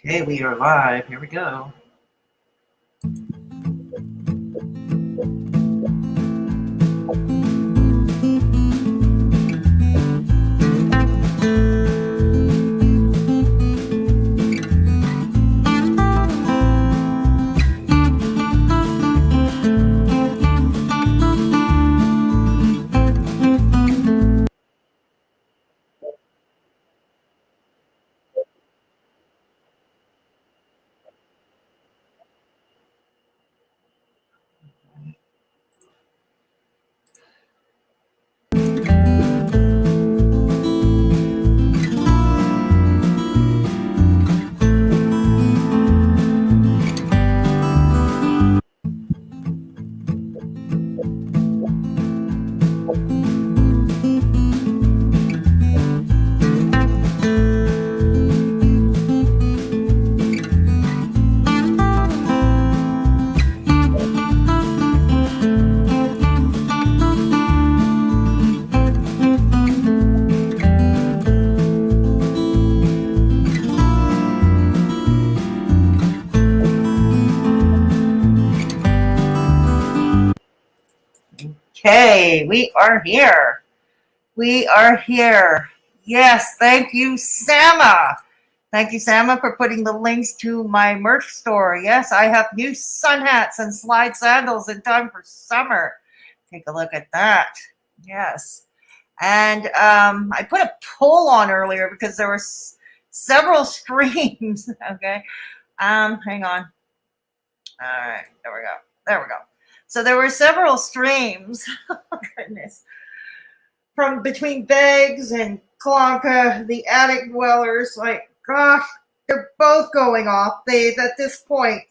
Okay, we are live. Here we go. Okay, we are here. We are here. Yes, thank you, Sama. Thank you, Sama, for putting the links to my merch store. Yes, I have new sun hats and slide sandals in time for summer. Take a look at that. Yes. And I put a poll on earlier because there were several streams. Okay. Hang on. All right. There we go. There we go. So there were several streams. Oh, goodness. From between Beggs and Klonka, the attic dwellers, like, gosh, they're both going off. At this point,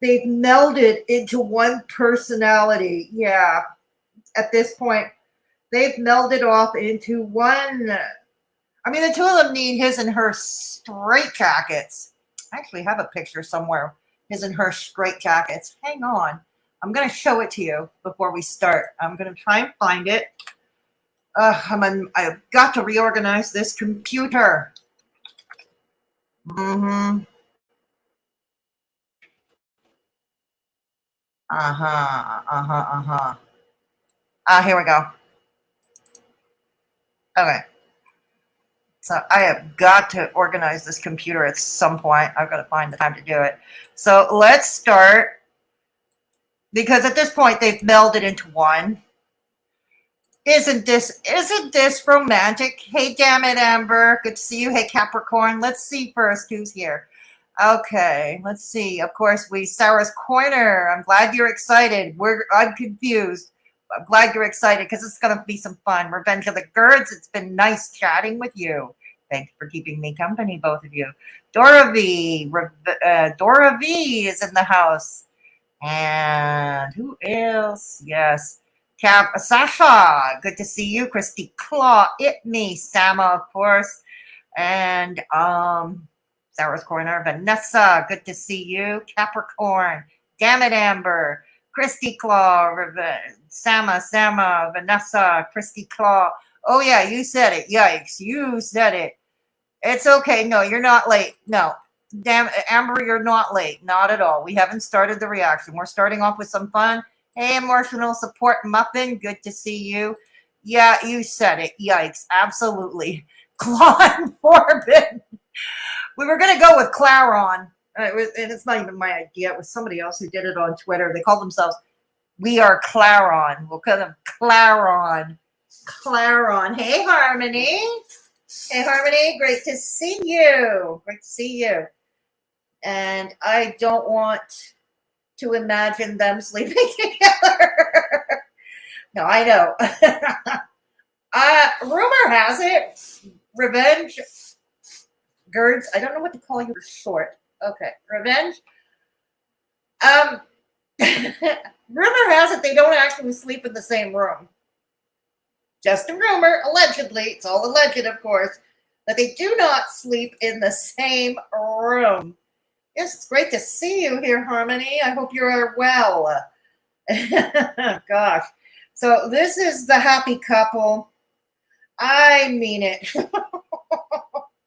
they've melded into one personality. Yeah, at this point, they've melded off into one. I mean, the two of them need his and her straight jackets. I actually have a picture somewhere, his and her straight jackets. Hang on. I'm going to show it to you before we start. I'm going to try and find it. I've got to reorganize this computer. Mm-hmm. Uh-huh. Uh-huh. Uh-huh. Here we go. Okay. So I have got to organize this computer at some point. I've got to find the time to do it. So let's start. Because at this point, they've melded into one. Isn't this romantic? Hey, damn it, Amber. Good to see you. Hey, Capricorn. Let's see first who's here. Okay, let's see. Of course, Sarah's Corner. I'm glad you're excited. I'm confused. I'm glad you're excited because it's going to be some fun. Revenge of the Girds. It's been nice chatting with you. Thank you for keeping me company, both of you. Dora V. Dora V is in the house. And who else? Yes. Sasha, good to see you. Christy Claw, me, Sama, of course. And Sarah's Corner, Vanessa, good to see you. Capricorn, damn it, Amber. Christy Claw, Sama, Vanessa, Christy Claw. Oh, yeah, you said it. Yikes, you said it. It's okay. No, you're not late. No. Damn, Amber, you're not late. Not at all. We haven't started the reaction. We're starting off with some fun. Hey, emotional support muffin. Good to see you. Yeah, you said it. Yikes. Absolutely. Claude Forbin. We were going to go with Claron. And it's not even my idea. It was somebody else who did it on Twitter. They call themselves We Are Claron. We'll call them Claron. Claron. Hey, Harmony. Hey, Harmony. Great to see you. Great to see you. And I don't want to imagine them sleeping together. No, I know. Rumor has it, Revenge Girds. I don't know what to call you for short. Okay, Revenge. Rumor has it they don't actually sleep in the same room. Just a rumor, allegedly. It's all alleged, of course, that they do not sleep in the same room. Yes, it's great to see you here, Harmony. I hope you're well. Gosh. So this is the happy couple. I mean it.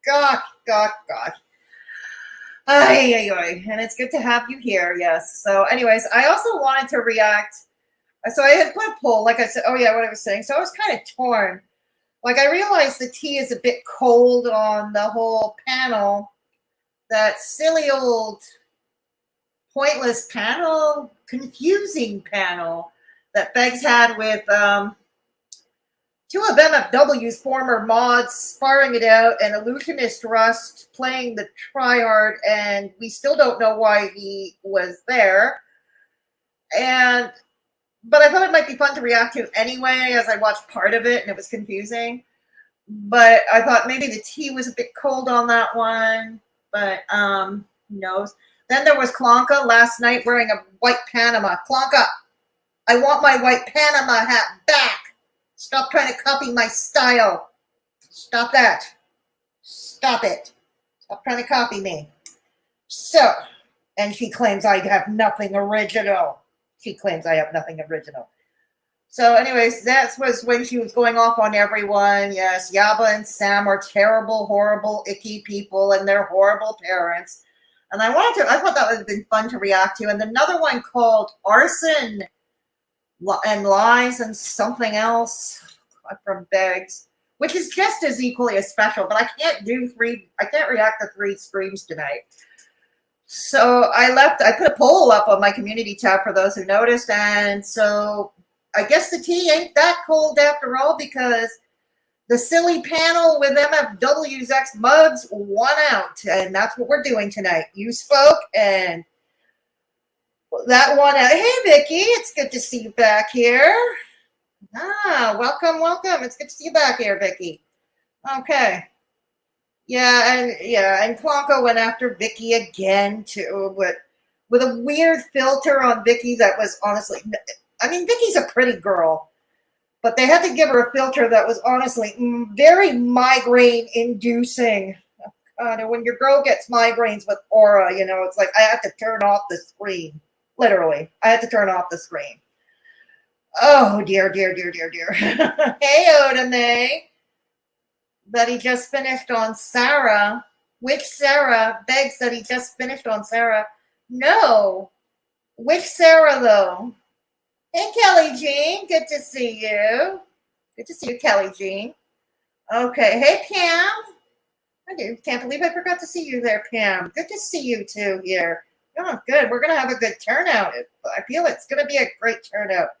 Gosh. Ay, ay, ay. And it's good to have you here. Yes. So, anyways, I also wanted to react. So I had put a poll, like I said. Oh yeah, what I was saying. So I was kind of torn. Like I realized the tea is a bit cold on the whole panel. That silly old pointless panel, confusing panel that Beggs had with two of MFW's former mods sparring it out, and Illusionist Rust playing the tryhard, and we still don't know why he was there. But I thought it might be fun to react to anyway, as I watched part of it and it was confusing. But I thought maybe the tea was a bit cold on that one. But who knows? Then there was Klonka last night wearing a white Panama. Klonka, I want my white Panama hat back. Stop trying to copy my style. Stop that. Stop it. Stop trying to copy me. So, and she claims I have nothing original. She claims I have nothing original. So anyways, that was when she was going off on everyone. Yes, Yaba and Sam are terrible, horrible, icky people and their horrible parents. And I thought that would have been fun to react to. And another one called Arson and Lies and something else from Beggs, which is just as equally as special, but I can't react to 3 streams tonight. So I put a poll up on my community tab for those who noticed, and so I guess the tea ain't that cold after all, because the silly panel with MFW's ex-mugs won out, and that's what we're doing tonight. You spoke, and that won out. Hey, Vicky, it's good to see you back here. Welcome, welcome. It's good to see you back here, Vicky. Okay. And Klonka went after Vicky again too, but with a weird filter on Vicky that was honestly, I mean, Vicky's a pretty girl, but they had to give her a filter that was honestly very migraine-inducing. When your girl gets migraines with aura, it's like I have to turn off the screen. Literally, I had to turn off the screen. Oh, dear, dear, dear, dear, dear. Hey, Odame. That he just finished on Sarah. Which Sarah? Beggs that he just finished on Sarah. No. Which Sarah, though? Hey, Kelly Jean. Good to see you. Good to see you, Kelly Jean. Okay. Hey, Pam. I can't believe I forgot to see you there, Pam. Good to see you, too, here. Oh, good. We're going to have a good turnout. I feel it's going to be a great turnout.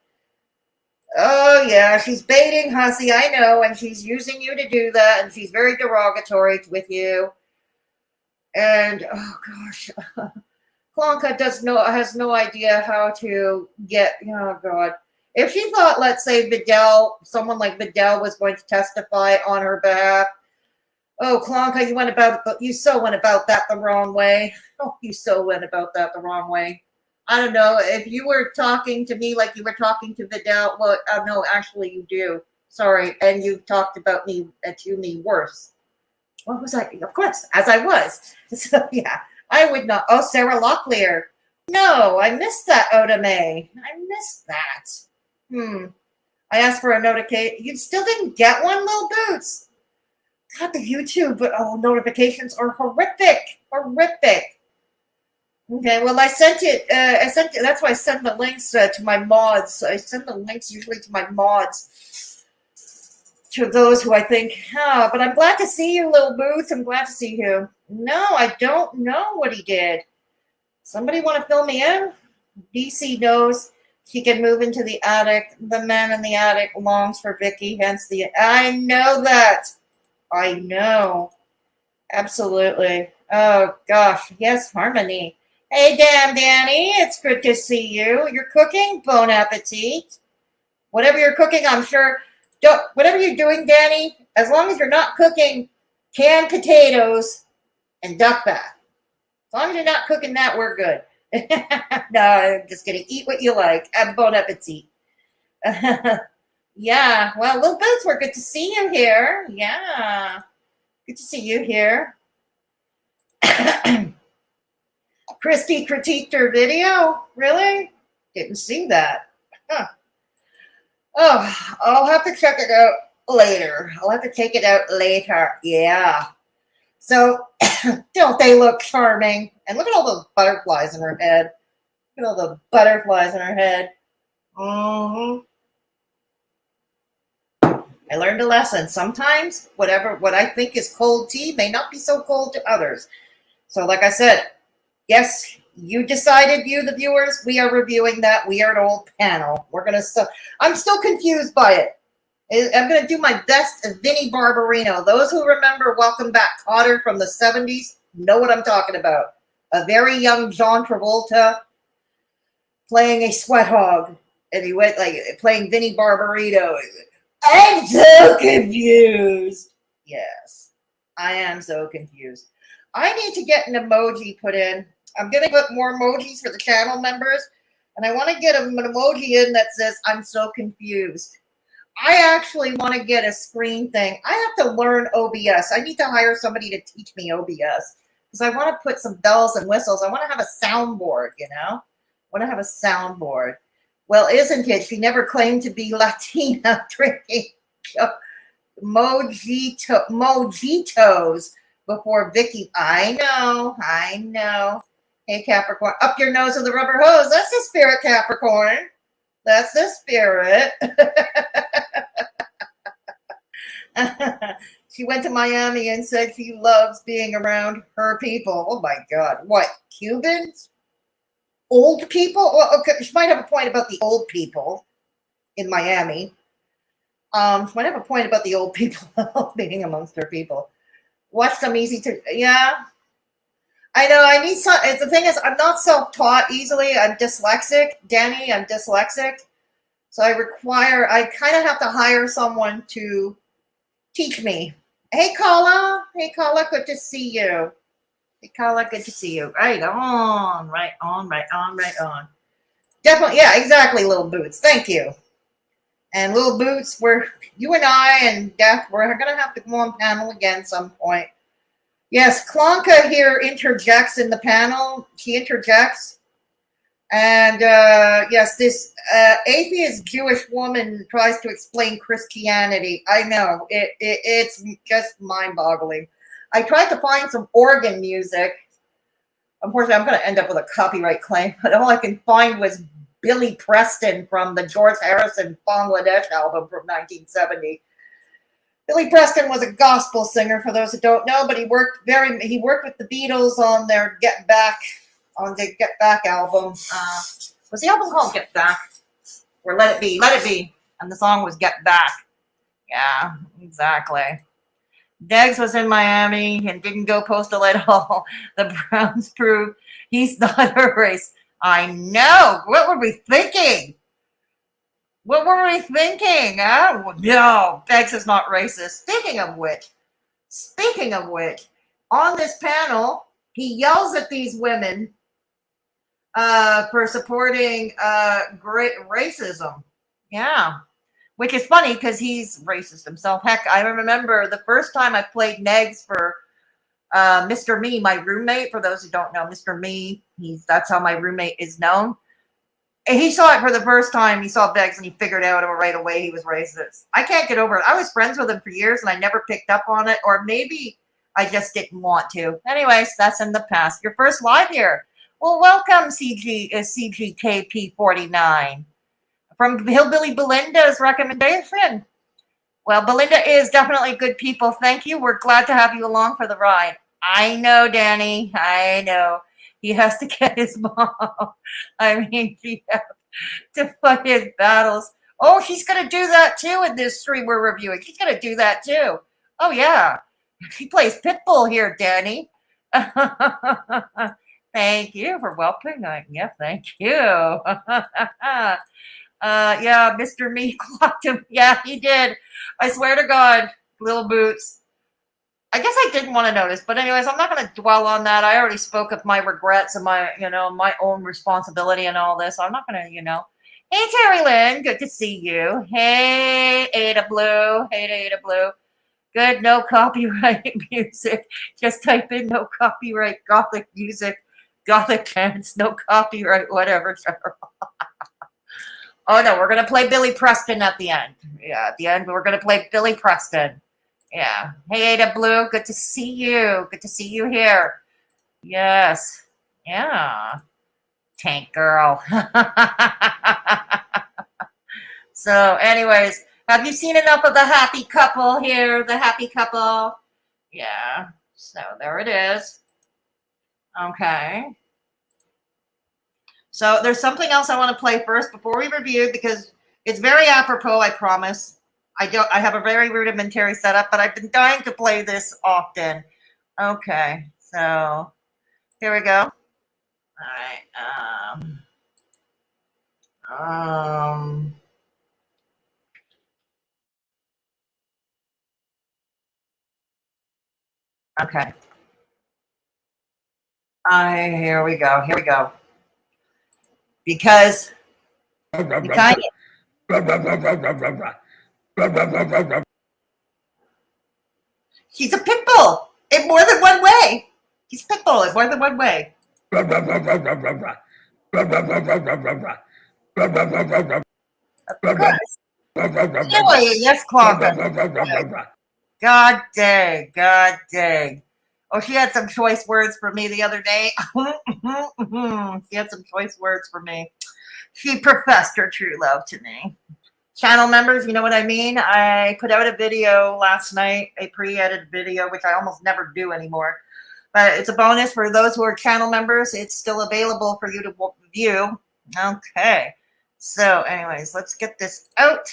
Oh, yeah, she's baiting Hussy, I know, and she's using you to do that, and she's very derogatory with you. And, oh, gosh, Klonka has no idea how to get, oh, God. If she thought, let's say, someone like Vidal was going to testify on her behalf, oh, Klonka, you so went about that the wrong way. Oh, you so went about that the wrong way. I don't know, if you were talking to me like you were talking to Vidal, well, no, actually you do. Sorry, and you talked about me to me worse. What was I? Of course, as I was. So, yeah, I would not. Oh, Sarah Locklear. No, I missed that, Odame. I missed that. I asked for a notification. You still didn't get one, Little Boots? God, the YouTube notifications are horrific. Horrific. Okay, well, I sent it. That's why I send the links to my mods. I send the links usually to my mods, to those who I think. But I'm glad to see you, Little Booth. I'm glad to see you. No, I don't know what he did. Somebody want to fill me in? DC knows he can move into the attic. The man in the attic longs for Vicky. Hence the. I know that. I know. Absolutely. Oh gosh. Yes, Harmony. Hey, damn, Danny, it's good to see you. You're cooking? Bon appetit. Whatever you're cooking, I'm sure. Whatever you're doing, Danny, as long as you're not cooking canned potatoes and duck bath. As long as you're not cooking that, we're good. No, I'm just kidding. Eat what you like. Have bon appetit. Yeah, well, Little Boots, we're good to see you here. Yeah, good to see you here. Christy critiqued her video? Really? Didn't see that. Huh. Oh, I'll have to check it out later. I'll have to check it out later. Yeah. So, don't they look charming? And look at all those butterflies in her head. Look at all the butterflies in her head. Mm-hmm. I learned a lesson. Sometimes what I think is cold tea may not be so cold to others. So like I said, yes, you decided, you the viewers, we are reviewing that Weird Old panel. I'm still confused by it. I'm going to do my best as Vinnie Barbarino. Those who remember Welcome Back Kotter from the 70s know what I'm talking about. A very young John Travolta playing a sweat hog. And he went like playing Vinnie Barbarino. I'm so confused. Yes, I am so confused. I need to get an emoji put in. I'm going to put more emojis for the channel members. And I want to get an emoji in that says, I'm so confused. I actually want to get a screen thing. I have to learn OBS. I need to hire somebody to teach me OBS. Because I want to put some bells and whistles. I want to have a soundboard, you know? I want to have a soundboard. Well, isn't it? She never claimed to be Latina drinking mojitos before Vicky. I know. Hey, Capricorn, up your nose with the rubber hose. That's the spirit, Capricorn. That's the spirit. She went to Miami and said she loves being around her people. Oh, my God. What, Cubans? Old people? Well, okay, she might have a point about the old people in Miami. She might have a point about the old people being amongst her people. Watch some easy to, yeah. I know, I need some, the thing is, I'm not self-taught easily. I'm dyslexic. Danny, I'm dyslexic. So I kind of have to hire someone to teach me. Hey, Carla. Hey, Carla, good to see you. Hey, Carla, good to see you. Right on. Definitely, yeah, exactly, Little Boots. Thank you. And Little Boots, you and I and Death, we're going to have to go on panel again some point. Yes, Klonka here interjects in the panel. She interjects. And yes, this atheist Jewish woman tries to explain Christianity. I know, it's just mind-boggling. I tried to find some organ music. Unfortunately, I'm going to end up with a copyright claim, but all I can find was Billy Preston from the George Harrison Bangladesh album from 1970. Billy Preston was a gospel singer, for those who don't know, but he worked with the Beatles on their Get Back album. Was the album called Get Back? Or Let It Be. And the song was Get Back. Yeah, exactly. Deggs was in Miami and didn't go postal at all. The Browns prove he's not a race. I know. What were we thinking? Oh, no, Beggs is not racist. Speaking of which, on this panel, he yells at these women for supporting great racism. Yeah. Which is funny because he's racist himself. Heck, I remember the first time I played Negs for Mr. Me, my roommate. For those who don't know, Mr. Me, that's how my roommate is known. And he saw it for the first time. He saw Beggs and he figured out right away he was racist. I can't get over it. I was friends with him for years and I never picked up on it. Or maybe I just didn't want to. Anyways, that's in the past. Your first live here. Well, welcome, CGKP49. From Hillbilly Belinda's recommendation. Well, Belinda is definitely good people. Thank you. We're glad to have you along for the ride. I know, Danny. I know. He has to get his mom. I mean, he has to fight his battles. Oh, she's going to do that too in this stream we're reviewing. She's going to do that too. Oh, yeah. She plays Pitbull here, Danny. Thank you for welcoming. Yeah, thank you. Yeah, Mr. Me clocked him. Yeah, he did. I swear to God, Little Boots. I guess I didn't want to notice, but anyways, I'm not going to dwell on that. I already spoke of my regrets and my own responsibility and all this. So I'm not going to, Hey, Terry Lynn, good to see you. Hey, Ada Blue. Good, no copyright music. Just type in no copyright gothic music, gothic dance, no copyright, whatever. Oh, no, we're going to play Billy Preston at the end. Yeah, at the end, we're going to play Billy Preston. Yeah. Hey, Ada Blue, good to see you. Good to see you here. Yes. Yeah. Tank girl. So, anyways, have you seen enough of the happy couple here? The happy couple? Yeah. So, there it is. Okay. So, there's something else I want to play first before we review because it's very apropos, I promise. I have a very rudimentary setup, but I've been dying to play this often. Okay. So, here we go. All right. Okay. Here we go. Here we go. Because you kind of, he's a pit bull in more than one way. He's pit bull in more than one way. Really? Yes, Clark. God dang, God dang. Oh, she had some choice words for me the other day. She had some choice words for me. She professed her true love to me. Channel members, you know what I mean? I put out a video last night, a pre-edited video, which I almost never do anymore. But it's a bonus for those who are channel members. It's still available for you to view. Okay. So anyways, let's get this out.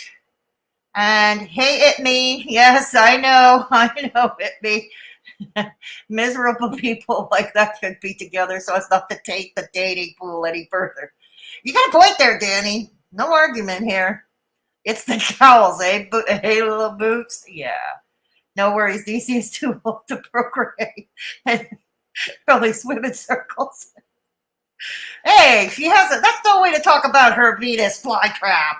And hey, it me. Yes, I know, it me. Miserable people like that should be together so as not to take the dating pool any further. You got a point there, Danny. No argument here. It's the cows, eh? Hey, little boots. Yeah. No worries. DC is too old to procreate and probably swim in circles. Hey, she has a. That's no way to talk about her Venus flytrap.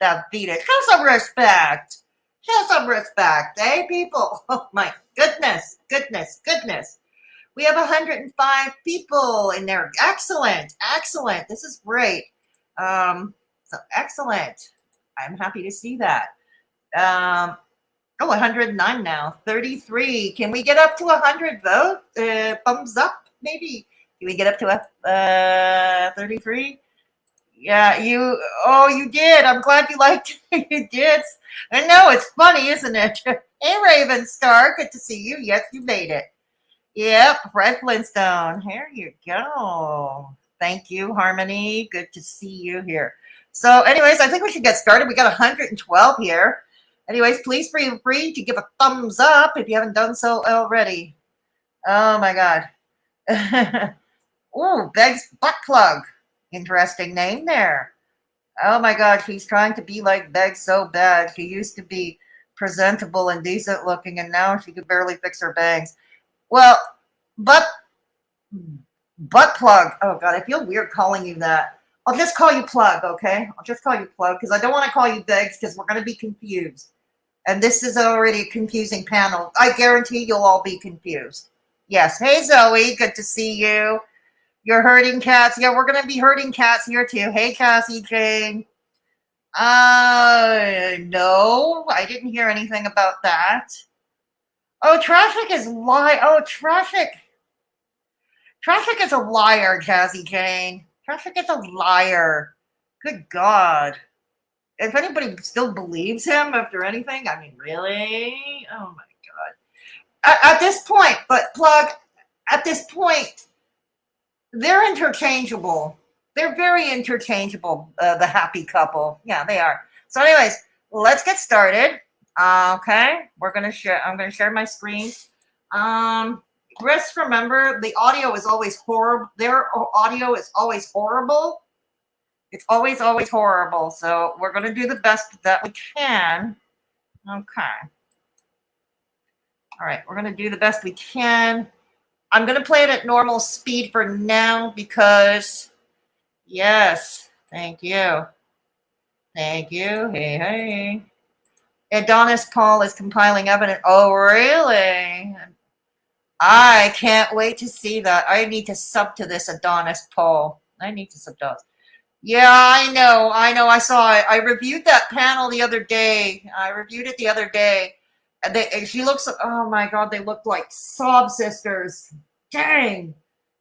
That Venus. Show some respect. Show some respect, eh, people? Oh my goodness, goodness, goodness. We have 105 people in there. Excellent, excellent. This is great. So excellent. I'm happy to see that. 109 now. 33. Can we get up to 100 votes? Thumbs up, maybe. Can we get up to a 33? Yeah, you did. I'm glad you liked it. You did. I know, it's funny, isn't it? Hey, Raven Star, good to see you. Yes, you made it. Yep, Fred Flintstone. Here you go. Thank you, Harmony. Good to see you here. So, anyways, I think we should get started. We got 112 here. Anyways, please feel free to give a thumbs up if you haven't done so already. Oh my God. Ooh, Beg's butt plug. Interesting name there. Oh my God, she's trying to be like Beg so bad. She used to be presentable and decent looking, and now she could barely fix her bangs. Well, butt plug. Oh God, I feel weird calling you that. I'll just call you plug, okay? I'll just call you plug because I don't want to call you Begs because we're going to be confused. And this is already a confusing panel. I guarantee you'll all be confused. Yes. Hey, Zoe. Good to see you. You're herding cats. Yeah, we're going to be herding cats here too. Hey, Cassie Jane. No, I didn't hear anything about that. Oh, Traffic is Oh, Traffic is a liar, Cassie Jane. Traffic is a liar. Good God. If anybody still believes him after anything, I mean, really? Oh my God. At this point, but plug, at this point, they're interchangeable. They're very interchangeable, the happy couple. Yeah, they are. So anyways, let's get started. Okay, I'm going to share my screen. Just remember, the audio is always horrible. Their audio is always horrible. It's always, always horrible. So we're going to do the best that we can. Okay. All right, we're going to do the best we can. I'm going to play it at normal speed for now because, yes, thank you. Thank you. Hey, hey. Adonis Paul is compiling evidence. Oh, really? I can't wait to see that. I need to sub to this Adonis Paul. I need to sub to it. Yeah, I know. I saw it. I reviewed that panel the other day. She looks, oh my God, they look like sob sisters. Dang.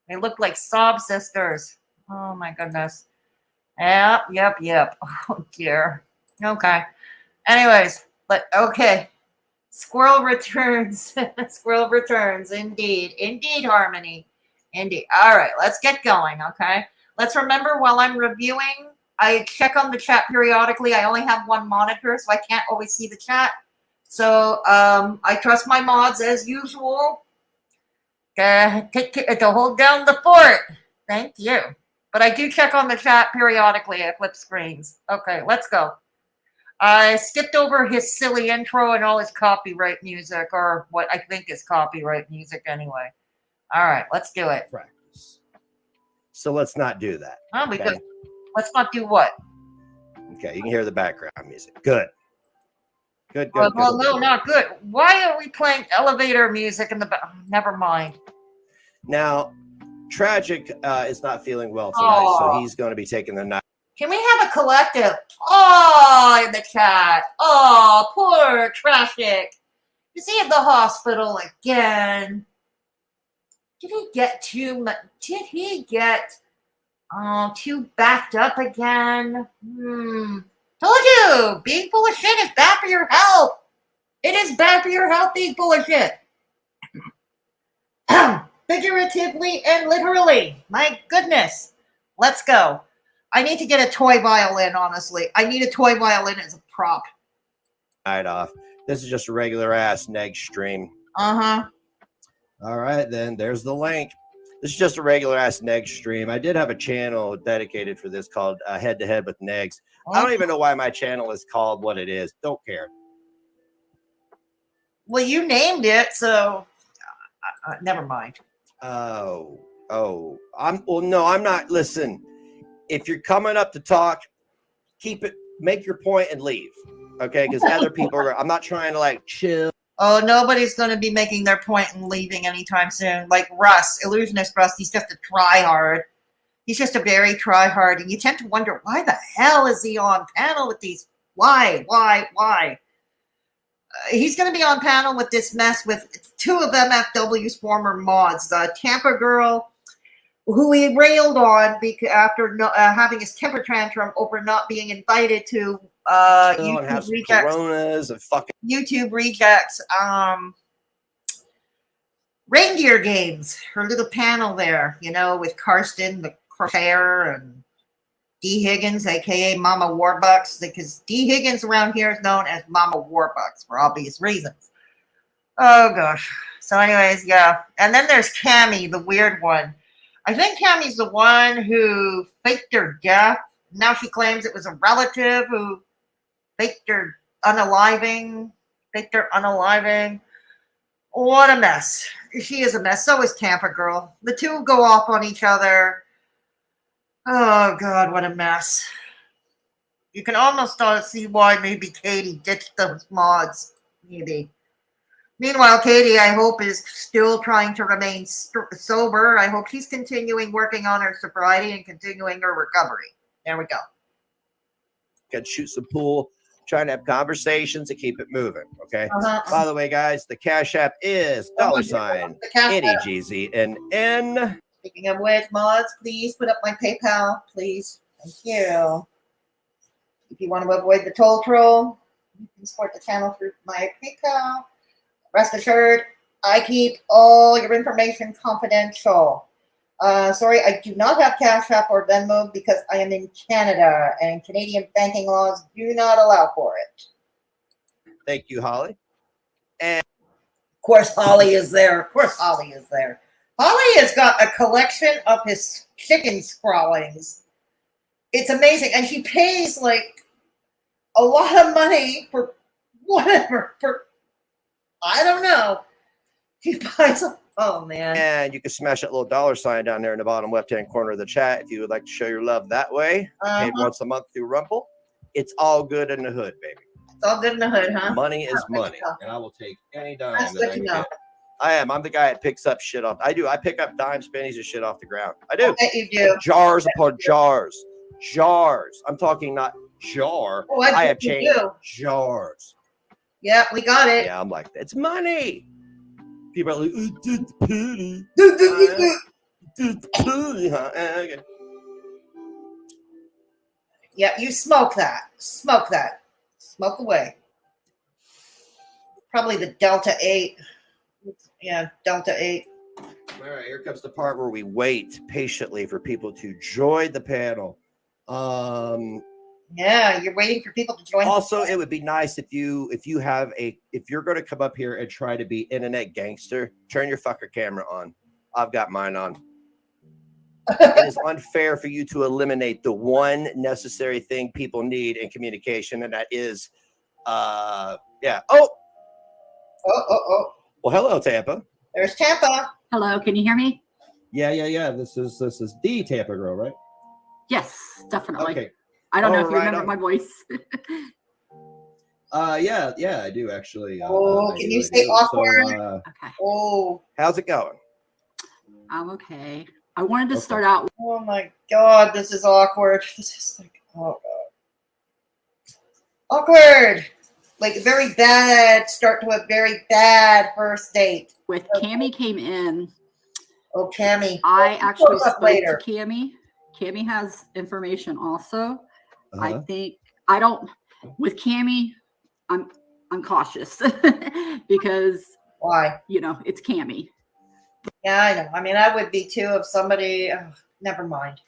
They look like sob sisters. Oh my goodness. Yep. Oh dear. Okay. Anyways, but okay. Squirrel returns. Squirrel returns. Indeed, Harmony. Indeed. All right, let's get going. Okay. Let's remember while I'm reviewing, I check on the chat periodically. I only have one monitor, so I can't always see the chat. So I trust my mods as usual to hold down the fort. Thank you. But I do check on the chat periodically. I flip screens. Okay, let's go. I skipped over his silly intro and all his copyright music, or what I think is copyright music anyway. All right, let's do it. Practice. So let's not do that. Oh, because okay? Let's not do what? Okay, you can hear the background music. Good. Good. Well, no, not good. Why are we playing elevator music in the back? Never mind. Now, Tragic is not feeling well tonight, so he's going to be taking the night. Can we have a collective? Oh, in the chat. Oh, poor Tragic. Is he in the hospital again? Did he get too much? Did he get too backed up again? Told you, being full of shit is bad for your health. It is bad for your health being full of shit. Figuratively and literally. My goodness. Let's go. I need to get a toy violin, honestly. I need a toy violin as a prop. Night off. This is just a regular ass neg stream. Uh-huh. All right, then. There's the link. This is just a regular ass neg stream. I did have a channel dedicated for this called Head to Head with Negs. I don't even know why my channel is called what it is. Don't care. Well, you named it, so never mind. No, I'm not. Listen, if you're coming up to talk, keep it, make your point and leave. Okay, because other people are, I'm not trying to like chill. Oh, nobody's going to be making their point and leaving anytime soon. Like Russ, Illusionist Russ, he's just a try-hard. He's just a very try-hard. And you tend to wonder, why the hell is he on panel with these? Why? He's going to be on panel with this mess with two of MFW's former mods. Tampa Girl, who he railed on after having his temper tantrum over not being invited to YouTube Rejects. Coronas and fucking YouTube Rejects. Reindeer Games, her little panel there, with Karsten, the Crosshair, and D. Higgins, aka Mama Warbucks, because D. Higgins around here is known as Mama Warbucks for obvious reasons. Oh gosh. So anyways, yeah. And then there's Cammy, the weird one. I think Cammy's the one who faked her death. Now she claims it was a relative who faked her unaliving. What a mess. She is a mess. So is Tampa Girl. The two go off on each other. Oh, God, what a mess. You can almost see why maybe Katie ditched those mods. Maybe. Meanwhile, Katie, I hope, is still trying to remain sober. I hope she's continuing working on her sobriety and continuing her recovery. There we go. Can shoot some pool. Trying to have conversations to keep it moving. Okay. By the way, guys, the Cash App is $NEGZNN. Speaking of which, mods, please put up my PayPal, please. Thank you. If you want to avoid the toll troll, you can support the channel through my PayPal. Rest assured, I keep all your information confidential. Sorry, I do not have Cash App or Venmo because I am in Canada and Canadian banking laws do not allow for it. Thank you, Holly. And of course, Holly is there. Holly has got a collection of his chicken scrawlings. It's amazing. And he pays like a lot of money for whatever. I don't know. He buys a, oh man. And you can smash that little $sign down there in the bottom left-hand corner of the chat if you would like to show your love that way. Paid once a month through Rumble. It's all good in the hood, baby. It's all good in the hood, huh? Money is money. And I will take any dime that I can get. I'm the guy that picks up shit off. I pick up dimes, pennies, and shit off the ground. I do. I bet you do. Jars upon jars. I'm talking not jar. Oh, I have changed jars. Yeah, we got it. Yeah, I'm like, it's money. People are like, it's pity. It's pity, huh? Okay. Yeah, you smoke that. Smoke that. Smoke away. Probably the Delta 8. Yeah, Delta 8. All right, here comes the part where we wait patiently for people to join the panel. Yeah, you're waiting for people to join. Also, it would be nice if you're going to come up here and try to be internet gangster, turn your fucker camera on. I've got mine on. It is unfair for you to eliminate the one necessary thing people need in communication, and that is, yeah. Oh. Well, hello, Tampa. There's Tampa. Hello, can you hear me? Yeah. This is the Tampa girl, right? Yes, definitely. Okay. I don't know if you Right remember on. my voice. Yeah, I do actually. Oh, can you say awkward? Okay, Oh, How's it going? I'm okay. I wanted to Okay. start out. oh my God, this is awkward. This is like, oh God. Awkward. Like a very bad start to a very bad first date. With Cammie came in. Oh, Cammie. I actually spoke later. to Cammie. Cammie has information also. I Uh-huh. think with Cammie, I'm cautious because Why? it's Cammie. Yeah, I know. I mean, I would be too if somebody. Oh, never mind.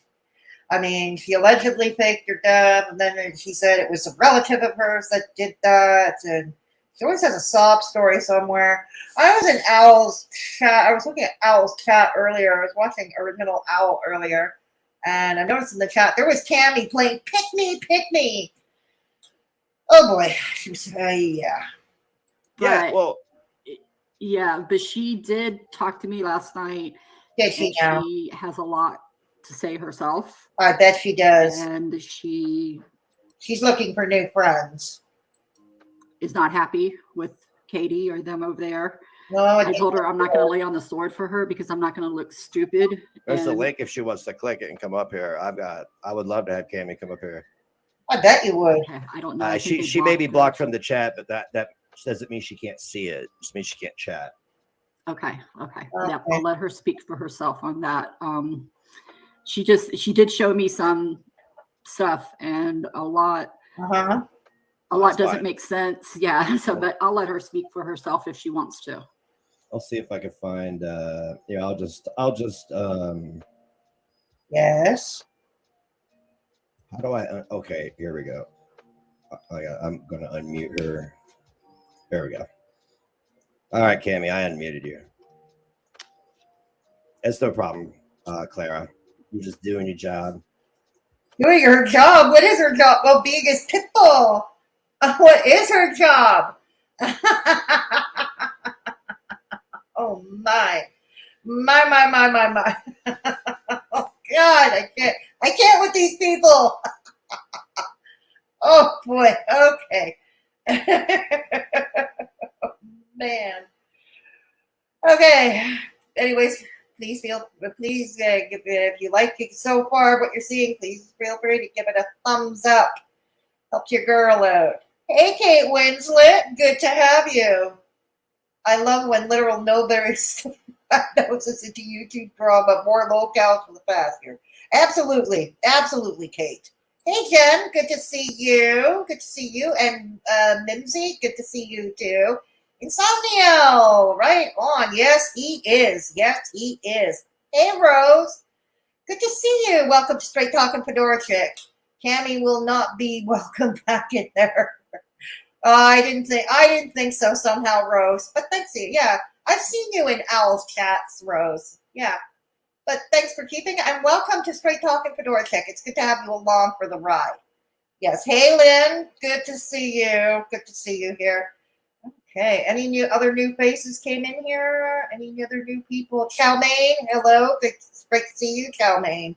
I mean, she allegedly faked her death, and then she said it was a relative of hers that did that, and she always has a sob story somewhere. I was in Owl's chat. I was looking at Owl's chat earlier. I was watching Original Owl earlier, and I noticed in the chat there was Cammie playing "Pick Me, Pick Me." Oh boy, she was yeah. Yeah, well, Yeah, but she did talk to me last night. Did she now? She has a lot to say herself. I bet she does. And she's looking for new friends. Is not happy with Katie or them over there. No, I told her I'm not going to lay on the sword for her because I'm not going to look stupid. there's a link if she wants to click it and come up here. I would love to have Cammie come up here. I bet you would. Okay, I don't know. I think She may be blocked from the chat, but that doesn't mean she can't see it. It just means she can't chat. Okay. Yeah, I'll let her speak for herself on that. She did show me some stuff, and a lot doesn't make sense. Yeah. So, but I'll let her speak for herself if she wants to. I'll see if I can find. Yeah, I'll just. Yes. How do I? Okay, here we go. I'm gonna unmute her. There we go. All right, Cammie, I unmuted you. It's no problem, Clara. You're just doing your job. Doing her job? What is her job? Well, being as Pitbull. What is her job? Oh my. My. Oh God, I can't with these people. Oh boy, okay. Man. Okay. Anyways, please if you like it so far what you're seeing, please feel free to give it a thumbs up. Help your girl out. Hey, Kate Winslet, good to have you. I love when literal nobody's diagnosis into YouTube drama, more locales for the past year. Absolutely, Kate. Hey, Jen, good to see you. And Mimsy, good to see you too. Insomnio, right on. Yes, he is. Hey, Rose, good to see you. Welcome to Straight Talking Fedora Chick. Cammie will not be welcome back in there. I didn't think so somehow, Rose. But thanks to you. Yeah, I've seen you in Owl's chats, Rose. Yeah. But thanks for keeping it. And welcome to Straight Talking Fedora Check. It's good to have you along for the ride. Yes. Hey, Lynn. Good to see you. Good to see you here. Okay. Any other new faces came in here? Any other new people? Chow Mein. Hello. It's great to see you, Chow Mein.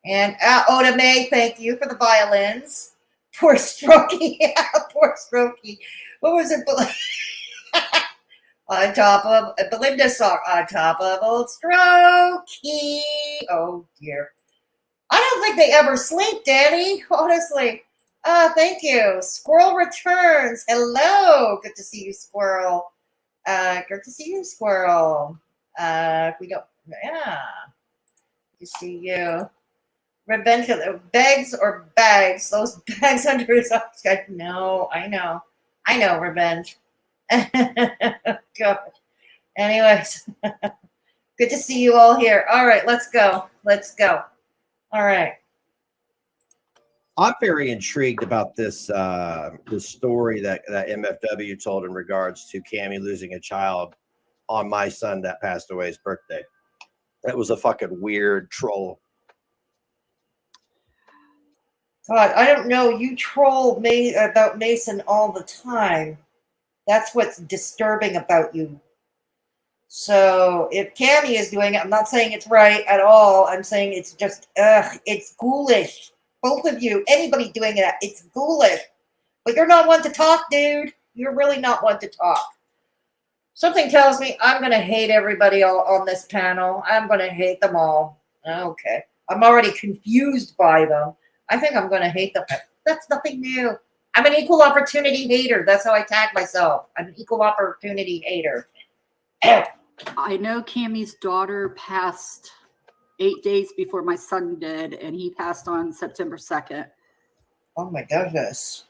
And Oda May, thank you for the violins. Poor Strokey. Yeah, poor Strokey. What was it? On top of Belinda's song, on top of old Strokey. Oh dear. I don't think they ever sleep, Danny. Honestly. Thank you. Squirrel returns. Hello. Good to see you, Squirrel. Good to see you, Squirrel. We don't, yeah. Good to see you. Revenge, bags or bags? Those bags under his eyes. No, I know. I know, Revenge. God. Anyways, good to see you all here. All right, let's go. Let's go. All right. I'm very intrigued about this this story that MFW told in regards to Cammie losing a child on my son that passed away's birthday. That was a fucking weird troll. God, I don't know. You troll about Mason all the time. That's what's disturbing about you. So if Cammie is doing it, I'm not saying it's right at all. I'm saying it's just, it's ghoulish. Both of you, anybody doing it, it's ghoulish. But you're not one to talk, dude. You're really not one to talk. Something tells me I'm going to hate everybody on this panel. I'm going to hate them all. Okay. I'm already confused by them. I think I'm going to hate them. That's nothing new. I'm an equal opportunity hater. That's how I tag myself. I'm an equal opportunity hater. I know Cammie's daughter passed 8 days before my son did, and he passed on September 2nd. Oh my goodness.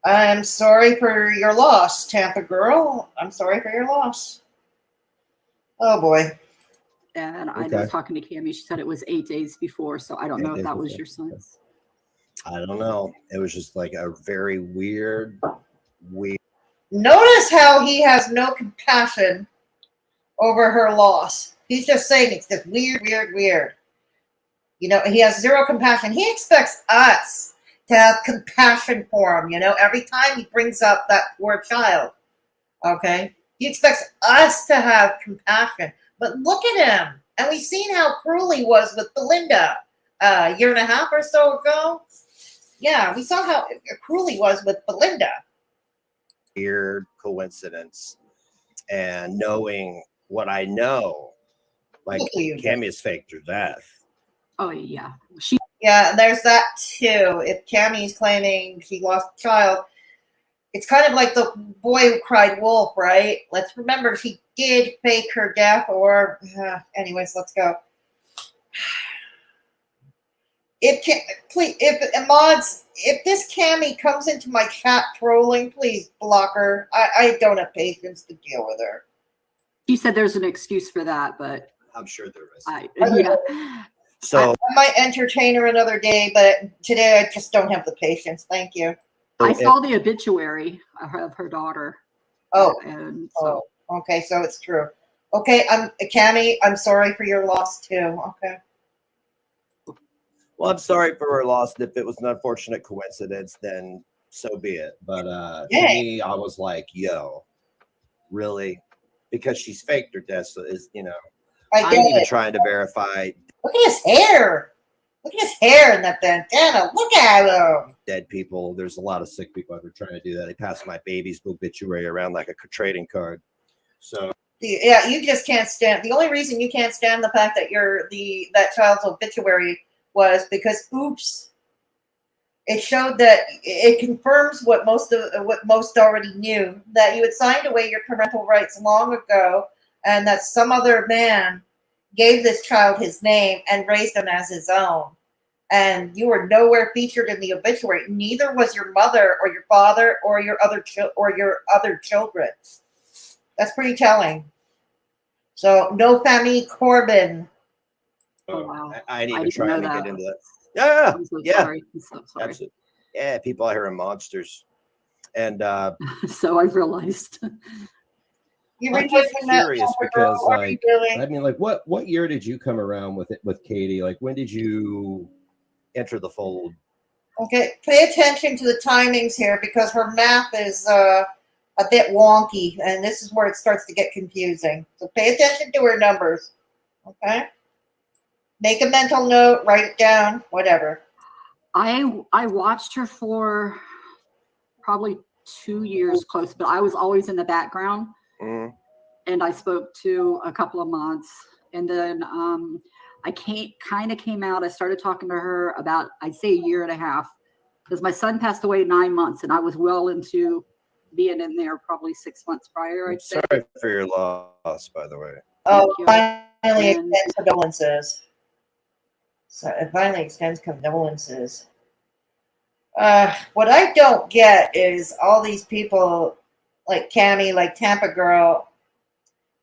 I'm sorry for your loss, Tampa girl. I'm sorry for your loss. Oh boy. And I was talking to Cammie. She said it was 8 days before, so I don't know if that was your son's. I don't know. It was just like a very weird. Notice how he has no compassion over her loss. He's just saying it's just weird. You know, he has zero compassion. He expects us to have compassion for him, you know, every time he brings up that poor child. Okay? He expects us to have compassion. But look at him. And we've seen how cruel he was with Belinda a year and a half or so ago. Yeah, we saw how cruel he was with Belinda. Weird coincidence. And knowing what I know, like Cammie's faked her death. Oh, yeah. Yeah, there's that too. If Cammie's claiming she lost a child, it's kind of like the boy who cried wolf, right? Let's remember she did fake her death, or anyways, let's go. If this Cammie comes into my chat trolling, please block her. I don't have patience to deal with her. She said there's an excuse for that, but I'm sure there is. Yeah. So I might entertain her another day, but today I just don't have the patience. Thank you. I saw the obituary of her daughter. Oh, and so. Okay, so it's true. Okay, Cammie, I'm sorry for your loss too. Okay. Well, I'm sorry for her loss. If it was an unfortunate coincidence, then so be it. But to me, I was like, yo, really? Because she's faked her death, so is, you know, I'm even trying to verify. Look at his hair. Look at his hair in that bandana. Look at him. Dead people. There's a lot of sick people out there trying to do that. They pass my baby's obituary around like a trading card. So yeah, you just can't stand. The only reason you can't stand the fact that that child's obituary was because oops. It showed that it confirms what most already knew, that you had signed away your parental rights long ago, and that some other man gave this child his name and raised him as his own. And you were nowhere featured in the obituary. Neither was your mother or your father or your other children. That's pretty telling. So no famille Corbin. Oh wow! I ain't even trying to get into that. Yeah, I'm so sorry. I'm so sorry. Absolutely. Yeah, people out here are monsters, and so I've realized. I'm just curious because, like, I mean, like, what year did you come around with it with Katie? Like, when did you enter the fold? Okay, pay attention to the timings here because her math is a bit wonky, and this is where it starts to get confusing. So pay attention to her numbers. Okay. Make a mental note, write it down, whatever. I watched her for probably 2 years close, but I was always in the background. Mm. And I spoke to a couple of mods. And then I came out. I started talking to her about, I'd say, a year and a half because my son passed away 9 months, and I was well into being in there probably 6 months prior. I'd say. Sorry for your loss, by the way. Oh, Thank you. finally And- extends condolences. So it finally extends condolences. What I don't get is all these people like Cammie, like Tampa Girl.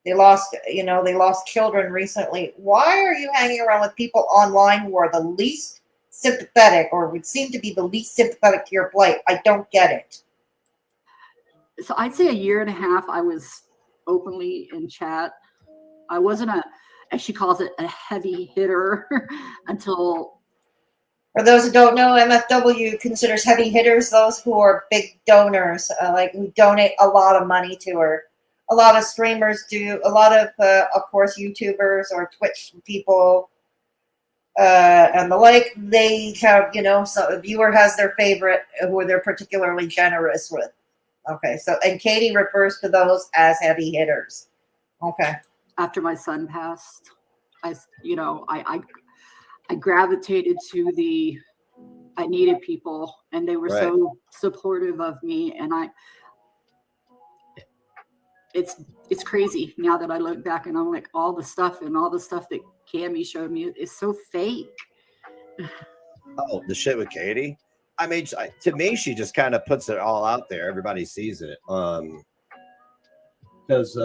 They lost children recently. Why are you hanging around with people online who are the least sympathetic, or would seem to be the least sympathetic to your plight? I don't get it. So I'd say a year and a half, I was openly in chat. I wasn't as she calls it, a heavy hitter until. For those who don't know, MFW considers heavy hitters those who are big donors, like who donate a lot of money to her. A lot of streamers do. A lot of course, YouTubers or Twitch people and the like. They have, so a viewer has their favorite who they're particularly generous with. Okay, so and Katie refers to those as heavy hitters. Okay. After my son passed, I gravitated to I needed people, and they were Right. so supportive of me, and it's crazy now that I look back, and I'm like, all the stuff that Cammie showed me is so fake. Oh, the shit with Katie. I mean, to me, she just kind of puts it all out there. Everybody sees it. Because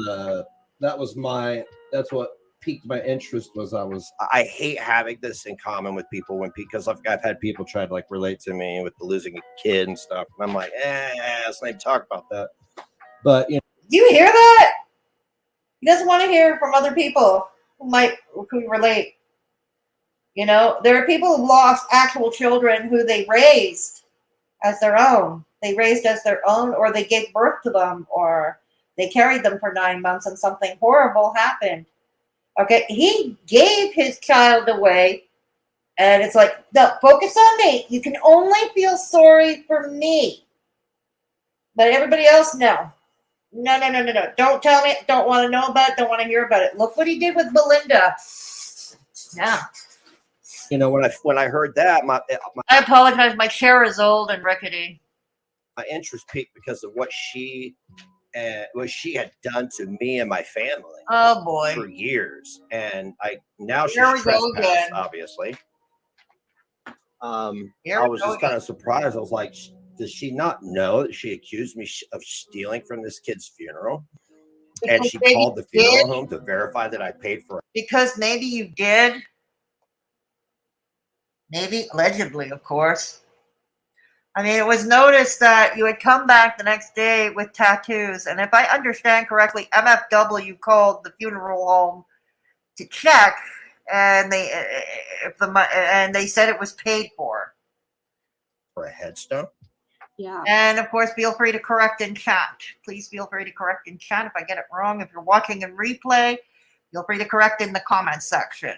that's what piqued my interest. I hate having this in common with people because I've had people try to like relate to me with the losing a kid and stuff. And I'm like, let's not even talk about that. But You hear that? He doesn't want to hear from other people who relate. There are people who lost actual children who they raised as their own. They raised as their own, or they gave birth to them, or they carried them for 9 months and something horrible happened. Okay, he gave his child away, and it's like, no, focus on me. You can only feel sorry for me. But everybody else, no. No. Don't tell me. Don't want to know about it. Don't want to hear about it. Look what he did with Belinda. Yeah. when I heard that, I apologize. My chair is old and rickety. my interest peaked because of what she had done to me and my family. Oh boy. For years, and now she's Here we go trespassed, again. obviously. Here I we was go just kind again. of surprised. I was like, does she not know that she accused me of stealing from this kid's funeral? And Because she maybe called the you funeral did. home to verify that I paid for it. Because maybe you did. Maybe, allegedly, of course. I mean, it was noticed that you had come back the next day with tattoos. And if I understand correctly, MFW called the funeral home to check, and they said it was paid for. For a headstone? Yeah. And of course, feel free to correct in chat. Please feel free to correct in chat if I get it wrong. If you're watching in replay, feel free to correct in the comments section.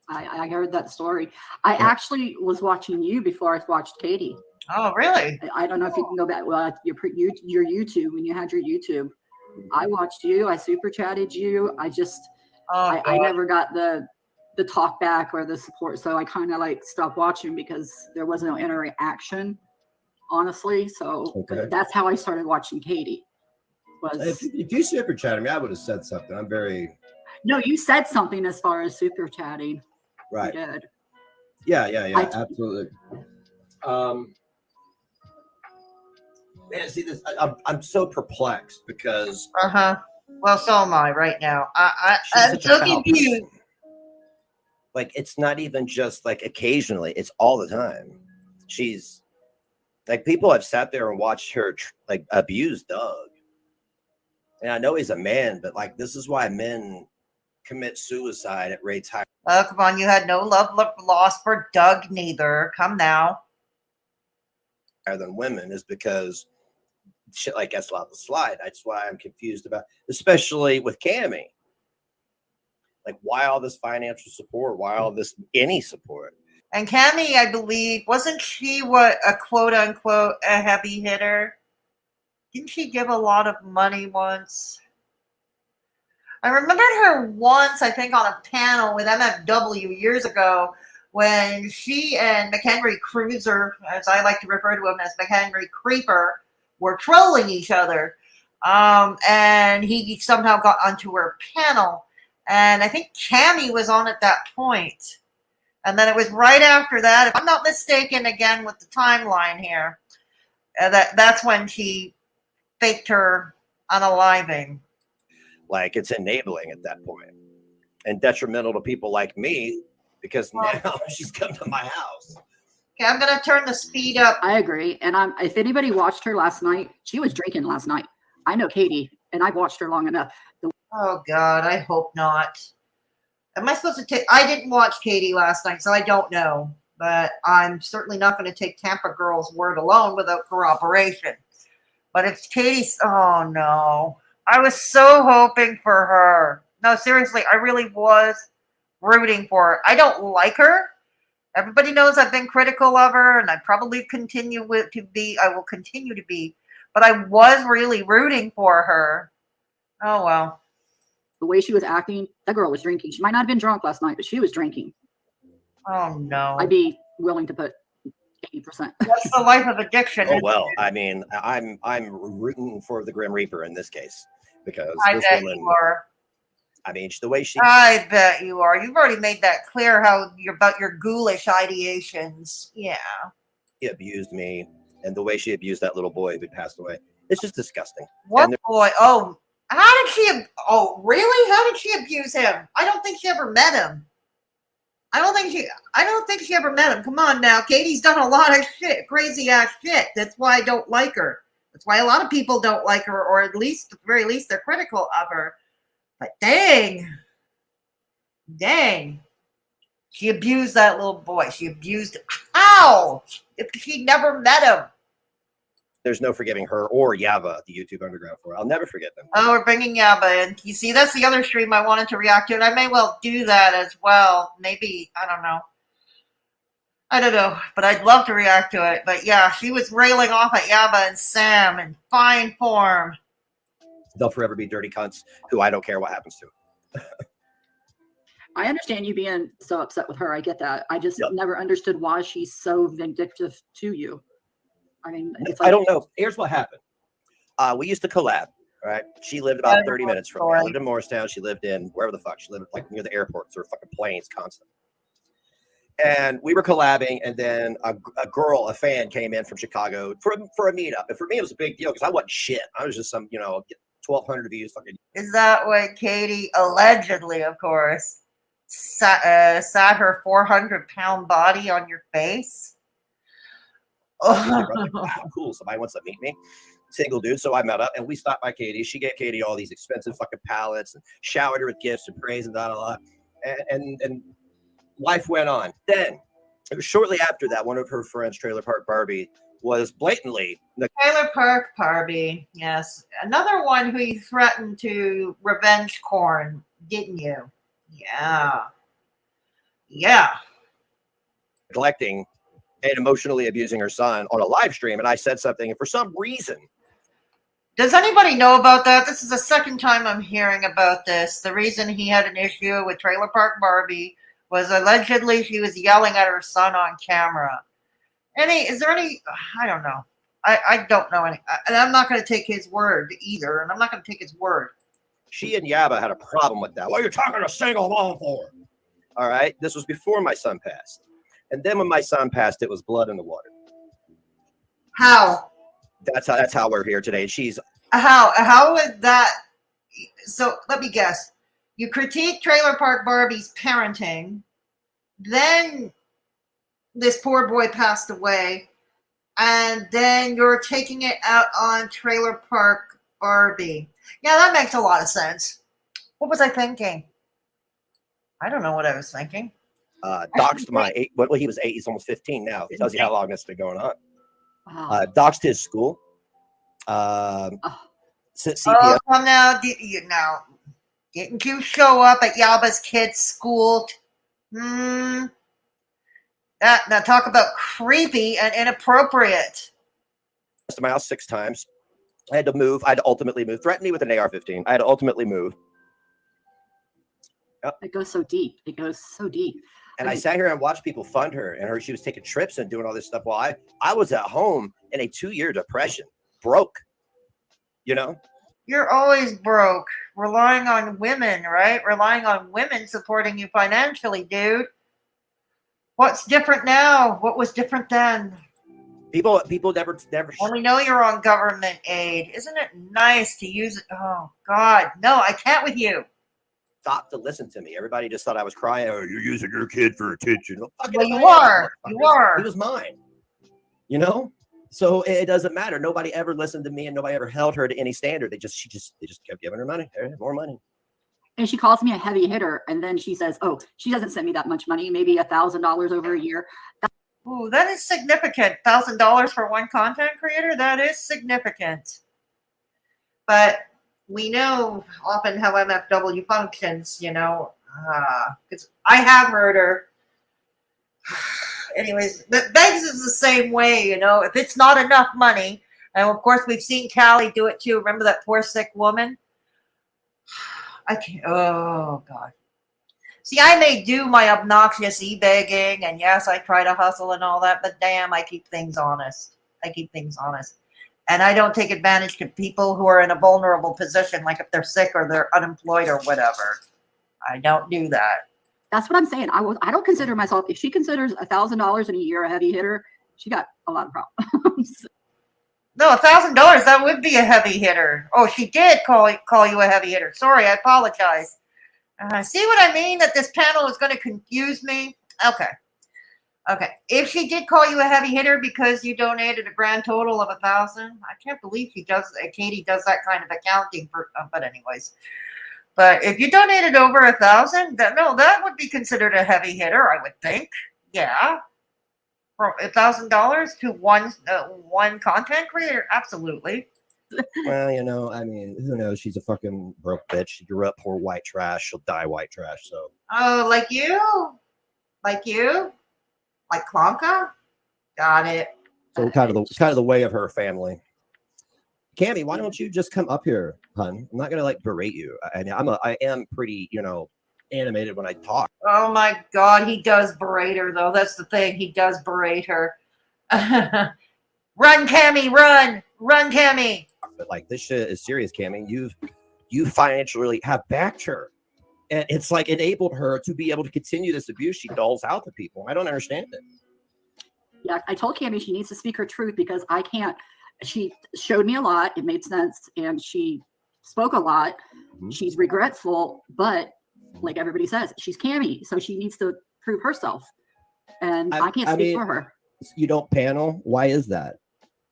I heard that story. I actually was watching you before I watched Katie. Oh, really? I don't know if you can go back. Well, your YouTube, when you had your YouTube, I watched you. I super chatted you. I never got the talk back or the support, so I kind of like stopped watching because there was no interaction, honestly. So that's how I started watching Katie. If you super chatted me, I would have said something. I'm very. No, you said something as far as super chatting. Right. You did. Yeah, absolutely. Man, see this. I'm so perplexed because. Well, so am I right now. I'm so confused. Like, it's not even just like occasionally; it's all the time. She's like, people have sat there and watched her like abuse Doug, and I know he's a man, but like, this is why men commit suicide at rates higher. Oh, come on, you had no love lost for Doug neither. Come now. Than women is because shit like that's allowed to slide. That's why I'm confused about, especially with Cammie. Like, why all this financial support? Why all this any support? And Cammie, I believe, wasn't she a quote unquote a heavy hitter? Didn't she give a lot of money once? I remembered her once, I think, on a panel with MFW years ago, when she and McHenry Cruiser, as I like to refer to him as McHenry Creeper, were trolling each other. And he somehow got onto her panel. And I think Cammy was on at that point. And then it was right after that, if I'm not mistaken, again with the timeline here, that's when she faked her unaliving. Like, it's enabling at that point and detrimental to people like me because now she's come to my house. Okay, I'm going to turn the speed up. I agree. And if anybody watched her last night, she was drinking last night. I know Katie, and I've watched her long enough. Oh, God, I hope not. Am I supposed to take... I didn't watch Katie last night, so I don't know. But I'm certainly not going to take Tampa Girl's word alone without corroboration. But if Katie's... Oh, no. I was so hoping for her. No, seriously, I really was rooting for her. I don't like her. Everybody knows I've been critical of her, and I probably continue to be. I will continue to be. But I was really rooting for her. Oh, well. The way she was acting, that girl was drinking. She might not have been drunk last night, but she was drinking. Oh, no. I'd be willing to put 80%. That's the life of addiction. Oh, well, I mean, I'm rooting for the Grim Reaper in this case because I this bet woman, you are. I mean, the way she... I bet you are. You've already made that clear how you're about your ghoulish ideations. Yeah. She abused me, and the way she abused that little boy who passed away. It's just disgusting. What boy? Oh, how did she? Oh, really? How did she abuse him? I don't think she ever met him. I don't think she ever met him. Come on now. Katie's done a lot of shit, crazy ass shit. That's why I don't like her. That's why a lot of people don't like her, or at the very least, they're critical of her. But dang. She abused that little boy. She abused him. How? If she never met him. There's no forgiving her or Yava at the YouTube Underground for. I'll never forget them. Oh, we're bringing Yaba in. You see, that's the other stream I wanted to react to, and I may well do that as well. Maybe, I don't know, but I'd love to react to it. But yeah, she was railing off at Yaba and Sam in fine form. They'll forever be dirty cunts who I don't care what happens to. I understand you being so upset with her. I get that. I just never understood why she's so vindictive to you. I mean, it's like, I don't know. Here's what happened. We used to collab, right? She lived about 30 minutes from me. I lived in Morristown. She lived in wherever the fuck. She lived like near the airport. So her fucking planes constant. And we were collabing, and then a fan came in from Chicago for a meetup. And for me, it was a big deal because I wasn't shit. I was just some, 1,200 views. Fucking. Is that what Katie allegedly, of course, sat her 400-pound body on your face? Like, wow, cool. Somebody wants to meet me. Single dude. So I met up and we stopped by Katie. She gave Katie all these expensive fucking pallets and showered her with gifts and praise and da. And life went on. Then it was shortly after that, one of her friends, Trailer Park Barbie, was blatantly Trailer Park Barbie. Yes. Another one who you threatened to revenge corn, didn't you? Yeah. neglecting and emotionally abusing her son on a live stream. And I said something, and for some reason. Does anybody know about that? This is the second time I'm hearing about this. The reason he had an issue with Trailer Park Barbie was allegedly she was yelling at her son on camera. Is there any, I don't know. I don't know any, and I'm not going to take his word either, and I'm not going to take his word. She and Yaba had a problem with that. What are you talking to single mom for? All right. This was before my son passed. And then when my son passed, it was blood in the water. How? That's how we're here today. She's how is that? So let me guess. You critique Trailer Park Barbie's parenting, then this poor boy passed away, and then you're taking it out on Trailer Park Barbie. Yeah, that makes a lot of sense. What was I thinking? I don't know what I was thinking. Doxed my 8. Well, he was 8. He's almost 15 now. It tells you how long this has been going on. Wow. Doxed his school. CPS. Oh, come now. Didn't you show up at Yaba's kid's school? Now talk about creepy and inappropriate. To my house 6 times. I had to move. I had to ultimately move. Threatened me with an AR-15. I had to ultimately move. Yep. It goes so deep. It goes so deep. And I sat here and watched people fund her, and she was taking trips and doing all this stuff while I was at home in a 2-year depression, broke. You know? You're always broke, relying on women, right? Relying on women supporting you financially, dude. What's different now? What was different then? People never. And we know you're on government aid. Isn't it nice to use it? Oh, God. No, I can't with you. Stop to listen to me. Everybody just thought I was crying. Oh, you're using your kid for attention. Well, you are. You are. It was mine. You know? So it doesn't matter. Nobody ever listened to me, and nobody ever held her to any standard. They just kept giving her money, more money. And she calls me a heavy hitter, and then she says, "Oh, she doesn't send me that much money, maybe $1,000 over a year." Ooh, that is significant. $1,000 for one content creator? That is significant. But we know often how MFW functions, you know, because I have heard her. Anyways, but Begzy is the same way, you know, if it's not enough money, and of course we've seen Callie do it too. Remember that poor sick woman? I can't, oh God. See, I may do my obnoxious e-begging, and yes, I try to hustle and all that, but damn, I keep things honest. And I don't take advantage of people who are in a vulnerable position, like if they're sick or they're unemployed or whatever. I don't do that. That's what I'm saying. I don't consider myself, if she considers $1,000 in a year a heavy hitter, she got a lot of problems. No, $1,000, that would be a heavy hitter. Oh, she did call you a heavy hitter. Sorry, I apologize. See what I mean? That this panel is going to confuse me? Okay. If she did call you a heavy hitter because you donated a grand total of 1,000, I can't believe Katie does that kind of accounting for, but anyways. But if you donated over 1,000, that would be considered a heavy hitter, I would think. Yeah. For $1,000 to one content creator? Absolutely. Well, you know, I mean, who knows? She's a fucking broke bitch. She grew up poor white trash. She'll die white trash. So. Oh, like you? Like Klonka? Got it. So kind of the way of her family. Cammy, why don't you just come up here, hun? I'm not gonna like berate you. I am pretty, you know, animated when I talk. Oh my God, he does berate her though. That's the thing. He does berate her. Run, Cammy, run, Cammy. But like this shit is serious, Cammy. You financially have backed her, and it's like enabled her to be able to continue this abuse she doles out to people. I don't understand it. Yeah, I told Cammy she needs to speak her truth because I can't. She showed me a lot. It made sense, and she spoke a lot. Mm-hmm. She's regretful, but like everybody says, she's Cammy, so she needs to prove herself. And I can't speak for her. You don't panel? Why is that?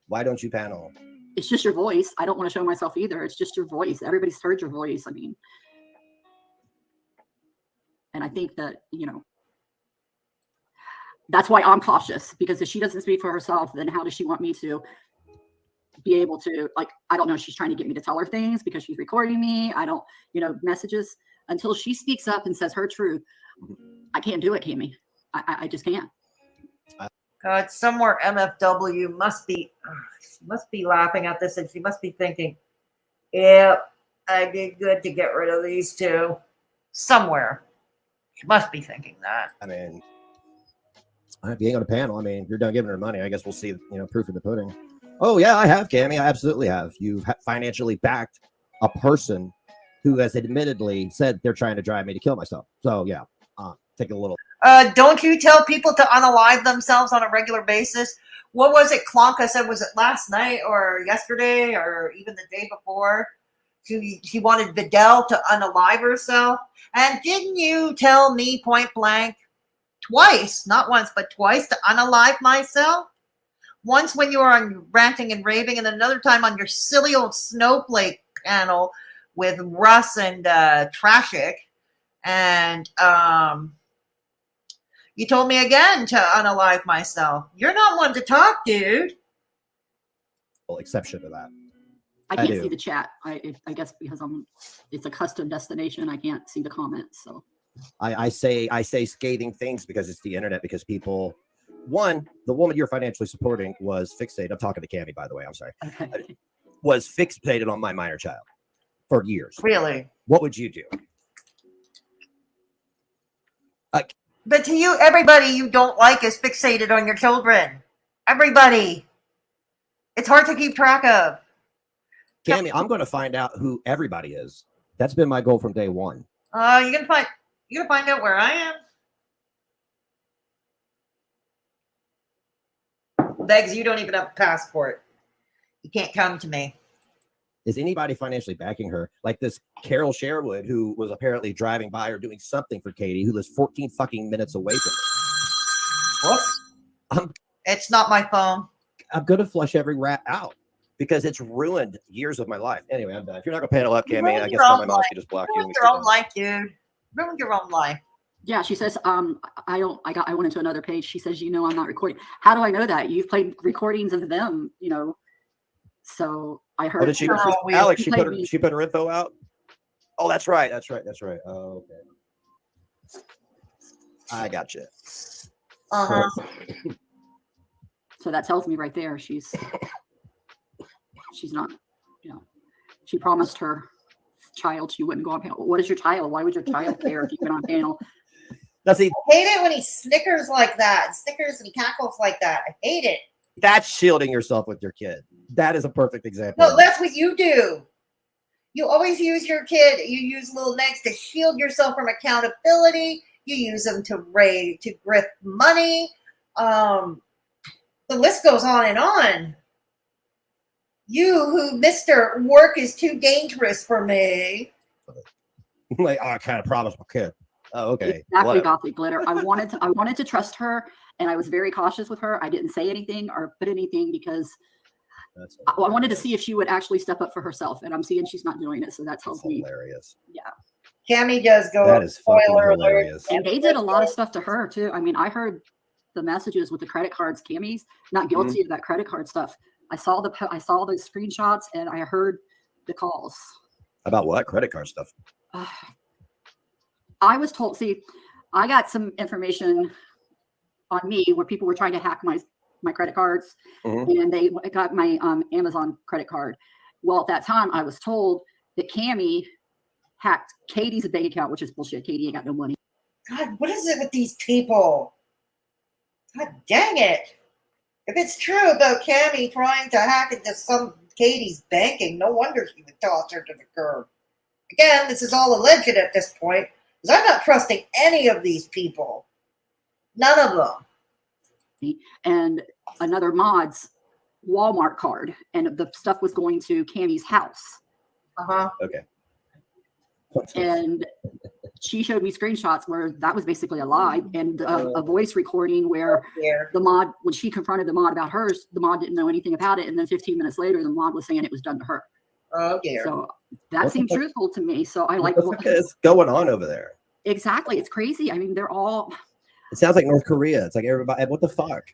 Why don't you panel? It's just your voice. I don't want to show myself either. It's just your voice. Everybody's heard your voice. I mean, and I think that, you know, that's why I'm cautious, because if she doesn't speak for herself, then how does she want me to be able to, like, I don't know, she's trying to get me to tell her things because she's recording me. I don't, you know, messages. Until she speaks up and says her truth, I can't do it, Cammy. I just can't. God, somewhere MFW must be laughing at this, and she must be thinking, "Yep, I did good to get rid of these two." Somewhere, she must be thinking that. I mean, if you ain't on a panel, I mean, you're done giving her money. I guess we'll see, you know, proof of the pudding. Oh yeah, I have, Cammy. I absolutely have. You've financially backed a person who has admittedly said they're trying to drive me to kill myself. So yeah, take a little. Don't you tell people to unalive themselves on a regular basis? What was it Klonka said? Was it last night or yesterday or even the day before? She wanted Vidal to unalive herself. And didn't you tell me point blank twice, not once, but twice, to unalive myself? Once when you were on ranting and raving, and another time on your silly old snowflake panel with Russ and Trashik. And you told me again to unalive myself. You're not one to talk, dude. Well, exception to that. I can't see the chat. I guess because it's a custom destination. I can't see the comments. So I say scathing things because it's the internet, because people, one, the woman you're financially supporting was fixated. I'm talking to Cammy, by the way. I'm sorry. Okay. Was fixated on my minor child for years. Really? What would you do? But to you, everybody you don't like is fixated on your children. Everybody. It's hard to keep track of. Cammy, I'm going to find out who everybody is. That's been my goal from day one. You're gonna find out where I am. Beggs, you don't even have a passport. You can't come to me. Is anybody financially backing her? Like this Carol Sherwood, who was apparently driving by or doing something for Katie, who lives 14 fucking minutes away from her. Whoops. It's not my phone. I'm going to flush every rat out. Because it's ruined years of my life. Anyway, I'm done. If you're not gonna panel up, Cammy, I guess Your own my mom life. could just block you. Ruin your own life, dude. Ruin your own life. Yeah, she says, I went into another page. She says, I'm not recording. How do I know that? You've played recordings of them, So I heard. Oh, did she? Alex, she put her info out. Oh, that's right. Oh, okay. I got you. So that tells me right there, she's not, she promised her child she wouldn't go on panel. What is your child? Why would your child care if you went on panel? Does he hate it when he snickers like that? Snickers and he cackles like that. I hate it. That's shielding yourself with your kid. That is a perfect example. No, that's what you do. You always use your kid. You use little necks to shield yourself from accountability. You use them to grift money. The list goes on and on. You who Mr. Work is too dangerous for me. Like, I kind of promised my kid. Oh, okay. Exactly, Gothic Glitter. I wanted to trust her, and I was very cautious with her. I didn't say anything or put anything because I wanted to see if she would actually step up for herself, and I'm seeing she's not doing it. So that tells me hilarious. Yeah. Cammy does go. That is spoiler alert. Hilarious. And they did a lot of stuff to her too. I mean, I heard the messages with the credit cards. Cammy's not guilty of that credit card stuff. I saw the screenshots and I heard the calls. About what? Credit card stuff. I was told, see, I got some information on me where people were trying to hack my credit cards and they got my Amazon credit card. Well, at that time I was told that Cammy hacked Katie's bank account, which is bullshit. Katie ain't got no money. God, what is it with these people? God dang it. If it's true about Cammy trying to hack into some Katie's banking, no wonder he would toss her to the curb. Again, this is all alleged at this point, because I'm not trusting any of these people. None of them. And another mod's Walmart card, and the stuff was going to Cammy's house. Okay. And she showed me screenshots where that was basically a lie, and a voice recording where the mod, when she confronted the mod about hers, the mod didn't know anything about it, and then 15 minutes later, the mod was saying it was done to her. Oh dear. So that seemed truthful to me. So I like what is going on over there. Exactly, it's crazy. I mean, they're all. It sounds like North Korea. It's like everybody. What the fuck?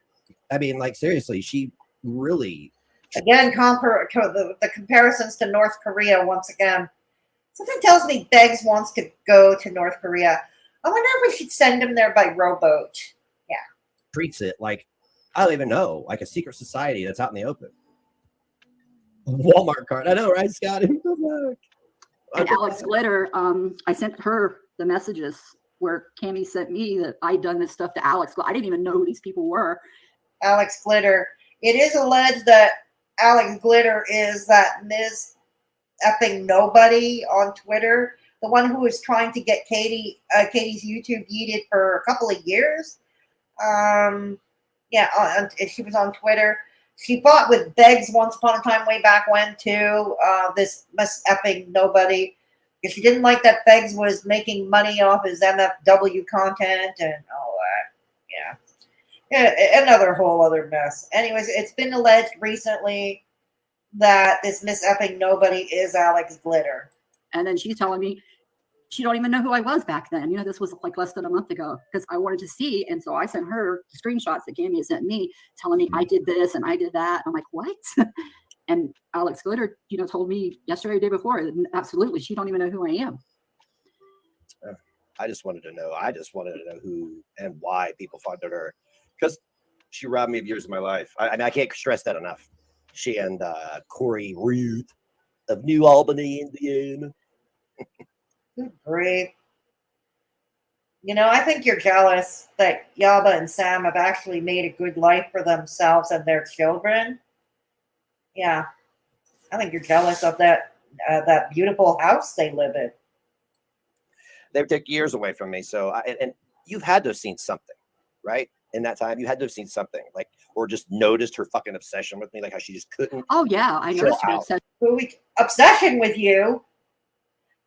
I mean, like seriously, she really. Again, the comparisons to North Korea once again. Something tells me Beggs wants to go to North Korea. I wonder if we should send him there by rowboat. Yeah. Treats it like, I don't even know, like a secret society that's out in the open. A Walmart card. I know, right, Scott? And Alex Glitter, I sent her the messages where Cammy sent me that I'd done this stuff to Alex. I didn't even know who these people were. Alex Glitter. It is alleged that Alex Glitter is that Ms. Effing Nobody on Twitter, the one who was trying to get Katie's YouTube yeeted for a couple of years. She was on Twitter. She fought with Beggs once upon a time way back when too. This Miss Effing Nobody, because she didn't like that Beggs was making money off his MFW content and all that. Yeah, another whole other mess. Anyways, it's been alleged recently that this Miss Effing Nobody is Alex Glitter. And then she's telling me she don't even know who I was back then. This was like less than a month ago because I wanted to see. And so I sent her screenshots that Cammy sent me telling me I did this and I did that. I'm like, what? And Alex Glitter, told me yesterday or the day before, absolutely, she don't even know who I am. I just wanted to know. Who and why people funded her. Because she robbed me of years of my life. I can't stress that enough. She and Corey Ruth of New Albany, Indiana. Good grief. You know, I think you're jealous that Yaba and Sam have actually made a good life for themselves and their children. Yeah, I think you're jealous of that beautiful house they live in. They took years away from me. So, and you've had to have seen something, right? In that time, you had to have seen something, like, or just noticed her fucking obsession with me, like how she just couldn't. Oh yeah, I noticed her obsession. Obsession with you.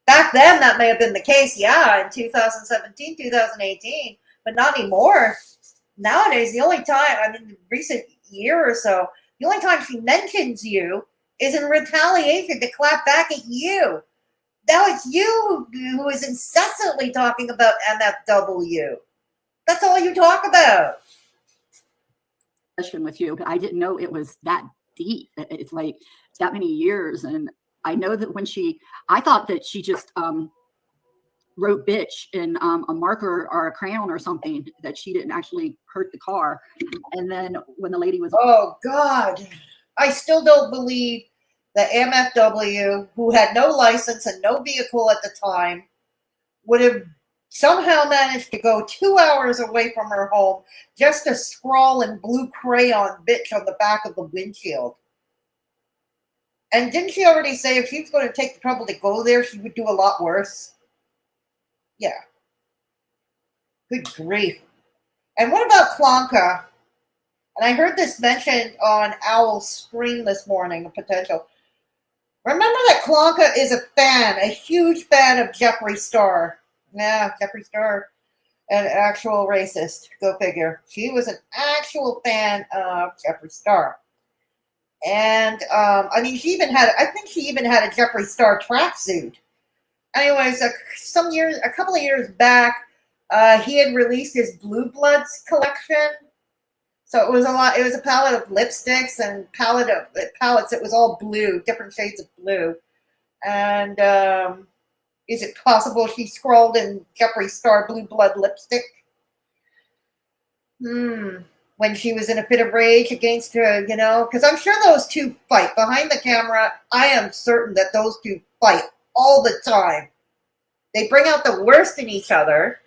Back then, that may have been the case, yeah, in 2017, 2018, but not anymore. Nowadays, the only time, I mean, recent year or so, the only time she mentions you is in retaliation to clap back at you. Now it's you who is incessantly talking about MFW. That's all you talk about. With you, but I didn't know it was that deep. It's like that many years, and I know that when I thought that she just wrote bitch in a marker or a crayon or something, that she didn't actually hurt the car. And then when the lady was, oh God, I still don't believe that MFW, who had no license and no vehicle at the time, would have somehow managed to go 2 hours away from her home just to scrawl in blue crayon bitch on the back of the windshield. And didn't she already say if she was going to take the trouble to go there, she would do a lot worse? Yeah. Good grief. And what about Klonka? And I heard this mentioned on Owl's stream this morning, a potential. Remember that Klonka is a huge fan of Jeffree Star. Yeah, Jeffree Star, an actual racist. Go figure. She was an actual fan of Jeffree Star. And, I mean, I think she even had a Jeffree Star tracksuit. Anyways, a couple of years back, he had released his Blue Bloods collection. So it was a palette of lipsticks and palettes. It was all blue, different shades of blue. And is it possible she scrawled in Jeffree Star Blue Blood lipstick? When she was in a fit of rage against her, you know? Because I'm sure those two fight. Behind the camera, I am certain that those two fight all the time. They bring out the worst in each other.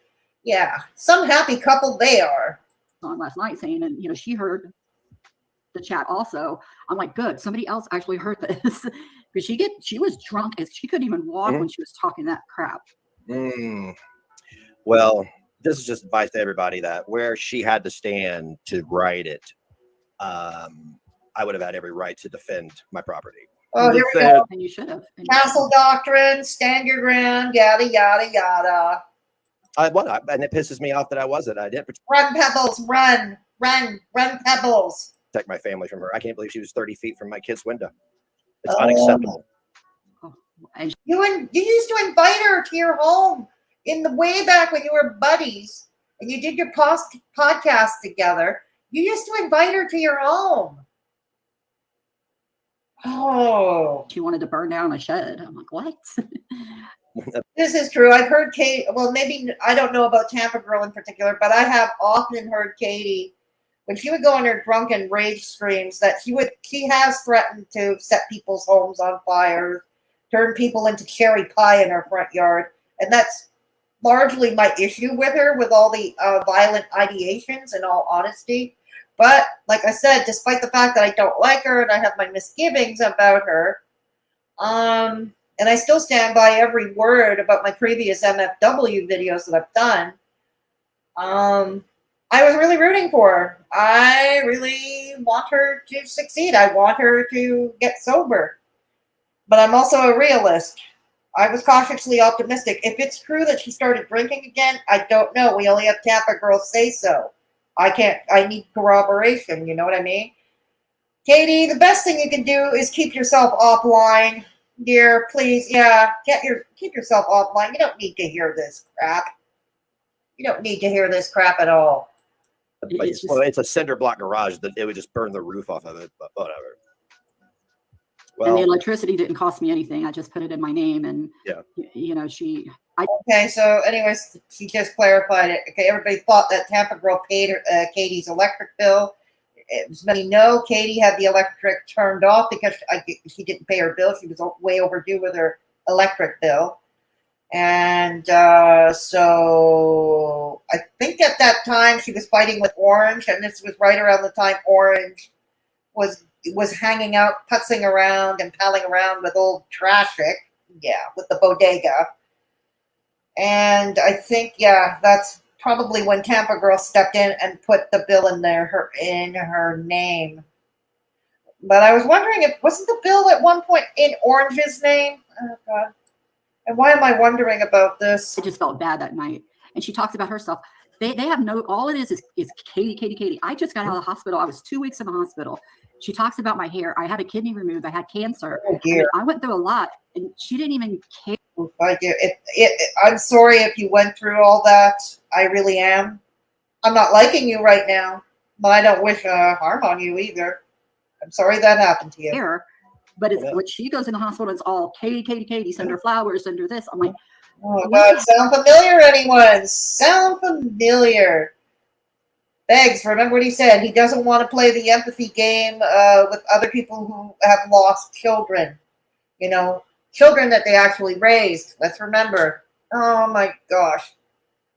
Yeah, some happy couple they are. on last night saying, and she heard the chat also. I'm like, good, somebody else actually heard this. Because she was drunk as she couldn't even walk when she was talking that crap. Well, this is just advice to everybody that where she had to stand to write it, I would have had every right to defend my property. Oh, here we go. And you should have. Castle doctrine, stand your ground, yada, yada, yada. And it pisses me off that I wasn't. I didn't Run, Pebbles, run, Pebbles. protect my family from her. I can't believe she was 30 feet from my kid's window. It's unacceptable. You used to invite her to your home in the way back when you were buddies and you did your podcast together. You used to invite her to your home. Oh. She wanted to burn down a shed. I'm like, what? This is true. I've heard Kate. Well, maybe I don't know about Tampa Girl in particular, but I have often heard Katie when she would go on her drunken rage streams that she has threatened to set people's homes on fire, turn people into cherry pie in her front yard, and that's largely my issue with her, with all the violent ideations. In all honesty, but like I said, despite the fact that I don't like her and I have my misgivings about her, and I still stand by every word about my previous MFW videos that I've done. I was really rooting for her. I really want her to succeed. I want her to get sober. But I'm also a realist. I was cautiously optimistic. If it's true that she started drinking again, I don't know. We only have Tampa Girls say so. I need corroboration. You know what I mean? Katie, the best thing you can do is keep yourself offline. Dear, please, yeah, keep yourself offline. You don't need to hear this crap. You don't need to hear this crap at all. It's a cinder block garage that it would just burn the roof off of it, but whatever. Well, and the electricity didn't cost me anything. I just put it in my name, and Okay, so anyways, she just clarified it. Okay, everybody thought that Tampa Girl paid her, Katie's electric bill. It was many no. Katie had the electric turned off because she didn't pay her bill. She was way overdue with her electric bill. And so at that time she was fighting with Orange, and this was right around the time Orange was hanging out, putzing around and palling around with old Traffic, with the bodega. And I think, that's probably when Tampa Girl stepped in and put the bill in her name. But I was wondering if wasn't the bill at one point in Orange's name? Oh God! And why am I wondering about this? I just felt bad that night. And she talks about herself. They have no. All it is Katie. I just got out of the hospital. I was 2 weeks in the hospital. She talks about my hair. I had a kidney removed. I had cancer. Oh dear! I went through a lot, and she didn't even care. I do. I'm sorry if you went through all that. I really am. I'm not liking you right now, but I don't wish harm on you either. I'm sorry that happened to you. Hair, but it's when she goes in the hospital, it's all Katie. Send her flowers. Send her this. I'm like, oh God, sound familiar, anyone? Sound familiar? Beggs, remember what he said. He doesn't want to play the empathy game with other people who have lost children. Children that they actually raised. Let's remember. Oh my gosh.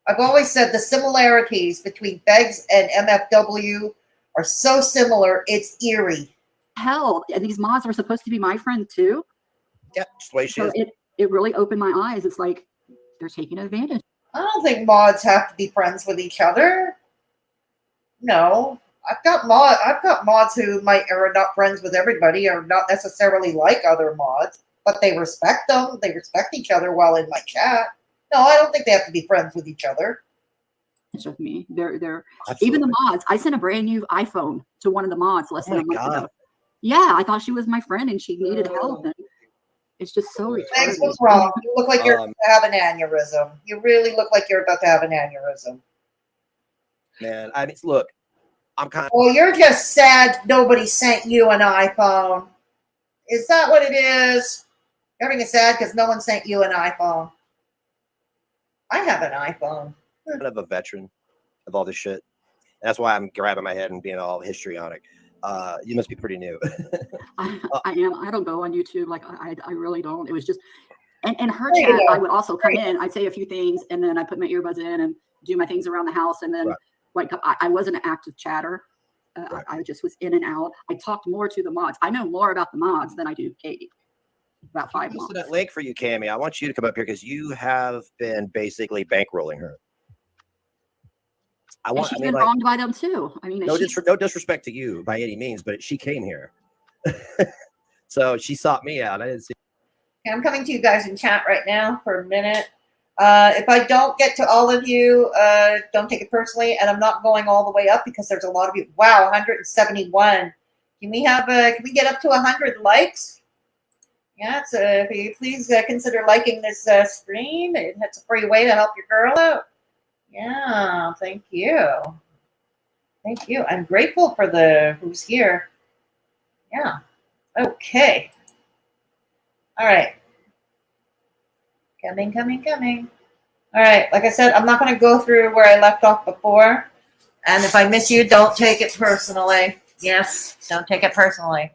I've always said the similarities between Beggs and MFW are so similar, it's eerie. Hell, and these mods were supposed to be my friend too. Yeah, just the way she So is. it really opened my eyes. It's like they're taking advantage. I don't think mods have to be friends with each other. No. I've got mods who are not friends with everybody or not necessarily like other mods, but they respect them. They respect each other while in my chat. No, I don't think they have to be friends with each other. Of me, they're Absolutely. even the mods. I sent a brand new iPhone to one of the mods less than a month ago. God. Yeah, I thought she was my friend and she needed help. And it's just so retarded. Thanks, what's wrong? You look like you're about to have an aneurysm. You really look like you're about to have an aneurysm. Man, I mean, look, I'm kind of. Well, you're just sad nobody sent you an iPhone. Is that what it is? You're having sad because no one sent you an iPhone. I have an iPhone. Kind of a veteran of all this shit. That's why I'm grabbing my head and being all histrionic. You must be pretty new. I am. I don't go on YouTube. Like I really don't. It was just, and her There you chat, go. I would also come in, I'd say a few things and then I put my earbuds in and do my things around the house. And then like, I wasn't an active chatter. I just was in and out. I talked more to the mods. I know more about the mods than I do Katie. About 5 So months. that link for you, Cammy, I want you to come up here because you have been basically bankrolling her. She's been wronged by them too. I mean, no disrespect to you by any means, but she came here. So she sought me out. I didn't see. Okay, I'm coming to you guys in chat right now for a minute. If I don't get to all of you, don't take it personally, and I'm not going all the way up because there's a lot of you. Wow, 171. Can we get up to 100 likes? Yeah, so if you please consider liking this stream. It's a free way to help your girl out. Yeah, thank you. Thank you. I'm grateful for who's here. Yeah. Okay. All right. Coming. All right. Like I said, I'm not going to go through where I left off before. And if I miss you, don't take it personally. Yes, don't take it personally.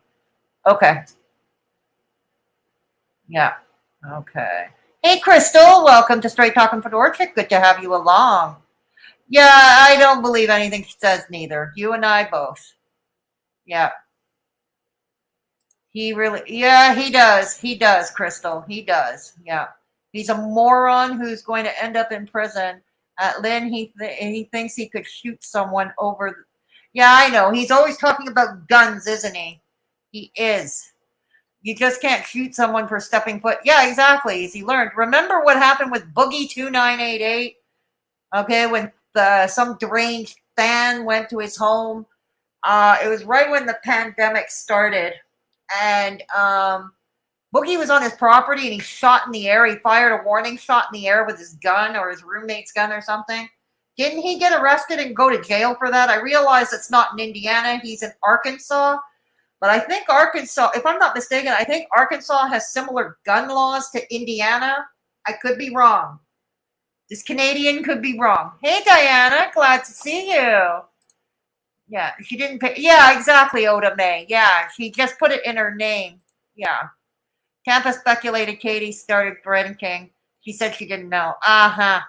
Okay. Yeah. Okay. Hey, Crystal. Welcome to Straight Talking Fedorchik. Good to have you along. Yeah, I don't believe anything she says neither. You and I both. Yeah. He does. He does, Crystal. He does. Yeah. He's a moron who's going to end up in prison. Lynn, he thinks he could shoot someone over. Yeah, I know. He's always talking about guns, isn't he? He is. You just can't shoot someone for stepping foot. Yeah, exactly. As he learned. Remember what happened with Boogie 2988? Okay, when some deranged fan went to his home. It was right when the pandemic started. And Boogie was on his property and he shot in the air. He fired a warning shot in the air with his gun or his roommate's gun or something. Didn't he get arrested and go to jail for that? I realize it's not in Indiana. He's in Arkansas. But I think Arkansas, if I'm not mistaken, I think Arkansas has similar gun laws to Indiana. I could be wrong. This Canadian could be wrong. Hey, Diana, glad to see you. Yeah, she didn't pay. Yeah, exactly, Oda May. Yeah, she just put it in her name. Yeah. Tampa speculated Katie started drinking. She said she didn't know. Uh-huh.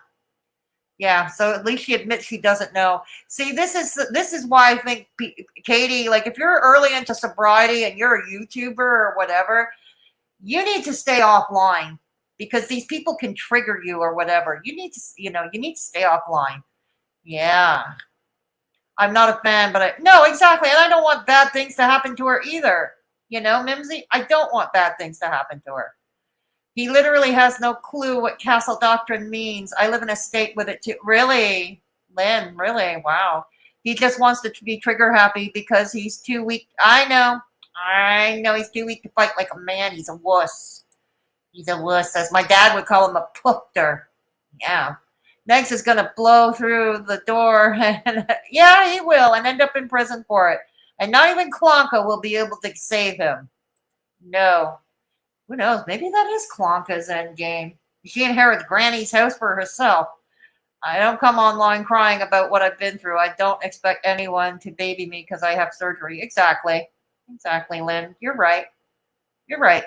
Yeah, so at least she admits she doesn't know. See, this is why I think Katie, like if you're early into sobriety and you're a YouTuber or whatever, you need to stay offline because these people can trigger you or whatever. You need to, you need to stay offline. Yeah. I'm not a fan, but no, exactly. And I don't want bad things to happen to her either. Mimsy, I don't want bad things to happen to her. He literally has no clue what castle doctrine means. I live in a state with it too. Really? Lynn, really? Wow. He just wants to be trigger happy because he's too weak. I know he's too weak to fight like a man. He's a wuss. He's a wuss, as my dad would call him, a pookter. Yeah. Next is going to blow through the door. And yeah, he will, and end up in prison for it. And not even Klonka will be able to save him. No. Who knows? Maybe that is Klonka's end game. She inherits Granny's house for herself. I don't come online crying about what I've been through. I don't expect anyone to baby me because I have surgery. Exactly. Exactly, Lynn. You're right. You're right.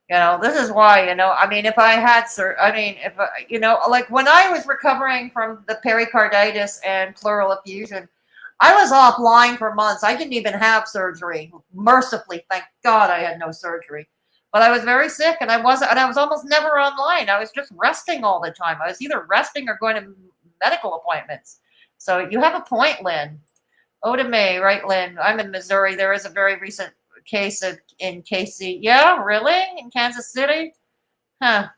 This is why, I mean, if I had, like when I was recovering from the pericarditis and pleural effusion, I was offline for months. I didn't even have surgery. Mercifully, thank God I had no surgery. But I was very sick and I was almost never online. I was just resting all the time. I was either resting or going to medical appointments. So you have a point, Lynn. Oda May, right, Lynn? I'm in Missouri. There is a very recent case in KC. Yeah, really? In Kansas City? Huh.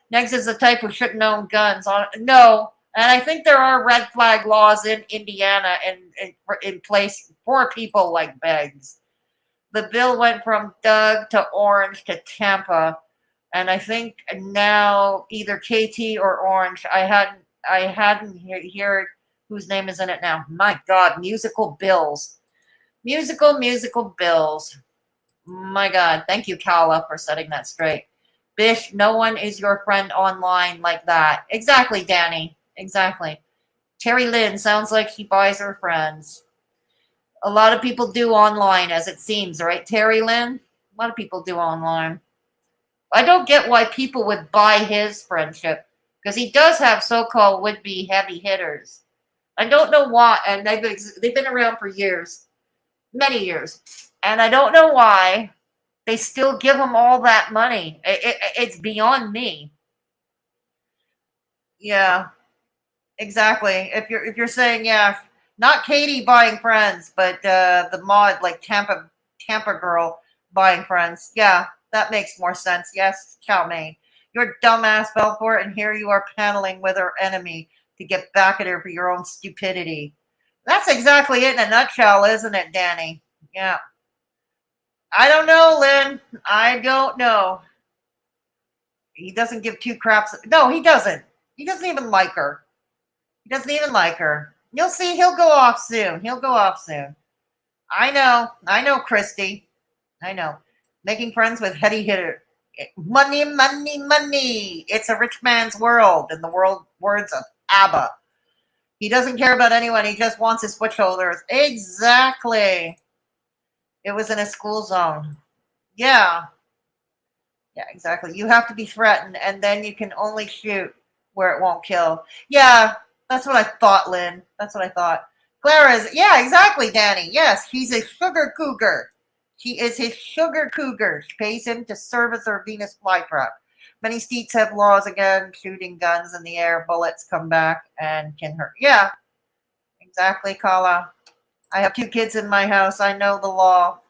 Next is the type who shouldn't own guns. No. And I think there are red flag laws in Indiana in place for people like Beggs. The bill went from Doug to Orange to Tampa, and I think now either KT or Orange. I hadn't heard whose name is in it now. My God, musical bills, musical bills. My God, thank you, Kala, for setting that straight. Bish, no one is your friend online like that. Exactly, Danny. Exactly. Terry Lynn sounds like she buys her friends. A lot of people do online, as it seems, right, Terry Lynn? A lot of people do online. I don't get why people would buy his friendship, because he does have so-called would-be heavy hitters. I don't know why, and they've been around for years, many years, and I don't know why they still give him all that money. It's beyond me. Yeah, exactly. If you're saying, yeah, not Katie buying friends, but the mod like Tampa girl buying friends. Yeah, that makes more sense. Yes, Chow Mein. You're dumbass, Belfort, and here you are paneling with her enemy to get back at her for your own stupidity. That's exactly it in a nutshell, isn't it, Danny? Yeah. I don't know, Lynn. I don't know. He doesn't give two craps. No, he doesn't. He doesn't even like her. He doesn't even like her. You'll see he'll go off soon. He'll go off soon. I know, Christy. I know. Making friends with heady hitter. Money, money, money. It's a rich man's world, in the words of ABBA. He doesn't care about anyone. He just wants his foot shoulders. Exactly. It was in a school zone. Yeah. Yeah, exactly. You have to be threatened, and then you can only shoot where it won't kill. Yeah, that's what I thought, Lynn. That's what I thought. Clara's, yeah, exactly, Danny. Yes, he's a sugar cougar. She is his sugar cougar. She pays him to service her Venus flytrap. Many states have laws against shooting guns in the air. Bullets come back and can hurt. Yeah, exactly, Kala. I have 2 kids in my house. I know the law,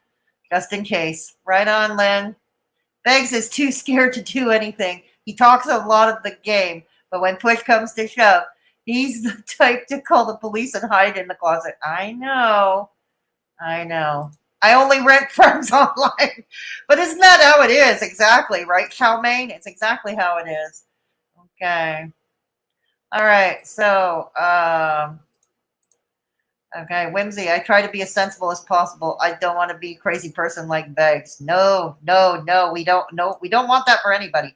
just in case. Right on, Lynn. Beggs is too scared to do anything. He talks a lot of the game, but when push comes to shove, he's the type to call the police and hide in the closet. I know. I only rent friends online. But isn't that how it is? Exactly, right, Chow Mein? It's exactly how it is. Okay. All right, so, okay, Whimsy, I try to be as sensible as possible. I don't want to be a crazy person like Beggs. No, we don't want that for anybody.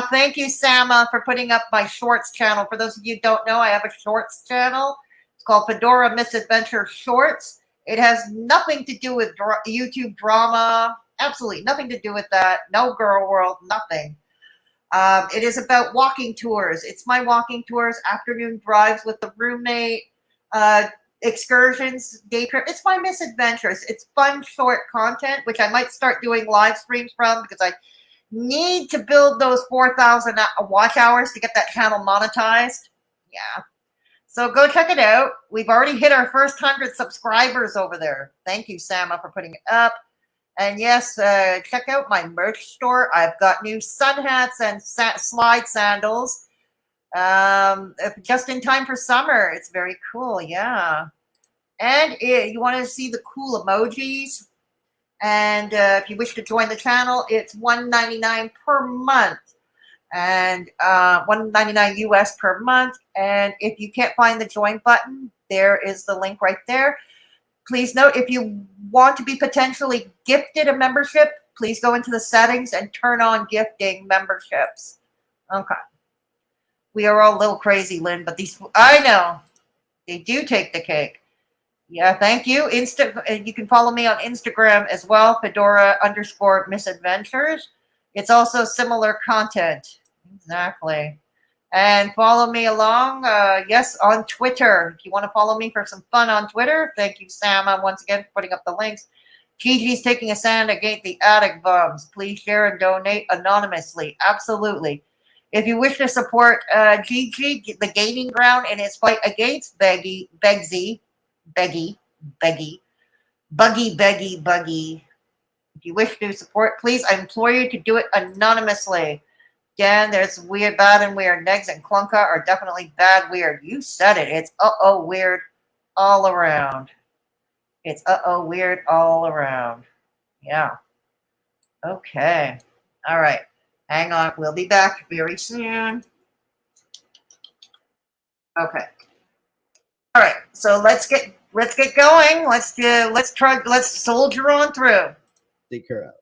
Thank you, Sama, for putting up my shorts channel. For those of you who don't know, I have a shorts channel. It's called Fedora Misadventure Shorts. It has nothing to do with YouTube drama. Absolutely nothing to do with that. No girl world, nothing. It is about walking tours. It's my walking tours, afternoon drives with the roommate, excursions, day trip. It's my misadventures. It's fun, short content, which I might start doing live streams from because I need to build those 4,000 watch hours to get that channel monetized. Yeah. So go check it out. We've already hit our first 100 subscribers over there. Thank you, Sama, for putting it up. And yes, check out my merch store. I've got new sun hats and slide sandals. Just in time for summer. It's very cool, yeah. And you want to see the cool emojis. And if you wish to join the channel, it's $1.99 per month. And $1.99 US per month. And if you can't find the join button, there is the link right there. Please note, if you want to be potentially gifted a membership, please go into the settings and turn on gifting memberships. Okay. We are all a little crazy, Lynn, but these, I know, they do take the cake. Yeah, thank you. You can follow me on Instagram as well, Fedora_misadventures. It's also similar content. Exactly. And follow me along, yes, on Twitter. If you want to follow me for some fun on Twitter, thank you, Sam, once again, for putting up the links. Gigi's taking a stand against the attic bums. Please share and donate anonymously. Absolutely. If you wish to support Gigi, the gaming ground, in its fight against Begzy, Beggy. If you wish to support, please, I implore you to do it anonymously. Again, there's weird, bad, and weird. Negs and Clunka are definitely bad, weird. You said it. It's weird all around. It's weird all around. Yeah. Okay. All right. Hang on. We'll be back very soon. Okay. All right. So let's get going. Let's soldier on through. Take her out.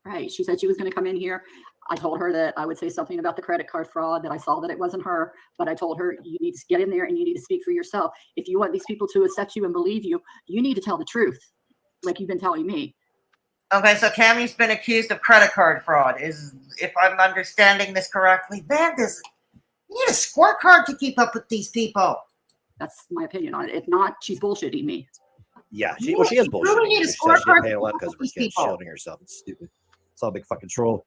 Right. She said she was going to come in here. I told her that I would say something about the credit card fraud, that I saw that it wasn't her, but I told her, you need to get in there and you need to speak for yourself. If you want these people to accept you and believe you, you need to tell the truth, like you've been telling me. Okay, so Tammy's been accused of credit card fraud. If I'm understanding this correctly, man, you need a scorecard to keep up with these people. That's my opinion on it. If not, she's bullshitting me. Yeah, she is bullshit. Really need a scorecard to keep up with these people. Shielding herself. It's stupid. It's all a big fucking troll.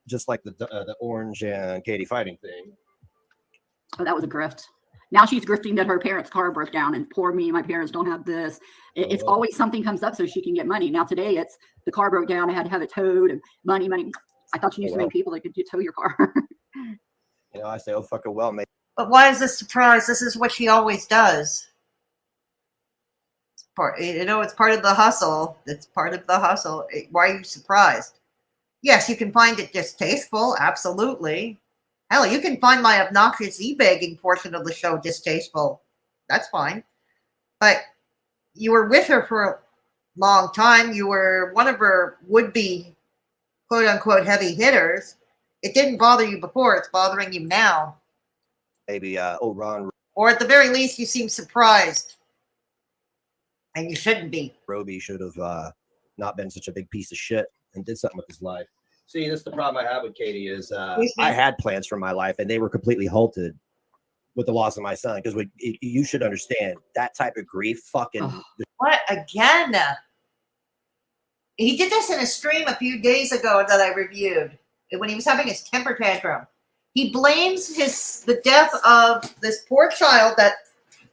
Just like the Orange and Katie fighting thing. Oh, that was a grift. Now she's grifting that her parents' car broke down and poor me, my parents don't have this. It's always something comes up so she can get money. Now today it's the car broke down. I had to have it towed and money. I thought you knew so many people that could tow your car. You know, I say, oh, fucking well, mate. But why is this a surprise? This is what she always does. It's part of the hustle. It's part of the hustle. Why are you surprised? Yes, you can find it distasteful. Absolutely. Hell, you can find my obnoxious e-begging portion of the show distasteful. That's fine. But you were with her for a long time. You were one of her would-be, quote-unquote, heavy hitters. It didn't bother you before. It's bothering you now. Maybe, Ron. Or at the very least, you seem surprised. And you shouldn't be. Roby should have not been such a big piece of shit and did something with his life. See, that's the problem I have with Katie is I had plans for my life and they were completely halted with the loss of my son. Because you should understand that type of grief fucking... What? Again? He did this in a stream a few days ago that I reviewed when he was having his temper tantrum. He blames the death of this poor child that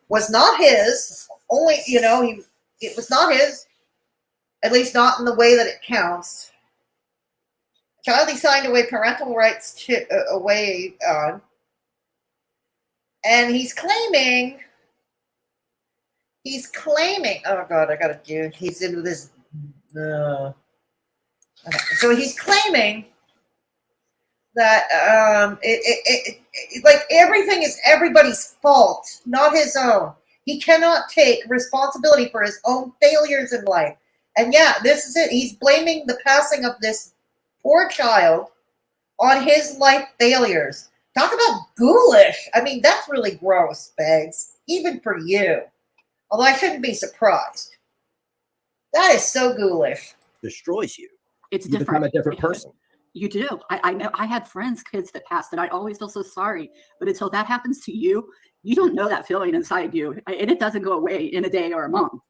was not his. Only, it was not his. At least not in the way that it counts. Child he signed away parental rights away on. And he's claiming, oh God, I gotta do, he's into this, okay. So he's claiming that like everything is everybody's fault, not his own. He cannot take responsibility for his own failures in life. And yeah, this is it. He's blaming the passing of this poor child on his life failures. Talk about ghoulish. I mean, that's really gross, Beggs. Even for you. Although I shouldn't be surprised. That is so ghoulish. Destroys you. It's You different. become a different person. You do. I know. I had friends, kids that passed, and I always feel so sorry. But until that happens to you, you don't know that feeling inside you, and it doesn't go away in a day or a month.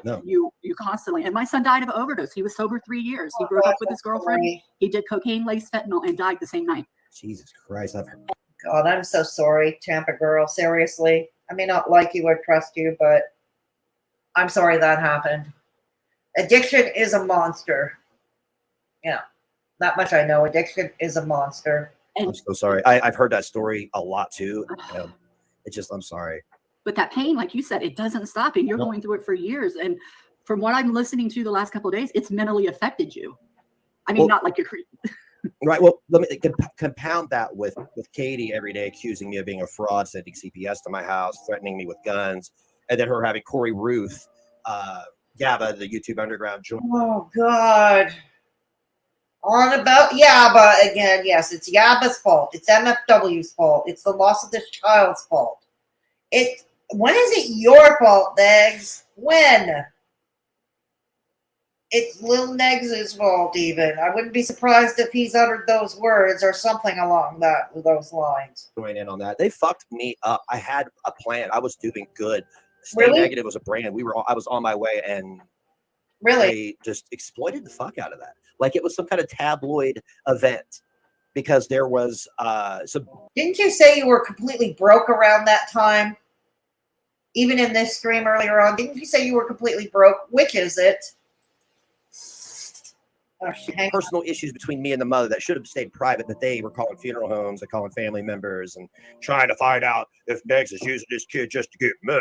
No. You constantly. And my son died of an overdose. He was sober 3 years. He broke up with his girlfriend. He did cocaine laced fentanyl and died the same night. Jesus Christ! God, I'm so sorry, Tampa girl. Seriously, I may not like you or trust you, but I'm sorry that happened. Addiction is a monster. Yeah, that much I know. Addiction is a monster. And I'm so sorry. I've heard that story a lot too. It's just, I'm sorry. But that pain, like you said, it doesn't stop, and you're going through it for years. And from what I'm listening to the last couple of days, it's mentally affected you. I mean, not like you're right. Well, let me compound that with Katie every day accusing me of being a fraud, sending CPS to my house, threatening me with guns, and then her having Corey Ruth, Yabba, the YouTube Underground join. Oh God. On about Yabba again. Yes, it's Yabba's fault. It's MFW's fault. It's the loss of this child's fault. When is it your fault, Negs? When? It's Lil Negs' fault, even. I wouldn't be surprised if he's uttered those words or something along those lines. Join in on that. They fucked me up. I had a plan. I was doing good. Stay Really? Negative was a brand. I was on my way, and Really? they just exploited the fuck out of that. Like it was some kind of tabloid event, because there was some. Didn't you say you were completely broke around that time? Even in this stream earlier on, didn't you say you were completely broke? Which is it? Oh, personal issues between me and the mother that should have stayed private, but they were calling funeral homes and calling family members and trying to find out if Beggs is using this kid just to get money.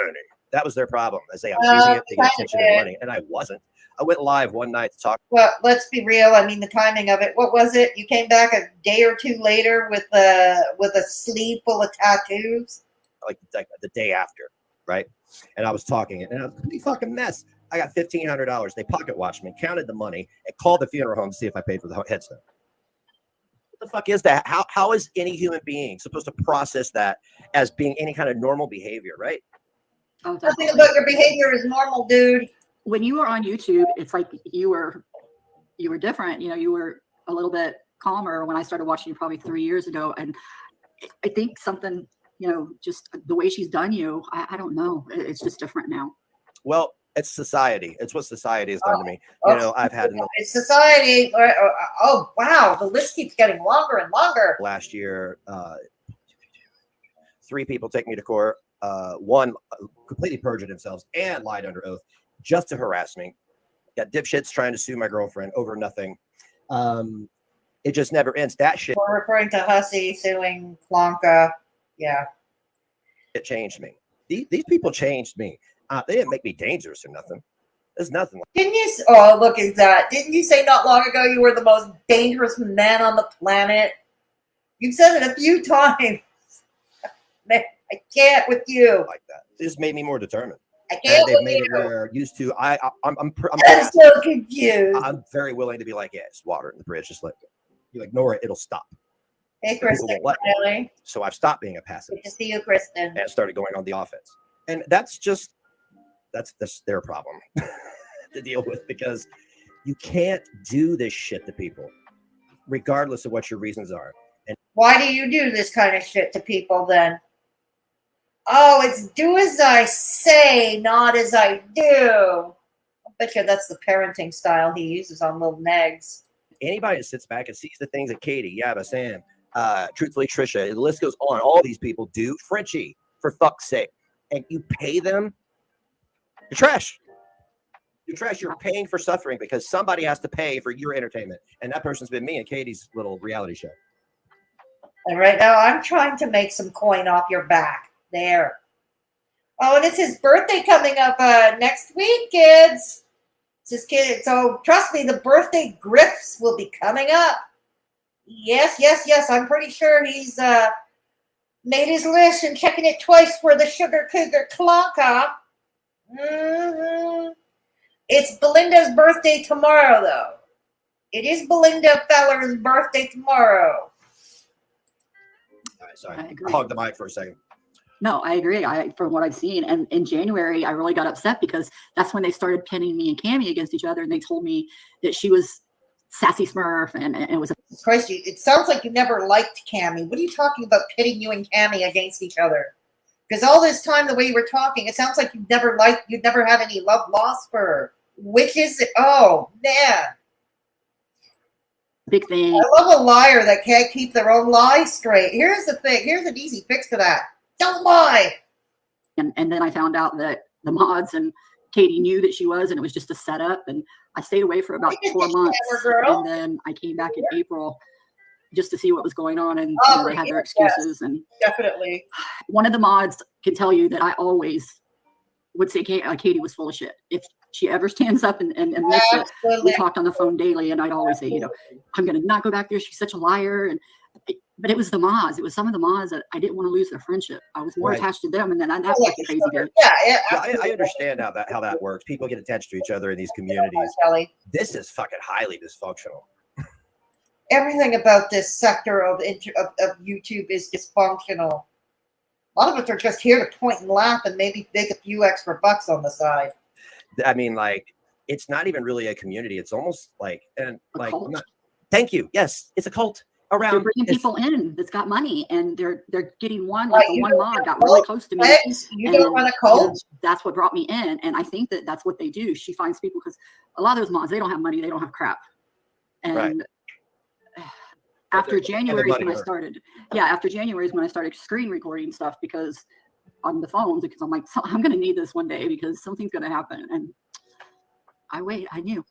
That was their problem. As I was using it to get attention and money, and I wasn't. I went live one night to talk. Well, let's be real. I mean, the timing of it. What was it? You came back a day or two later with a sleeve full of tattoos. Like the day after, right? And I was talking, and I was a complete fucking mess. I got $1,500. They pocket watched me, counted the money, and called the funeral home to see if I paid for the headstone. What the fuck is that? How is any human being supposed to process that as being any kind of normal behavior, right? Oh, Nothing about your behavior is normal, dude. When you were on YouTube, it's like you were different. You know, you were a little bit calmer when I started watching you probably 3 years ago. And I think something, just the way she's done you, I don't know. It's just different now. Well, it's society. It's what society has done to me. I've had it's society. Oh wow, the list keeps getting longer and longer. Last year, 3 people take me to court. One completely perjured themselves and lied under oath just to harass me. Got dipshits trying to sue my girlfriend over nothing. It just never ends. That shit. We're referring to Hussey suing Klonka. Yeah. It changed me. These people changed me. They didn't make me dangerous or nothing. There's nothing. Didn't you? Oh, look at that. Didn't you say not long ago you were the most dangerous man on the planet? You've said it a few times. Man, I can't with you. Like that. It just made me more determined. I can't they've with made you. it where used to. I'm so confused. I'm very willing to be like, yeah, it's water in the bridge. Just let it go. You ignore it, it'll stop. Hey, Kristen, really? So I've stopped being a passive. Good to see you, Kristen. And started going on the offense. And that's their problem to deal with, because you can't do this shit to people, regardless of what your reasons are. And why do you do this kind of shit to people then? Oh, it's do as I say, not as I do. I bet you that's the parenting style he uses on Little Negs. Anybody that sits back and sees the things that Katie, Yabba, Sam, truthfully, Trisha, the list goes on, all these people do, Frenchie, for fuck's sake, and you pay them, you're trash. You're trash. You're paying for suffering because somebody has to pay for your entertainment. And that person's been me and Katie's little reality show. And right now I'm trying to make some coin off your back. There. Oh, and it's his birthday coming up next week, kids. It's his kid. So trust me, the birthday grifts will be coming up. Yes. I'm pretty sure he's made his list and checking it twice for the Sugar Cougar Klonka. Mm-hmm. It's Belinda's birthday tomorrow, though. It is Belinda Feller's birthday tomorrow. All right, sorry. I hogged the mic for a second. No, I agree. From what I've seen, and in January, I really got upset because that's when they started pinning me and Cammie against each other, and they told me that she was sassy Smurf, and it was Christ, it sounds like you never liked Cammy. What are you talking about pitting you and Cammy against each other? Because all this time, the way you were talking, it sounds like you'd never had any love lost for her. Which is it? Oh, man. big thing. I love a liar that can't keep their own lies straight. Here's the thing. Here's an easy fix to that. Don't lie. And then I found out that the mods and Katie knew that she was, and it was just a setup. And I stayed away for about 4 months. And then I came back in April just to see what was going on. And they had their excuses. And definitely. One of the mods can tell you that I always would say Katie was full of shit. If she ever stands up and admits it, we talked on the phone daily, and I'd always say, I'm going to not go back there. She's such a liar. But it was the mods. It was some of the mods that I didn't want to lose their friendship. I was more attached to them, and then that's like a crazy game. I understand how that works. People get attached to each other in these communities. This is fucking highly dysfunctional. Everything about this sector of YouTube is dysfunctional. A lot of us are just here to point and laugh and maybe make a few extra bucks on the side. I mean, like, it's not even really a community. It's almost like, thank you. Yes, it's a cult. They're bringing people in that's got money, and they're getting one. Like the one mod got really close to me. You don't run a cult. That's what brought me in, and I think that that's what they do. She finds people because a lot of those mods, they don't have money, they don't have crap. And after January is when I started. Yeah, after January is when I started screen recording stuff because on the phones, because I'm like, I'm going to need this one day because something's going to happen. And I knew.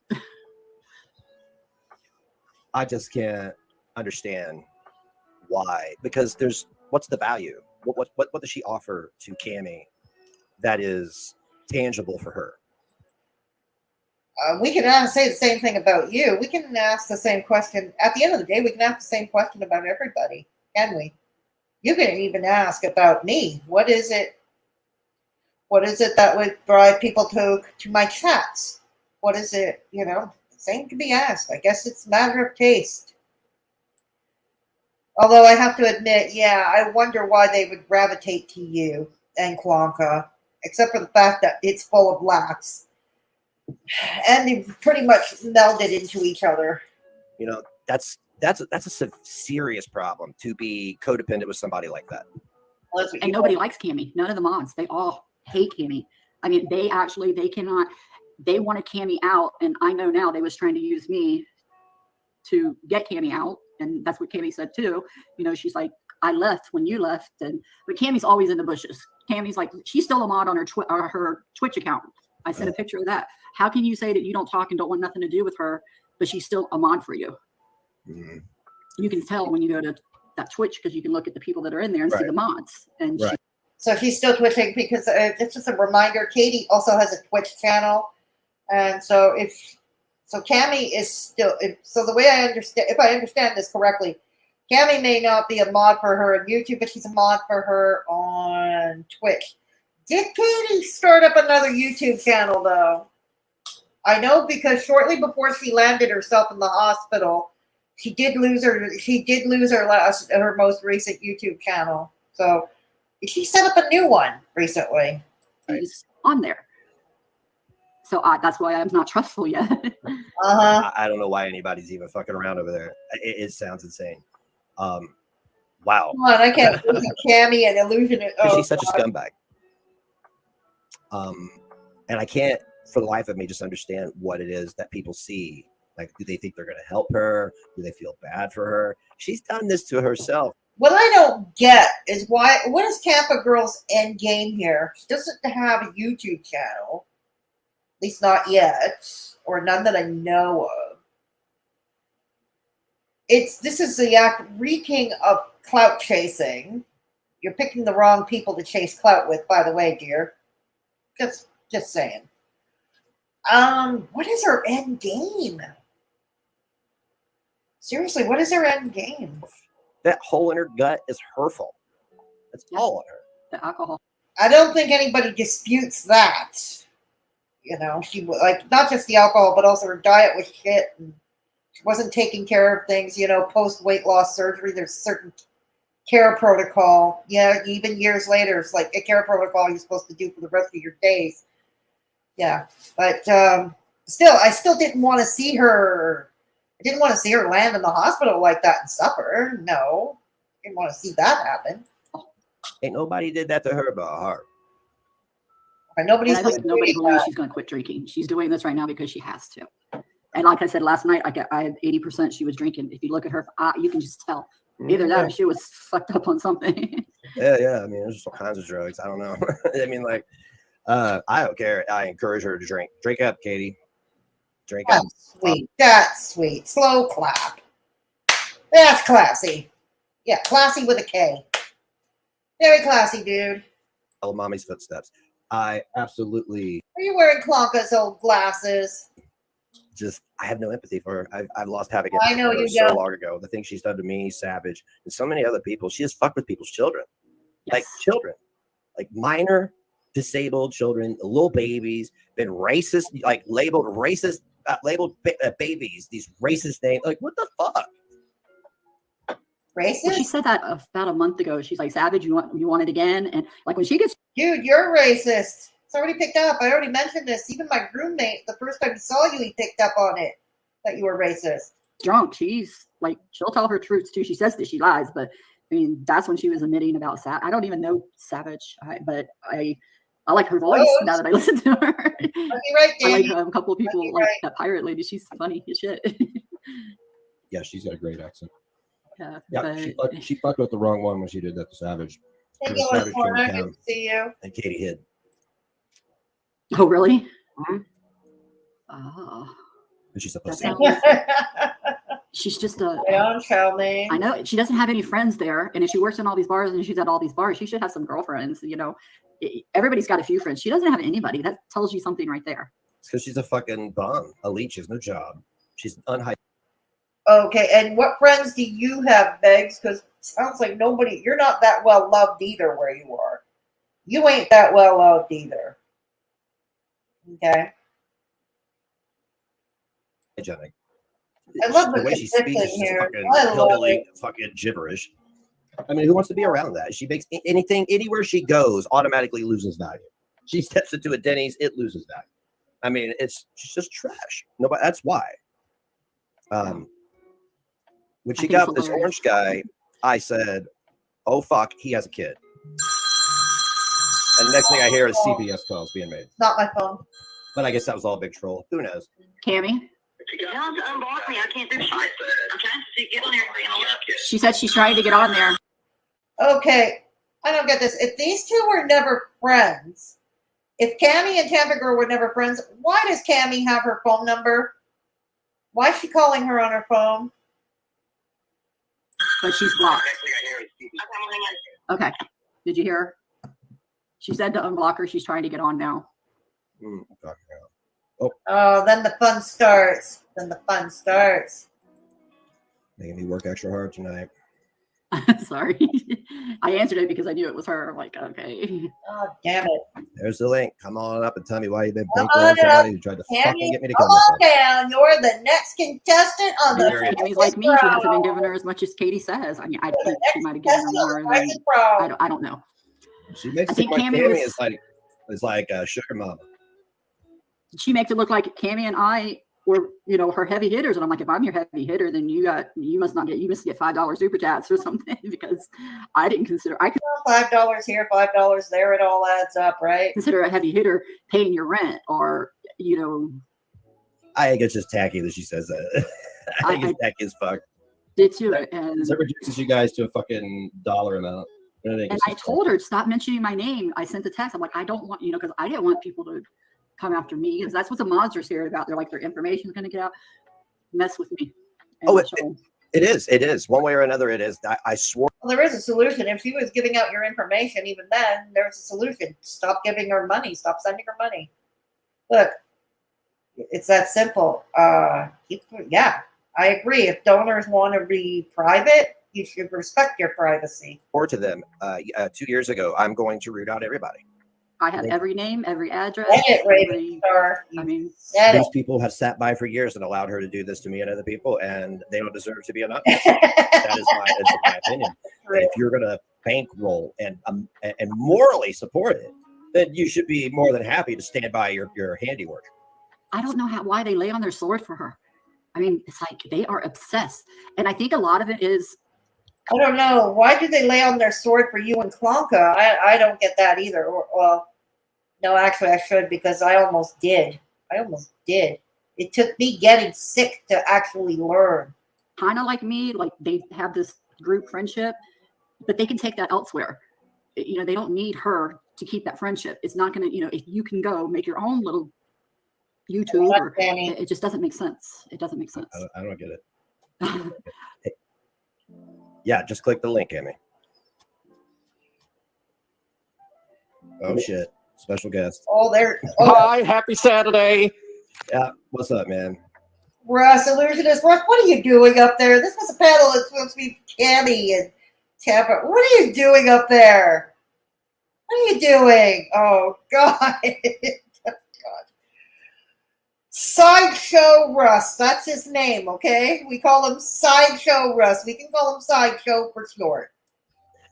I just can't understand why, because what's the value? What does she offer to Cammy that is tangible for her? We can say the same thing about you. We can ask the ssame question. At the end of the day, we can ask the same question about everybody, can we? You can even ask about me. What is it that would drive people to my chats? What is it? Same can be asked. I guess it's a matter of taste. Although I have to admit, I wonder why they would gravitate to you and Kwanka, except for the fact that it's full of laughs. And they pretty much melded into each other. That's a serious problem to be codependent with somebody like that. And nobody likes Cammy. None of the mods. They all hate Cammy. I mean, they cannot. They want to Cammy out, and I know now they was trying to use me to get Cammy out, and that's what Cammy said too. She's like, I left when you left, but Cammy's always in the bushes. Cammy's like, she's still a mod on her Twitch account. I sent a picture of that. How can you say that you don't talk and don't want nothing to do with her, but she's still a mod for you? Mm-hmm. You can tell when you go to that Twitch because you can look at the people that are in there and see the mods. And so she's still twitching because it's just a reminder. Katie also has a Twitch channel, and so Cammy is still. So the way I understand, if I understand this correctly, Cammy may not be a mod for her on YouTube, but she's a mod for her on Twitch. Did Katie start up another YouTube channel though? I know because shortly before she landed herself in the hospital, she did lose her most recent YouTube channel. So she set up a new one recently. She's on there. So that's why I'm not trustful yet. I don't know why anybody's even fucking around over there. It sounds insane. Wow. Come on, I can't lose a Cammy and illusion. She's such a scumbag. And I can't for the life of me just understand what it is that people see. Like, do they think they're going to help her? Do they feel bad for her? She's done this to herself. What I don't get is what is Tampa Girl's end game here? She doesn't have a YouTube channel, at least not yet, or none that I know of. This is the act reeking of clout chasing. You're picking the wrong people to chase clout with, by the way, dear. Just saying. What is her end game? Seriously, what is her end game? That hole in her gut is her fault. That's all on her. The alcohol. I don't think anybody disputes that. She not just the alcohol, but also her diet was shit. And she wasn't taking care of things. Post weight loss surgery, there's certain care protocol. Yeah, even years later, it's like a care protocol you're supposed to do for the rest of your days. Yeah, but still, I still didn't want to see her I didn't want to see her land in the hospital like that and suffer. No, didn't want to see that happen. Ain't nobody did that to her but her. And nobody's I think nobody believes she's going to quit drinking. She's doing this right now because she has to. And like I said last night, I had 80% she was drinking. If you look at her, you can just tell. Either that or she was fucked up on something. Yeah. I mean, there's just all kinds of drugs. I don't know. I mean, like, I don't care. I encourage her to drink. Drink up, Katie. Drink up. That's sweet. That's sweet. Slow clap. That's classy. Yeah, classy with a K. Very classy, dude. Follow mommy's footsteps. I absolutely Are you wearing Klonka's old glasses? I have no empathy for her. I've lost havoc I know for her you so don't. long ago. The things she's done to me, Savage, and so many other people. She has fucked with people's children. Yes. Like children. Like minor disabled children, little babies, been racist, like labeled racist, babies, these racist names. Like, what the fuck? Racist? Well, she said that about a month ago. She's like, Savage, you want it again? And like when she gets Dude, you're racist. It's already picked up. I already mentioned this. Even my roommate, the first time he saw you, he picked up on it that you were racist. drunk, she's like, she'll tell her truths too. She says that she lies, but I mean, that's when she was admitting about I don't even know Savage, but I like her voice now that I listen to her. I'll be right I there. like a couple of people like that pirate lady. She's funny as shit. Yeah, she's got a great accent. Yeah, Yeah, but she fucked with the wrong one when she did that to Savage. Thank It you, was Savage came to Lorna. Good town. to see you. And Katie hid. oh really? Mhm. Oh, And she's supposed That to. sounds- she's just a. Don't tell me. I know she doesn't have any friends there, and if she works in all these bars and she's at all these bars, she should have some girlfriends. You know, everybody's got a few friends. She doesn't have anybody. That tells you something right there. It's because she's a fucking bum. A leech has no job. She's unhyped. Okay, and what friends do you have, Beggs? Because sounds like nobody, you're not that well loved either where you are. You ain't that well loved either. Okay. Hygienic. I love the the way she speaks is conviction just here. fucking I love hillbilly, fucking gibberish. I mean, who wants to be around that? She makes anything, anywhere she goes, automatically loses value. She steps into a Denny's, it loses value. I mean, she's just trash. Nobody. That's why. When she think got it's this hilarious. orange guy, I said, "Oh fuck, he has a kid." And the next thing I hear is CPS calls being made. Not my phone. But I guess that was all a big troll. Who knows? Cammy, Tell him to unblock me. I can't do shit. I'm trying to get on there and say hello. she said she's trying to get on there. Okay, I don't get this. If these two were never friends, if Cammy and Tampa Girl were never friends, why does Cammy have her phone number? Why is she calling her on her phone? But she's blocked. Okay, Okay. Did you hear her? She said to unblock her. She's trying to get on now. Oh, then the fun starts. Then the fun starts. Making me work extra hard tonight. Sorry. I answered it because I knew it was her. I'm like, okay. Oh, damn it. There's the link. Come on up and tell me why you've been Come bankrolling on somebody who tried to Cammy, fucking get me to come kill myself. on down. You're the next contestant on the Very Cammy's like me. She hasn't been giving her as much as Katie says. I mean, I think she might have given her more than I don't know. She makes I it think like Cammy Cammy was- is like sugar mama. She makes it look like Cammy and I were, her heavy hitters. And I'm like, if I'm your heavy hitter, then you must get $5 super chats or something because I didn't consider, I could $5 here, $5 there. It all adds up, right? consider a heavy hitter paying your rent or, I think it's just tacky that she says that. I think it's tacky as fuck. did too. And, So it reduces you guys to a fucking dollar amount. and I told her, stop mentioning my name. I sent the text. I'm like, I don't want, because I didn't want people to come after me because that's what the mods are scared about. They're like, their information is going to get out, mess with me. And Oh, she'll- It is. One way or another, it is. I swore. Well, there is a solution. If she was giving out your information, even then, there's a solution. Stop giving her money. Stop sending her money. Look, it's that simple. Yeah, I agree. If donors want to be private, you should respect your privacy. To them 2 years ago. I'm going to root out everybody. I have every name, every address. Said it, Raven every- Star. I mean, Said These people have sat by for years and allowed her to do this to me and other people, and they don't deserve to be anonymous. it. That is my opinion. And if you're going to bankroll and morally support it, then you should be more than happy to stand by your handiwork. I don't know why they lay on their sword for her. I mean, it's like they are obsessed. And I think a lot of it is, I don't know. Why did they lay on their sword for you and Klonka? I don't get that either. Well, no, actually, I should because I almost did. It took me getting sick to actually learn. kind of like me, like they have this group friendship, but they can take that elsewhere. You know, they don't need her to keep that friendship. It's not going to, you know, if you can go make your own little YouTube, or it just doesn't make sense. It doesn't make sense. I don't get it. Yeah, just click the link, Amy. Oh shit! Special guest. Oh, there. Hi, happy Saturday. Yeah, what's up, man? Russ, illusionist Russ, what are you doing up there? This was a panel that's supposed to be Cammy and Tampa. What are you doing up there? What are you doing? Oh God. Sideshow Russ, that's his name, okay? We call him Sideshow Russ. We can call him Sideshow for short.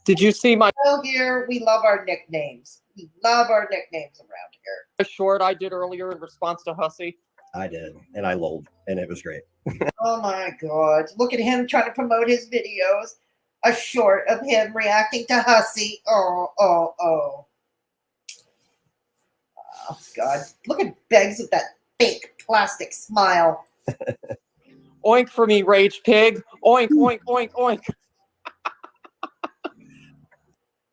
Did you see my So here, we love our nicknames. We love our nicknames around here. short I did earlier in response to Hussy? I did, and I lolled, and it was great. Oh my God. Look at him trying to promote his videos. A short of him reacting to Hussy. Oh. Oh God. Look at Beggs with that fake plastic smile. Oink for me, rage pig. Oink, oink, oink, oink.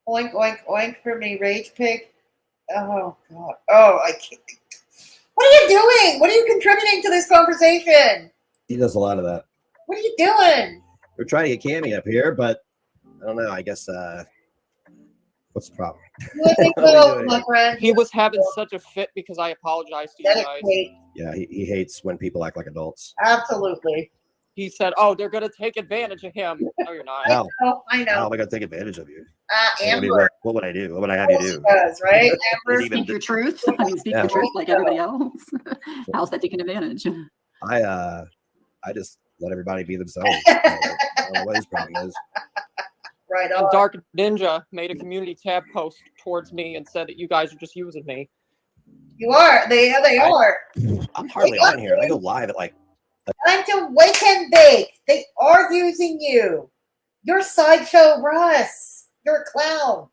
Oink, oink, oink for me, rage pig. Oh God. Oh, I can't. What are you doing? What are you contributing to this conversation? He does a lot of that. What are you doing? We're trying to get Cammy up here, but I don't know. I guess what's the problem? Let me go, my friend. He was having such a fit because I apologized to you guys. Dedicate. Yeah, he hates when people act like adults. Absolutely. He said, "Oh, they're gonna take advantage of him." No, you're not. How? I How know. am I gonna take advantage of you? I mean, Amber what would I do? What would I have you do? does, right? Amber, Even Speak your truth. I mean, speak Yeah. your truth like everybody else. How's that taking advantage? I just let everybody be themselves. I don't know what his problem is. right And on. Dark Ninja made a community tab post towards me and said that you guys are just using me. You are. They are. I'm hardly on here. I go live at like Time to wake and bake. They are using you. You're Sideshow Russ. You're a clown.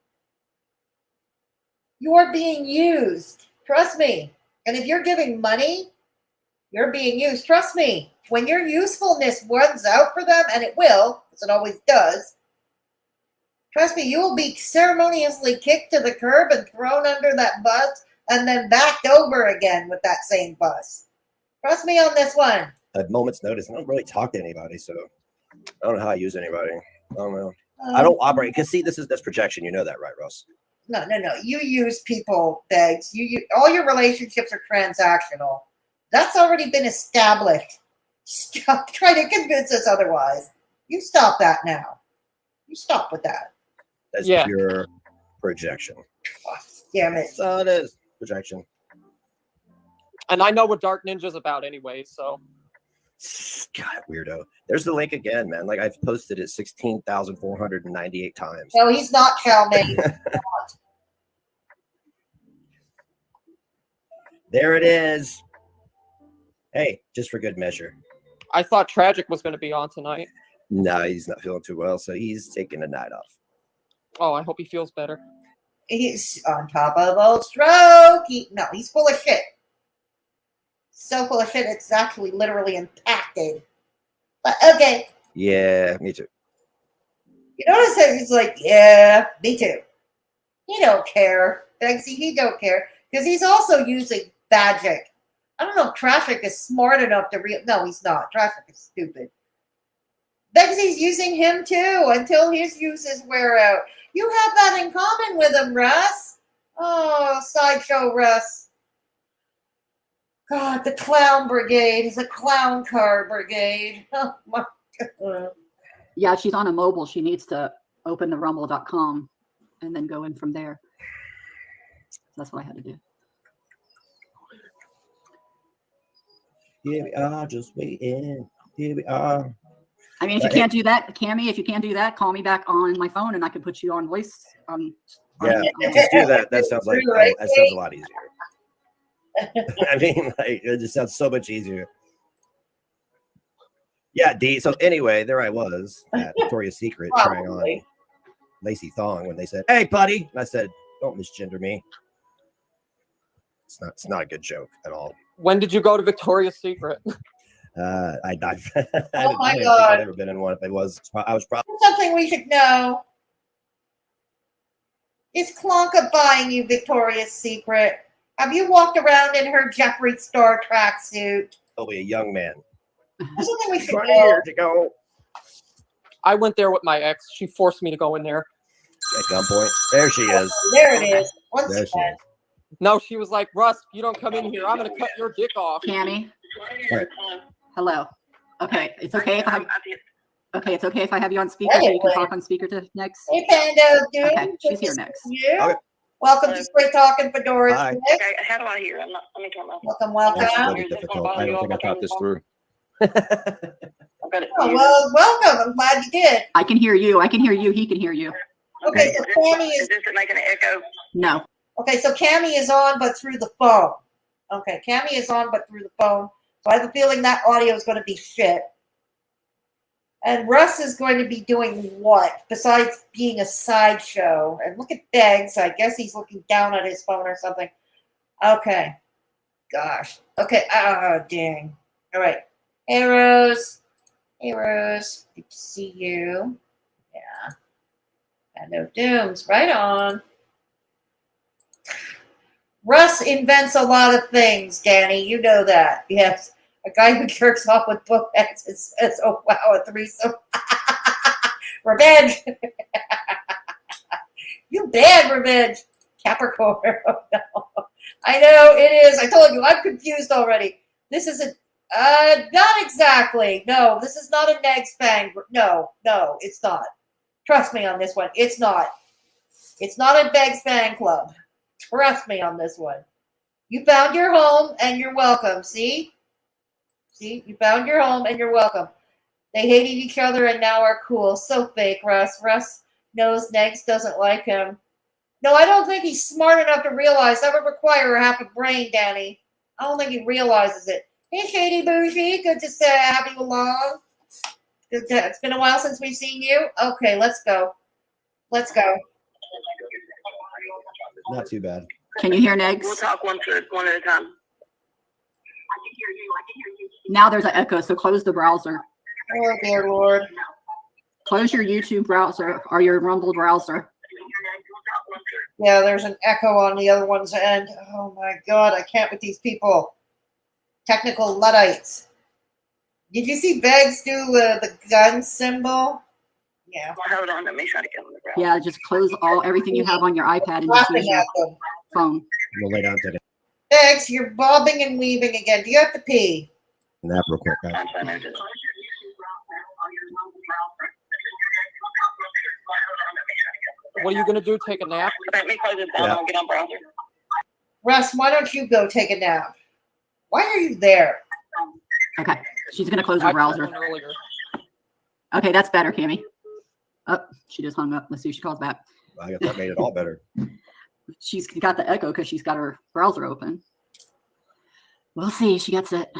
You are being used. Trust me. And if you're giving money, you're being used. Trust me. When your usefulness runs out for them, and it will, as it always does, trust me, you will be ceremoniously kicked to the curb and thrown under that bus and then backed over again with that same bus. Trust me on this one. a moment's notice. I don't really talk to anybody, so I don't know how I use anybody. I don't know. I don't operate because see, that's projection. You know that, right, Russ? No. You use people, Beggs. All your relationships are transactional. That's already been established. Stop trying to convince us otherwise. You stop that now. You stop with that. That's Yeah. pure projection. Oh, damn it. So it is projection. And I know what Dark Ninja's about anyway, so. God, weirdo. There's the link again, man. Like I've posted it 16,498 times. No, he's not Chow Mein. There it is. Hey, just for good measure. I thought Tragic was going to be on tonight. No, he's not feeling too well, so he's taking a night off. Oh, I hope he feels better. He's on top of a stroke. He's full of shit. So full of shit, it's actually literally impacted. But okay. Yeah, me too. You notice that he's like, yeah, me too. He don't care. Begzy, he don't care. Because he's also using magic. I don't know if Traffic is smart enough to no, he's not. Traffic is stupid. Begzy's using him too until his uses wear out. You have that in common with him, Russ. Oh, Sideshow Russ. God, the clown brigade is a clown car brigade. Oh my God. Yeah, she's on a mobile. She needs to open the rumble.com and then go in from there. That's what I had to do. Here we are, just waiting. Here we are. I mean, if you can't do that, Cammy, if you can't do that, call me back on my phone and I can put you on voice. Yeah, just do that. That sounds like that sounds a lot easier. I mean, like it just sounds so much easier. Yeah, D. So anyway, there I was at Victoria's Secret trying on Probably. lacy thong when they said, "Hey, buddy," and I said, "Don't misgender me." It's not a good joke at all. When did you go to Victoria's Secret? I Oh didn't my think God. I'd ever been in one. If I was probably Something we should know. Is Klonka buying you Victoria's Secret? Have you walked around in her Jeffree Star tracksuit? a young man. There's something we should 20 know. years ago. I went there with my ex. She forced me to go in there. At gunpoint. There she is. There it is. Once There she again. is. No, she was like, Russ, you don't come in here. I'm going to cut your dick off. Cammy, Right. hello. Okay, it's okay if I have. Okay, it's okay if I have you on speaker so Hey, you can wait. talk on speaker to next. Hey, Panda, dude. Okay, she's Good here to next. see you. Okay. Welcome to Straight Talking Fedoras. Hi. Nick. Okay, how do I hear? Let me turn my. Welcome, This is welcome. really difficult. I don't think I thought this through. I've got it. Oh, well, welcome. I'm glad you did. I can hear you. I can hear you. He can hear you. Okay, so Cammy Is is this making an echo? No. okay. So Cammy is on, but through the phone. Okay, Cammy is on, but through the phone. So I have a feeling that audio is going to be shit. And Russ is going to be doing what besides being a sideshow? And look at Beggs. I guess he's looking down at his phone or something. Okay. Gosh. Okay. Oh, dang. All right. Hey, Rose. Hey, Rose. Good to see you. Yeah. And no dooms. Right on. Russ invents a lot of things, Danny. You know that. Yes. A guy who jerks off with bookends and says, "Oh, wow, a threesome." Revenge. You bad, Revenge. Capricorn. Oh, no. I know it is. I told you, I'm confused already. This isn't, not exactly. No, this is not a Negs Bang. No, it's not. Trust me on this one. It's not. It's not a Beggs Fan Club. Trust me on this one. You found your home and you're welcome. See? See? You found your home and you're welcome. They hated each other and now are cool. So fake, Russ. Russ knows Negs doesn't like him. No, I don't think he's smart enough to realize that would require half a brain, Danny. I don't think he realizes it. Hey, Shady Bougie. Good to have you along. It's been a while since we've seen you. Okay, let's go. Let's go. Not too bad. Can you hear Negs? We'll talk one at a time. Now there's an echo, so close the browser. Oh, dear Lord. Close your YouTube browser or your Rumble browser. Yeah, there's an echo on the other one's end. Oh, my God. I can't with these people. Technical Luddites. Did you see Beggs do the gun symbol? Yeah. Hold on, let me try to get on the ground. Yeah, just close everything you have on your iPad and just use Laughing your at them. phone. We'll lay down today. Beggs, you're bobbing and weaving again. Do you have to pee? Nap real quick, guys. I'm trying to What are you going to do? Take a nap? let me close this down Yeah. and get on browser. Russ, why don't you go take a nap? Why are you there? Okay, she's gonna close her I browser. called earlier. Okay, that's better, Cammy. Oh, she just hung up. Let's see if she calls back. I guess that made it all better. She's got the echo because she's got her browser open. We'll see if she gets it.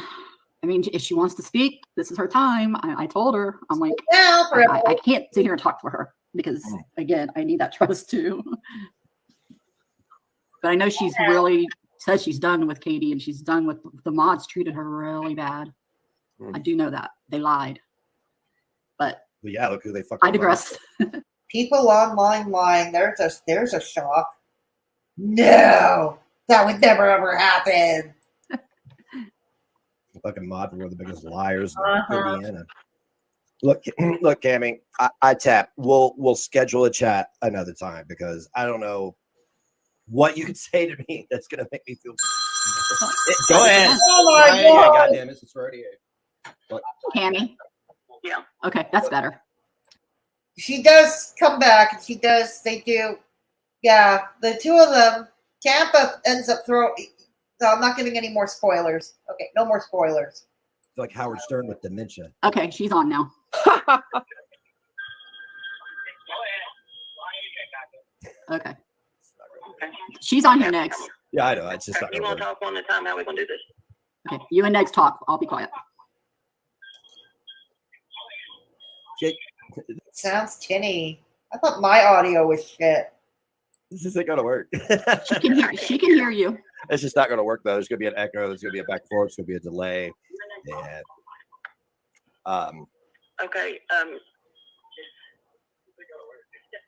I mean, if she wants to speak, this is her time. I told her. I'm like, Now, for I can't sit here and talk for her because, again, I need that trust too. But I know she's really says she's done with Katie and she's done with the mods treated her really bad. I do know that. They lied. But But yeah, look who they fucking. I digress. people online lying. There's a shock. No, that would never ever happen. Fucking mod were the biggest liars in Uh-huh. Indiana. Look, Cammy, I tap. We'll schedule a chat another time because I don't know what you could say to me that's gonna make me feel. Go ahead. Oh my Yeah, God. goddamn it, it's already. Cammy? Yeah. Okay, that's better. She does come back, and they do. Yeah, the two of them. Tampa ends up throwing. No, I'm not giving any more spoilers. Okay, no more spoilers. It's like Howard Stern with dementia. Okay, she's on now. Okay. She's on here next. Yeah, I know. It's just not You gonna want to work. talk one at a time? How we gonna do this? Okay, you and next talk. I'll be quiet. Sounds tinny. I thought my audio was shit. This isn't gonna work. She can hear you. It's just not gonna work though. There's gonna be an echo. There's gonna be a back and forth. There's gonna be a delay. And Okay.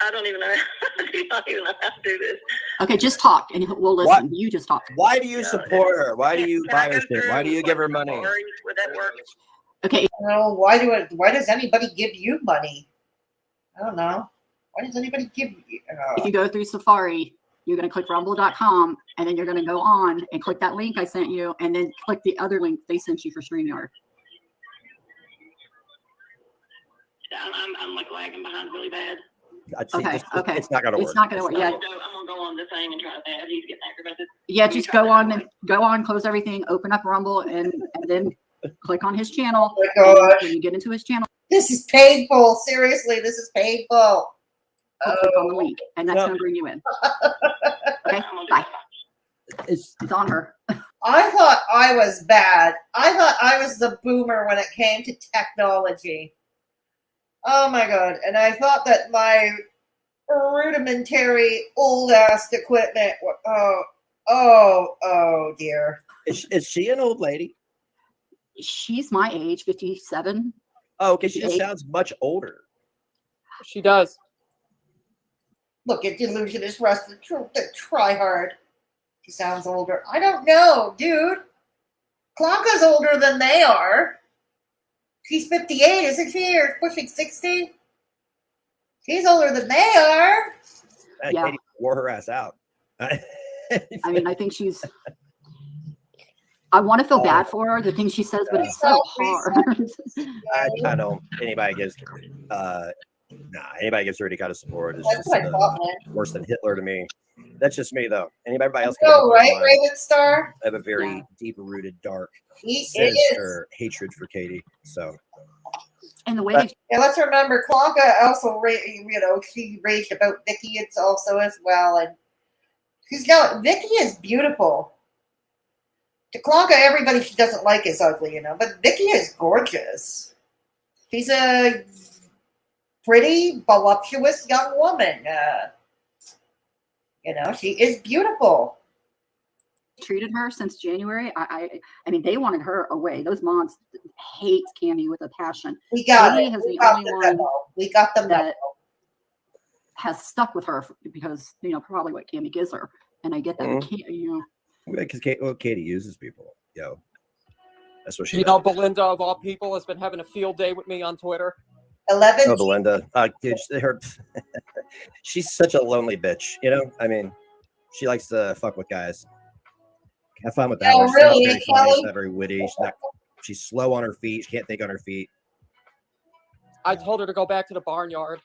I don't even know. I don't even know how to do this. Okay, just talk and we'll listen. What? You just talk. why do you support her? Why do you Can I buy her go shit? through Why do you give her money? Safari? Would that work? Okay, No, why does anybody give you money? I don't know. Why does anybody give you? if you go through Safari, you're going to click rumble.com and then you're going to go on and click that link I sent you and then click the other link they sent you for StreamYard. I'm like lagging behind really bad. Okay, okay. It's not gonna work. It's not going to work. Yeah, I'm gonna go on the thing and try that. He's getting angry about this. yeah. Just go on, close everything, open up Rumble, and then click on his channel. Oh my gosh. When you get into his channel, This is painful. Seriously, this is painful. click on the link, and that's going to bring you in. Okay, bye. It's on her. I thought I was bad. I thought I was the boomer when it came to technology. Oh my god. And I thought that my rudimentary old ass equipment oh dear. Is she an old lady? She's my age, 57. Oh, okay. She just Eight. sounds much older. She does. Look at Delusionist Russ, the try hard. She sounds older. I don't know, dude. Klonka's older than they are. She's 58, isn't she? Or pushing 60? She's older than they are. Yeah. Katie wore her ass out. I mean, I think she's. I want to feel bad for her, the things she says, but it's so hard. I don't. Anybody gives her any kind of support. It's That's just what I thought, man. worse than Hitler to me. That's just me, though. Everybody else No, can right, Raven Star? I have a very Yeah. deep-rooted, dark, He is. sinister hatred for Katie. So And the way Yeah, let's remember, Klonka also, she raged about Vicky also as well, and Vicky is beautiful. To Klonka, everybody she doesn't like is ugly, but Vicky is gorgeous. She's a pretty, voluptuous young woman. She is beautiful. treated her since January, I mean, they wanted her away. Those moms hate Cammy with a passion. We got Katie it. has We the got only the one memo. We got the memo. that has stuck with her because, probably what Cammy gives her. And I get that. because Katie uses people. Yo, that's what she. You know, Belinda of all people has been having a field day with me on Twitter. 11. Oh, Belinda, dude, she's such a lonely bitch. I mean, she likes to fuck with guys. Have fun with that. Oh, one. She's really, not very funny. Kelly? She's not very witty. She's slow on her feet. She can't think on her feet. I told her to go back to the barnyard.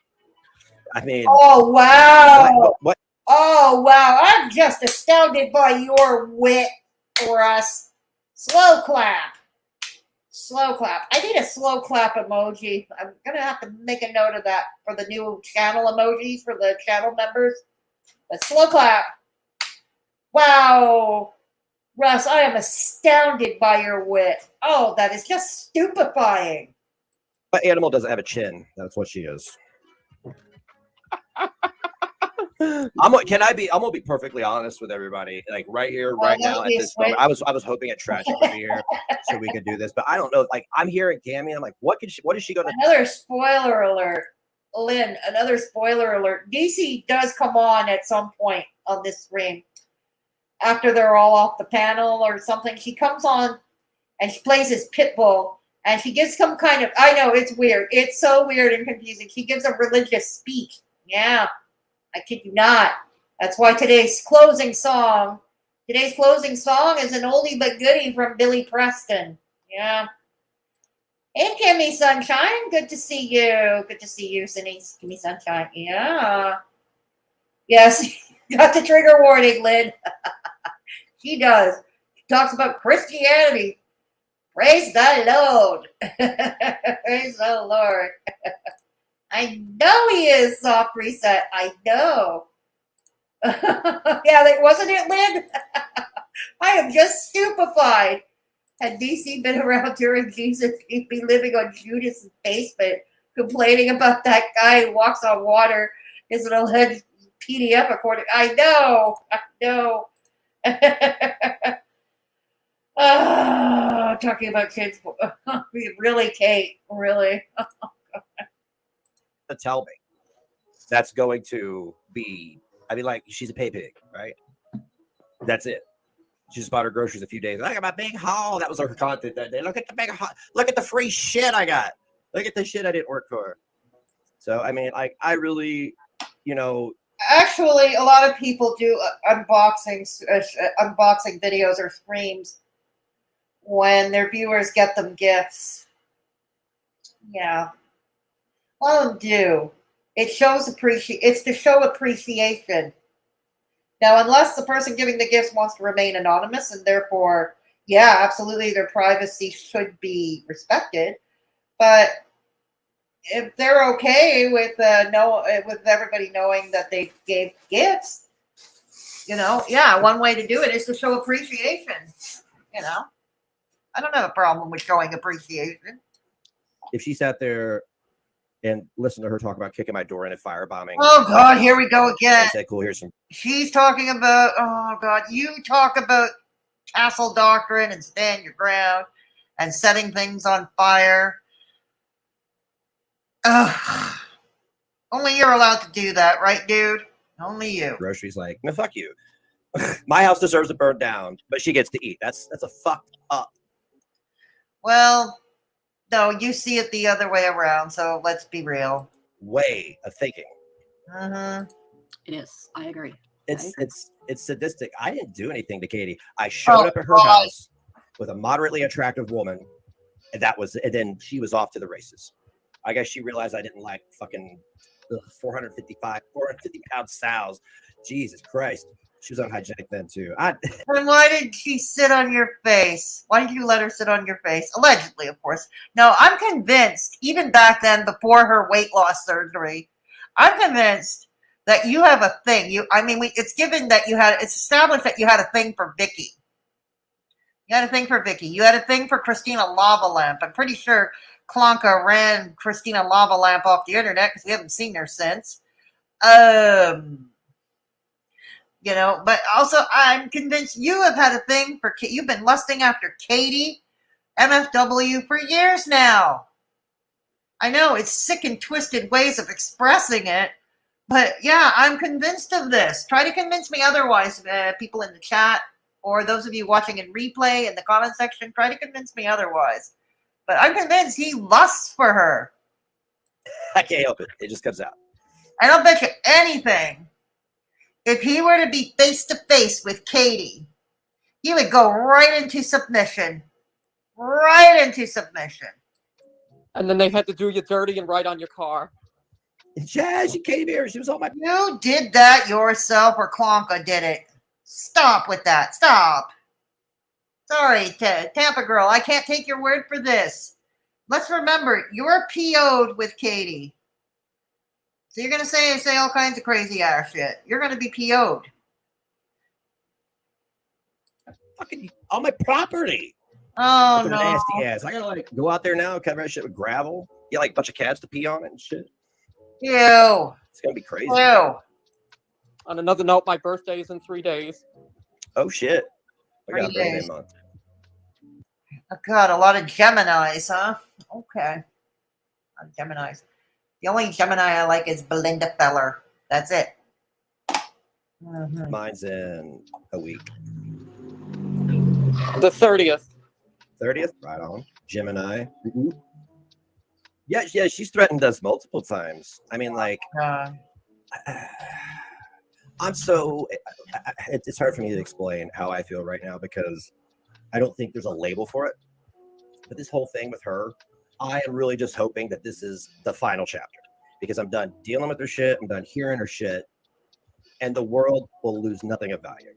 I mean, Oh, wow. what? Oh, wow. I'm just astounded by your wit, Russ. Slow clap. Slow clap. I need a slow clap emoji. I'm going to have to make a note of that for the new channel emojis for the channel members. But slow clap. Wow. Russ, I am astounded by your wit. Oh, that is just stupefying. But animal doesn't have a chin. That's what she is. I'm gonna be perfectly honest with everybody. Like right here, right now, at this moment, I was hoping at Tragic would be here so we could do this, but I don't know. Like I'm hearing Cammy, I'm like, what is she gonna? Another spoiler alert, Lynn. Another spoiler alert. DC does come on at some point on this stream after they're all off the panel or something. She comes on and she plays as Pitbull, and she gives some kind of. I know it's weird. It's so weird and confusing. She gives a religious speech. Yeah. I kid you not. That's why today's closing song is an oldie but goodie from Billy Preston. Yeah. Hey, Kimmy Sunshine. Good to see you. Good to see you, Kimmy Sunshine. Yeah. Yes. Got the trigger warning, Lynn. She does. She talks about Christianity. Praise the Lord. Praise the Lord. I know he is soft reset. I know. Yeah, wasn't it, Lynn? I am just stupefied. Had DC been around during Jesus, he'd be living on Judas' basement complaining about that guy who walks on water is an alleged PDF according. I know. Oh, talking about kids. Really, Kate? Really? To tell me that's going to be, I mean, like, she's a pay pig, right? That's it. She just bought her groceries a few days. Look at my big haul. That was her content that day. Look at the big haul. Look at the free shit I got. Look at the shit I didn't work for. So, I mean, like, I really, you know. Actually, a lot of people do unboxing videos or streams when their viewers get them gifts. Yeah. A lot of them do. It's to show appreciation. Now, unless the person giving the gifts wants to remain anonymous, and therefore, yeah, absolutely, their privacy should be respected. But if they're okay with with everybody knowing that they gave gifts, yeah, one way to do it is to show appreciation. I don't have a problem with showing appreciation. If she sat there and listened to her talk about kicking my door in and firebombing. Oh God, here we go again. I said, cool, here's some. She's talking about, oh God, you talk about castle doctrine and stand your ground and setting things on fire. Only you're allowed to do that, right, dude? Only you. Groceries like, no, fuck you. My house deserves to burn down, but she gets to eat. That's a fucked up. Well, no, you see it the other way around, so let's be real. Way of thinking. Mm-hmm. It is. I agree. It's sadistic. I didn't do anything to Katie. I showed up at her house with a moderately attractive woman, and and then she was off to the races. I guess she realized I didn't like fucking 450 pound sows. Jesus Christ. She was unhygienic then too. And why did she sit on your face? Why did you let her sit on your face? Allegedly, of course. No, I'm convinced, even back then, before her weight loss surgery, I'm convinced that you have a thing. It's established that you had a thing for Vicky. You had a thing for Vicky. You had a thing for Christina Lava Lamp. I'm pretty sure Klonka ran Christina Lava Lamp off the internet because we haven't seen her since. But also I'm convinced you have had a thing for, you've been lusting after Katie MFW for years now. I know it's sick and twisted ways of expressing it, but yeah, I'm convinced of this. Try to convince me otherwise, people in the chat, or those of you watching in replay in the comment section, try to convince me otherwise. But I'm convinced he lusts for her. I can't help it. It just comes out. I don't bet you anything. If he were to be face to face with Katie, he would go right into submission. Right into submission. And then they had to do you dirty and write on your car. Jazz, she came here. She was on my. You did that yourself, or Klonka did it. Stop with that. Stop. Sorry, Tampa girl. I can't take your word for this. Let's remember, you're PO'd with Katie. So you're going to say all kinds of crazy ass shit. You're going to be PO'd. Fucking on my property. Oh, With no. a nasty ass. I gotta go out there now and cover that shit with gravel. Get a bunch of cats to pee on it and shit. Ew. It's gonna be crazy. Ew. On another note, my birthday is in 3 days. Oh shit. I got a 3 birthday days. month. Oh, God, a lot of Geminis, huh? Okay. A lot of Geminis. The only Gemini I like is Belinda Feller. That's it. Mm-hmm. Mine's in a week. The 30th. 30th? Right on. Gemini. Mm-hmm. Yeah, she's threatened us multiple times. I mean, I'm so. It's hard for me to explain how I feel right now because I don't think there's a label for it. But this whole thing with her, I am really just hoping that this is the final chapter because I'm done dealing with her shit. I'm done hearing her shit. And the world will lose nothing of value.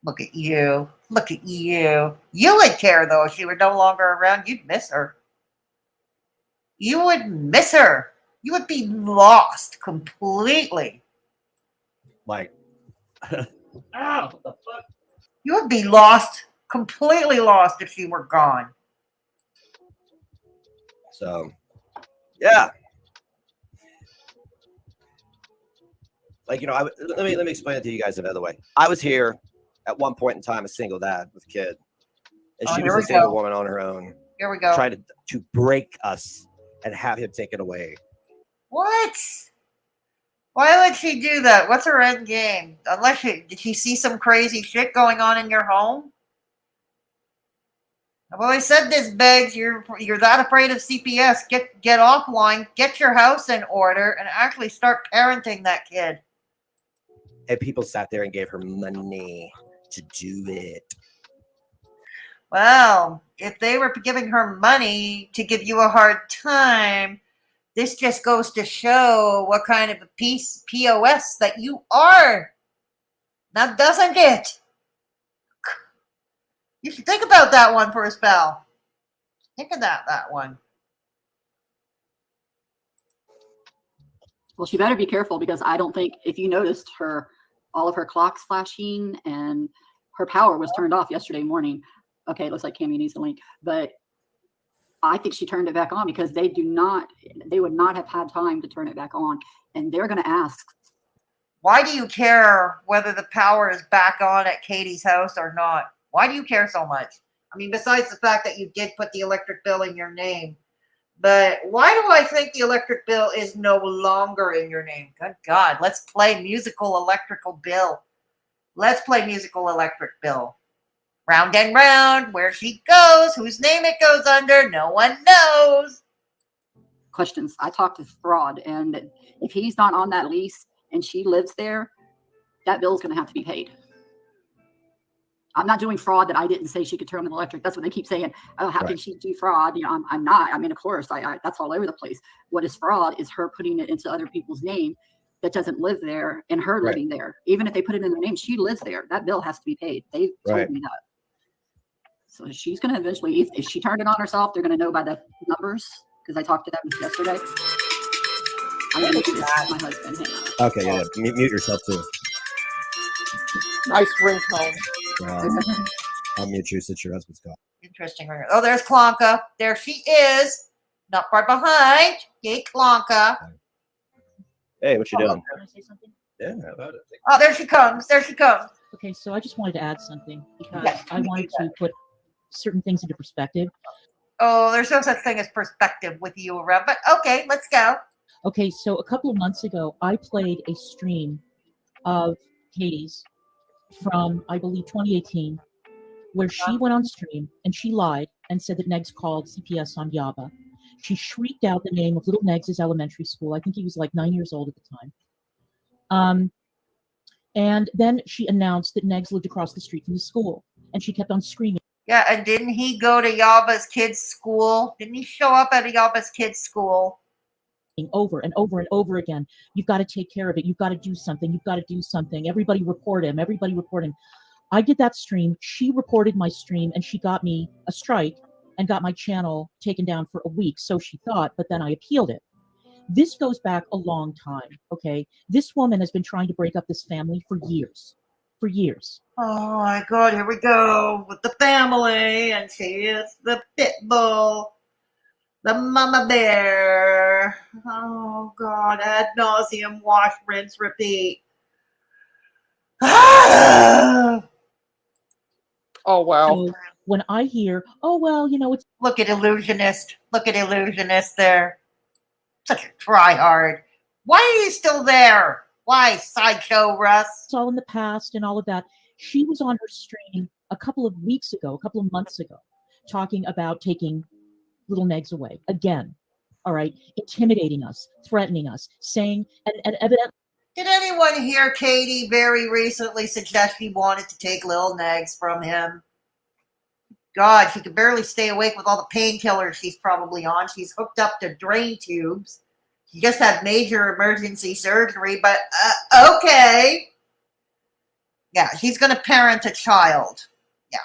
Look at you. Look at you. You would care, though, if she were no longer around. You'd miss her. You would miss her. You would be lost completely. Like, what the fuck? You would be lost, completely lost if she were gone. So, yeah. Like, you know, let me explain it to you guys another way. I was here at one point in time, a single dad with a kid, and she was a single woman on her own. Here we go. Trying to break us and have him taken away. What? Why would she do that? What's her end game? Unless did she see some crazy shit going on in your home? I've always said this, Beggs. You're that afraid of CPS. Get offline, get your house in order, and actually start parenting that kid. And people sat there and gave her money to do it. Well, if they were giving her money to give you a hard time, this just goes to show what kind of a POS that you are. Now, doesn't it? You should think about that one for a spell. Think of that one. Well, she better be careful, because I don't think, if you noticed all of her clocks flashing and her power was turned off yesterday morning. Okay, it looks like Cammy needs the link, but I think she turned it back on because they would not have had time to turn it back on. And they're going to ask, why do you care whether the power is back on at Katie's house or not? Why do you care so much? I mean, besides the fact that you did put the electric bill in your name, but why do I think the electric bill is no longer in your name? Good God, let's play musical electrical bill. Let's play musical electric bill. Round and round, where she goes, whose name it goes under, no one knows. questions. I talked to Fraud, and if he's not on that lease and she lives there, that bill's going to have to be paid. I'm not doing fraud that I didn't say she could turn on the electric. That's what they keep saying. Oh, how can she do fraud? You know, I'm not. I mean, of course, that's all over the place. What is fraud is her putting it into other people's name that doesn't live there and her living there. Even if they put it in their name, she lives there. That bill has to be paid. They've told me that. So she's going to eventually, if she turned it on herself, they're going to know by the numbers, because I talked to them yesterday. I'm going to my husband. Hang on. Okay, yeah. Mute yourself too. Nice ringtone. I'll mute you since your husband's gone. Interesting. Oh, there's Klonka. There she is. Not far behind. Yay, Klonka. Hey, what you doing? Can I say something? Yeah, how about it? Oh, there she comes. There she comes. Okay, so I just wanted to add something because Yes, I wanted to put certain things into perspective. Oh, there's no such thing as perspective with you around, but okay, let's go. Okay, so a couple of months ago, I played a stream of Katie's from, I believe, 2018, where she went on stream and she lied and said that Negs called CPS on Yaba. She shrieked out the name of little Negs' elementary school. I think he was like 9 years old at the time. And then she announced that Negs lived across the street from the school, and she kept on screaming. Yeah, and didn't he go to Yaba's kids' school? Didn't he show up at Yaba's kids' school? Over and over and over again. You've got to take care of it. You've got to do something. You've got to do something. Everybody report him. Everybody report him. I did that stream. She reported my stream, and she got me a strike and got my channel taken down for a week. So she thought, but then I appealed it. This goes back a long time, okay? This woman has been trying to break up this family for years. For years. Oh my God, here we go with the family, and she is the Pitbull, the mama bear. Oh God, ad nauseum, wash, rinse, repeat. Oh wow. So when I hear, oh, well, you know, it's Look at illusionist. Look at illusionist there. Such a tryhard. Why are you still there? Why, Sideshow Russ? all in the past and all of that. She was on her stream a couple of weeks ago, a couple of months ago, talking about taking little Negs away again. All right, intimidating us, threatening us, saying, and evidently. Did anyone hear Katie very recently suggest she wanted to take Lil Negs from him? God, she could barely stay awake with all the painkillers she's probably on. She's hooked up to drain tubes. She just had major emergency surgery, but okay. Yeah, she's going to parent a child. Yeah.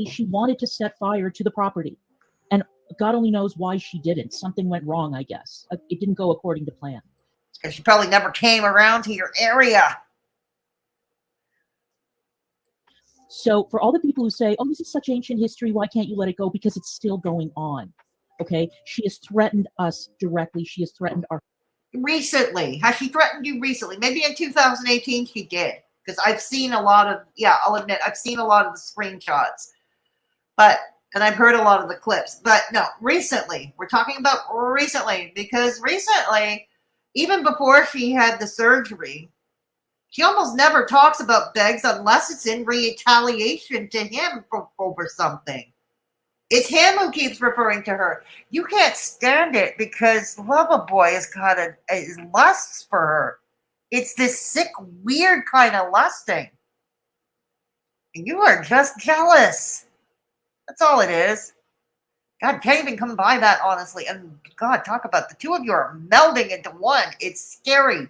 She wanted to set fire to the property. And God only knows why she didn't. Something went wrong, I guess. It didn't go according to plan. Because she probably never came around to your area. So for all the people who say, oh, this is such ancient history, why can't you let it go? Because it's still going on. Okay, she has threatened us directly. She has threatened our. Recently, has she threatened you recently? Maybe in 2018 she did, because I've seen a lot of. Yeah, I'll admit I've seen a lot of the screenshots, and I've heard a lot of the clips. But no, recently we're talking about recently, because recently, even before she had the surgery, she almost never talks about Beggs unless it's in retaliation to him over something. It's him who keeps referring to her. You can't stand it because Lover Boy has got a lusts for her. It's this sick, weird kind of lusting. And you are just jealous. That's all it is. God, can't even come by that, honestly. And God, talk about the two of you are melding into one. It's scary.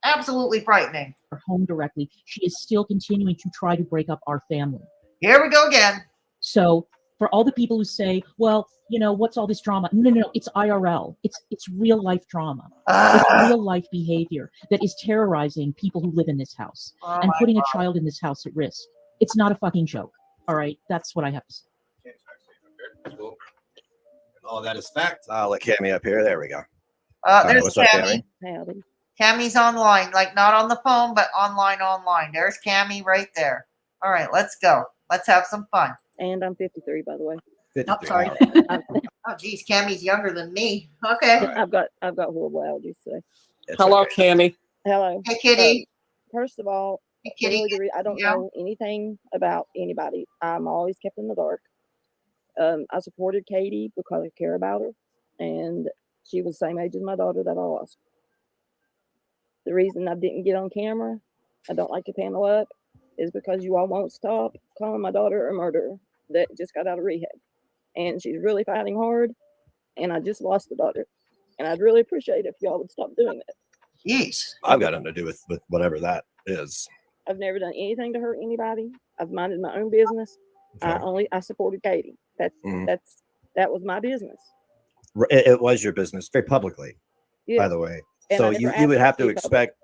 Absolutely frightening. Home directly. She is still continuing to try to break up our family. Here we go again. So for all the people who say, well, you know, what's all this drama? No, it's IRL. It's real life drama. It's real life behavior that is terrorizing people who live in this house and putting a child in this house at risk. It's not a fucking joke. All right, that's what I have to say. All that is fact. I'll let Cammy up here. There we go. There's what's up, Cammy. Howdy. Cammy's online, like not on the phone, but online. There's Cammy right there. All right, let's go. Let's have some fun. And I'm 53, by the way. 53. Oh, sorry. Oh, geez, Cammy's younger than me. Okay. I've got horrible allergies today. It's Hello, okay. Cammy. Hello. Hey, Kitty. First of all, Hey, Kitty. I don't Yeah. know anything about anybody. I'm always kept in the dark. I supported Katie because I care about her, and she was the same age as my daughter that I lost. The reason I didn't get on camera, I don't like to panel up, is because you all won't stop calling my daughter a murderer that just got out of rehab. And she's really fighting hard, and I just lost the daughter. And I'd really appreciate if y'all would stop doing that. Jeez. I've got nothing to do with whatever that is. I've never done anything to hurt anybody. I've minded my own business. Okay. I supported Katie. That was my business. It was your business very publicly, Yeah. by the way. And So I never you would asked have to her to be public. expect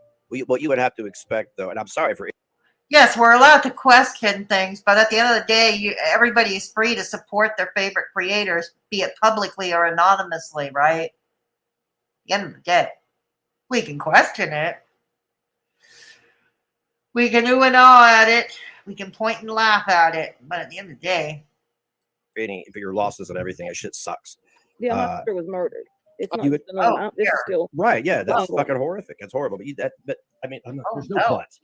what you would have to expect, though. And I'm sorry for Yes, we're allowed to question things, but at the end of the day, everybody is free to support their favorite creators, be it publicly or anonymously, right? At the end of the day, we can question it. We can ooh and ah at it. We can point and laugh at it. But at the end of the day, if your losses and everything, that shit sucks. Yeah, my daughter was murdered. It's not you would- just an amount. This is yeah. still Right? Yeah, that's Awful. fucking horrific. It's horrible. But I mean, there's no no. buts.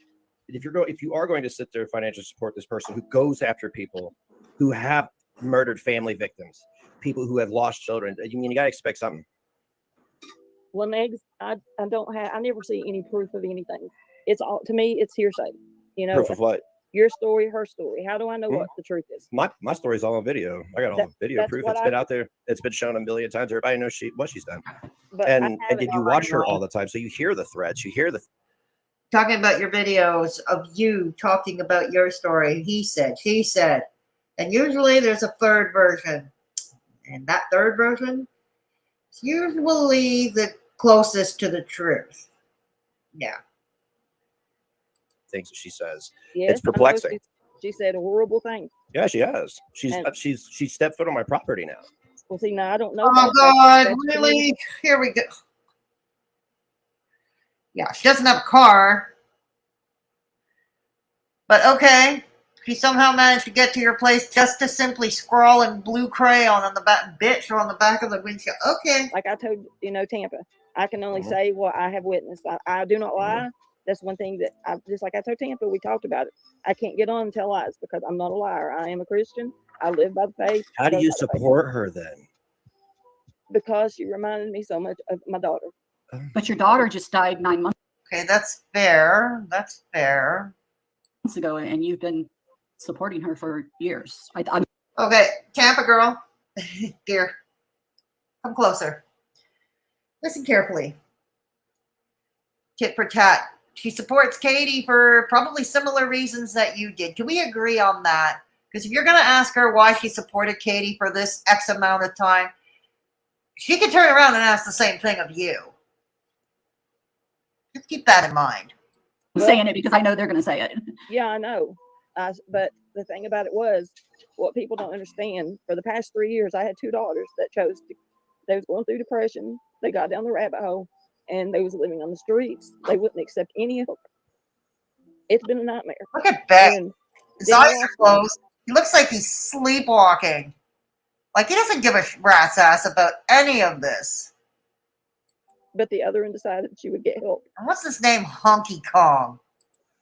If you are going to sit there and financially support this person who goes after people who have murdered family victims, people who have lost children, you got to expect something. well, Megs, I never see any proof of anything. It's all, to me, it's hearsay. You know, Proof of what? your story, her story. How do I know what the truth is? My story's all on video. I got all the video that's proof. what It's been out there. It's been shown a million times. Everybody knows what she's done. But And I haven't you watch her all the time, so you hear the threats. You hear the talking about your videos of you talking about your story, he said, she said, and usually there's a third version. And that third version is usually the closest to the truth. Yeah. things that she says. Yes, It's I know perplexing. She said horrible things. Yeah, she has. She stepped foot on my property now. Well, see, now I don't know. Oh, that. God, That's really? Here we go. Yeah, she doesn't have a car. But okay. She somehow managed to get to your place just to simply scrawl in blue crayon on the back, bitch, on the back of the windshield. Okay. Like I told Tampa, I can only say what I have witnessed. I do not lie. That's one thing that I just like I told Tampa, we talked about it. I can't get on and tell lies because I'm not a liar. I am a Christian. I live by the faith. How do you support her then? Because she reminded me so much of my daughter. But your daughter just died 9 months Okay, that's fair. That's fair. ago, and you've been supporting her for years. Okay, Tampa girl. Dear, come closer. Listen carefully. Tit for tat. She supports Katie for probably similar reasons that you did. Can we agree on that? Because if you're going to ask her why she supported Katie for this X amount of time, she could turn around and ask the same thing of you. Just keep that in mind. I'm saying it because I know they're going to say it. Yeah, I know. But the thing about it was, what people don't understand, for the past 3 years, I had 2 daughters that chose to, they was going through depression. They got down the rabbit hole and they was living on the streets. They wouldn't accept any help. It's been a nightmare. Look at Ben. And His then I eyes are lost one. closed. He looks like he's sleepwalking. Like he doesn't give a rat's ass about any of this. But the other one decided she would get help. And what's his name? Honky Kong.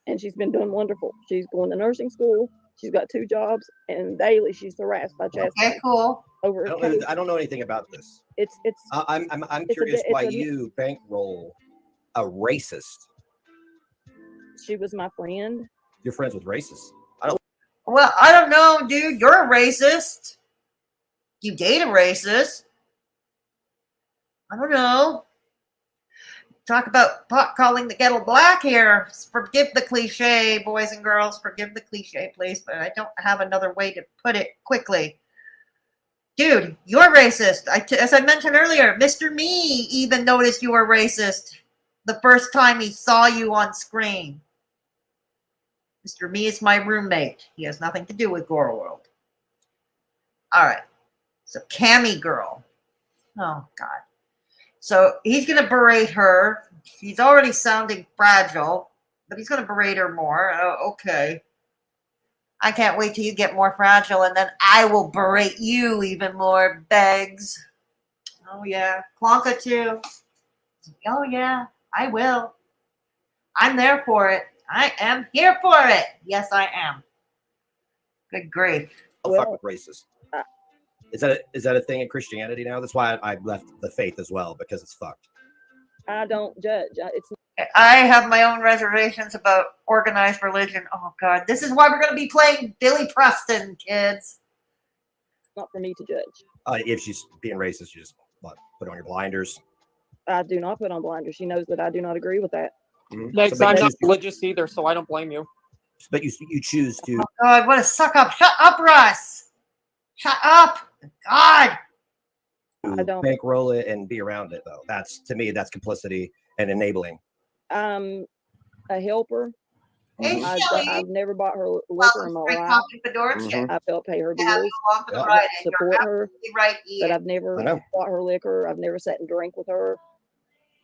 And she's been doing wonderful. She's going to nursing school. She's got 2 jobs, and daily she's harassed by chest Okay, cool. over I a don't, know, case. I don't know anything about this. It's I'm It's a curious di- why it's a- you bankroll a racist. she was my friend. You're friends with racists. Well, I don't know, dude. You're a racist. You date a racist. I don't know. Talk about pot calling the kettle black here. Forgive the cliche, boys and girls. Forgive the cliche, please. But I don't have another way to put it quickly. Dude, you're racist. As I mentioned earlier, Mr. Me even noticed you were racist the first time he saw you on screen. Mr. Me is my roommate. He has nothing to do with Gore World. All right. So Cammy girl. Oh, God. So he's going to berate her. He's already sounding fragile, but he's going to berate her more. Oh, okay. I can't wait till you get more fragile, and then I will berate you even more, Begz. Oh, yeah. Klonka, too. Oh, yeah. I will. I'm there for it. I am here for it. Yes, I am. Good grief. I'll Well, fuck with racists. Is that a thing in Christianity now? That's why I left the faith as well, because it's fucked. I don't judge. It's I have my own reservations about organized religion. Oh, God. This is why we're going to be playing Billy Preston, kids. not for me to judge. If she's being racist, you just put on your blinders. I do not put on blinders. She knows that I do not agree with that. Mhm. Legs, So, I'm but, not you, religious either, so I don't blame you. but you choose to. Oh, God, what a suck up. Shut up, Russ. Shut up. God. I don't. Bankroll it and be around it, though. That's, to me, that's complicity and enabling. I'm a helper. Hey, Shelly. I've never bought her liquor in Welcome my to Straight life. Talking Fedora Mhm. Chick. I've helped pay her To have bills, you along for the Yeah. ride, and you're support her, absolutely right, but Ian. I've never I know. bought her liquor. I've never sat and drank with her.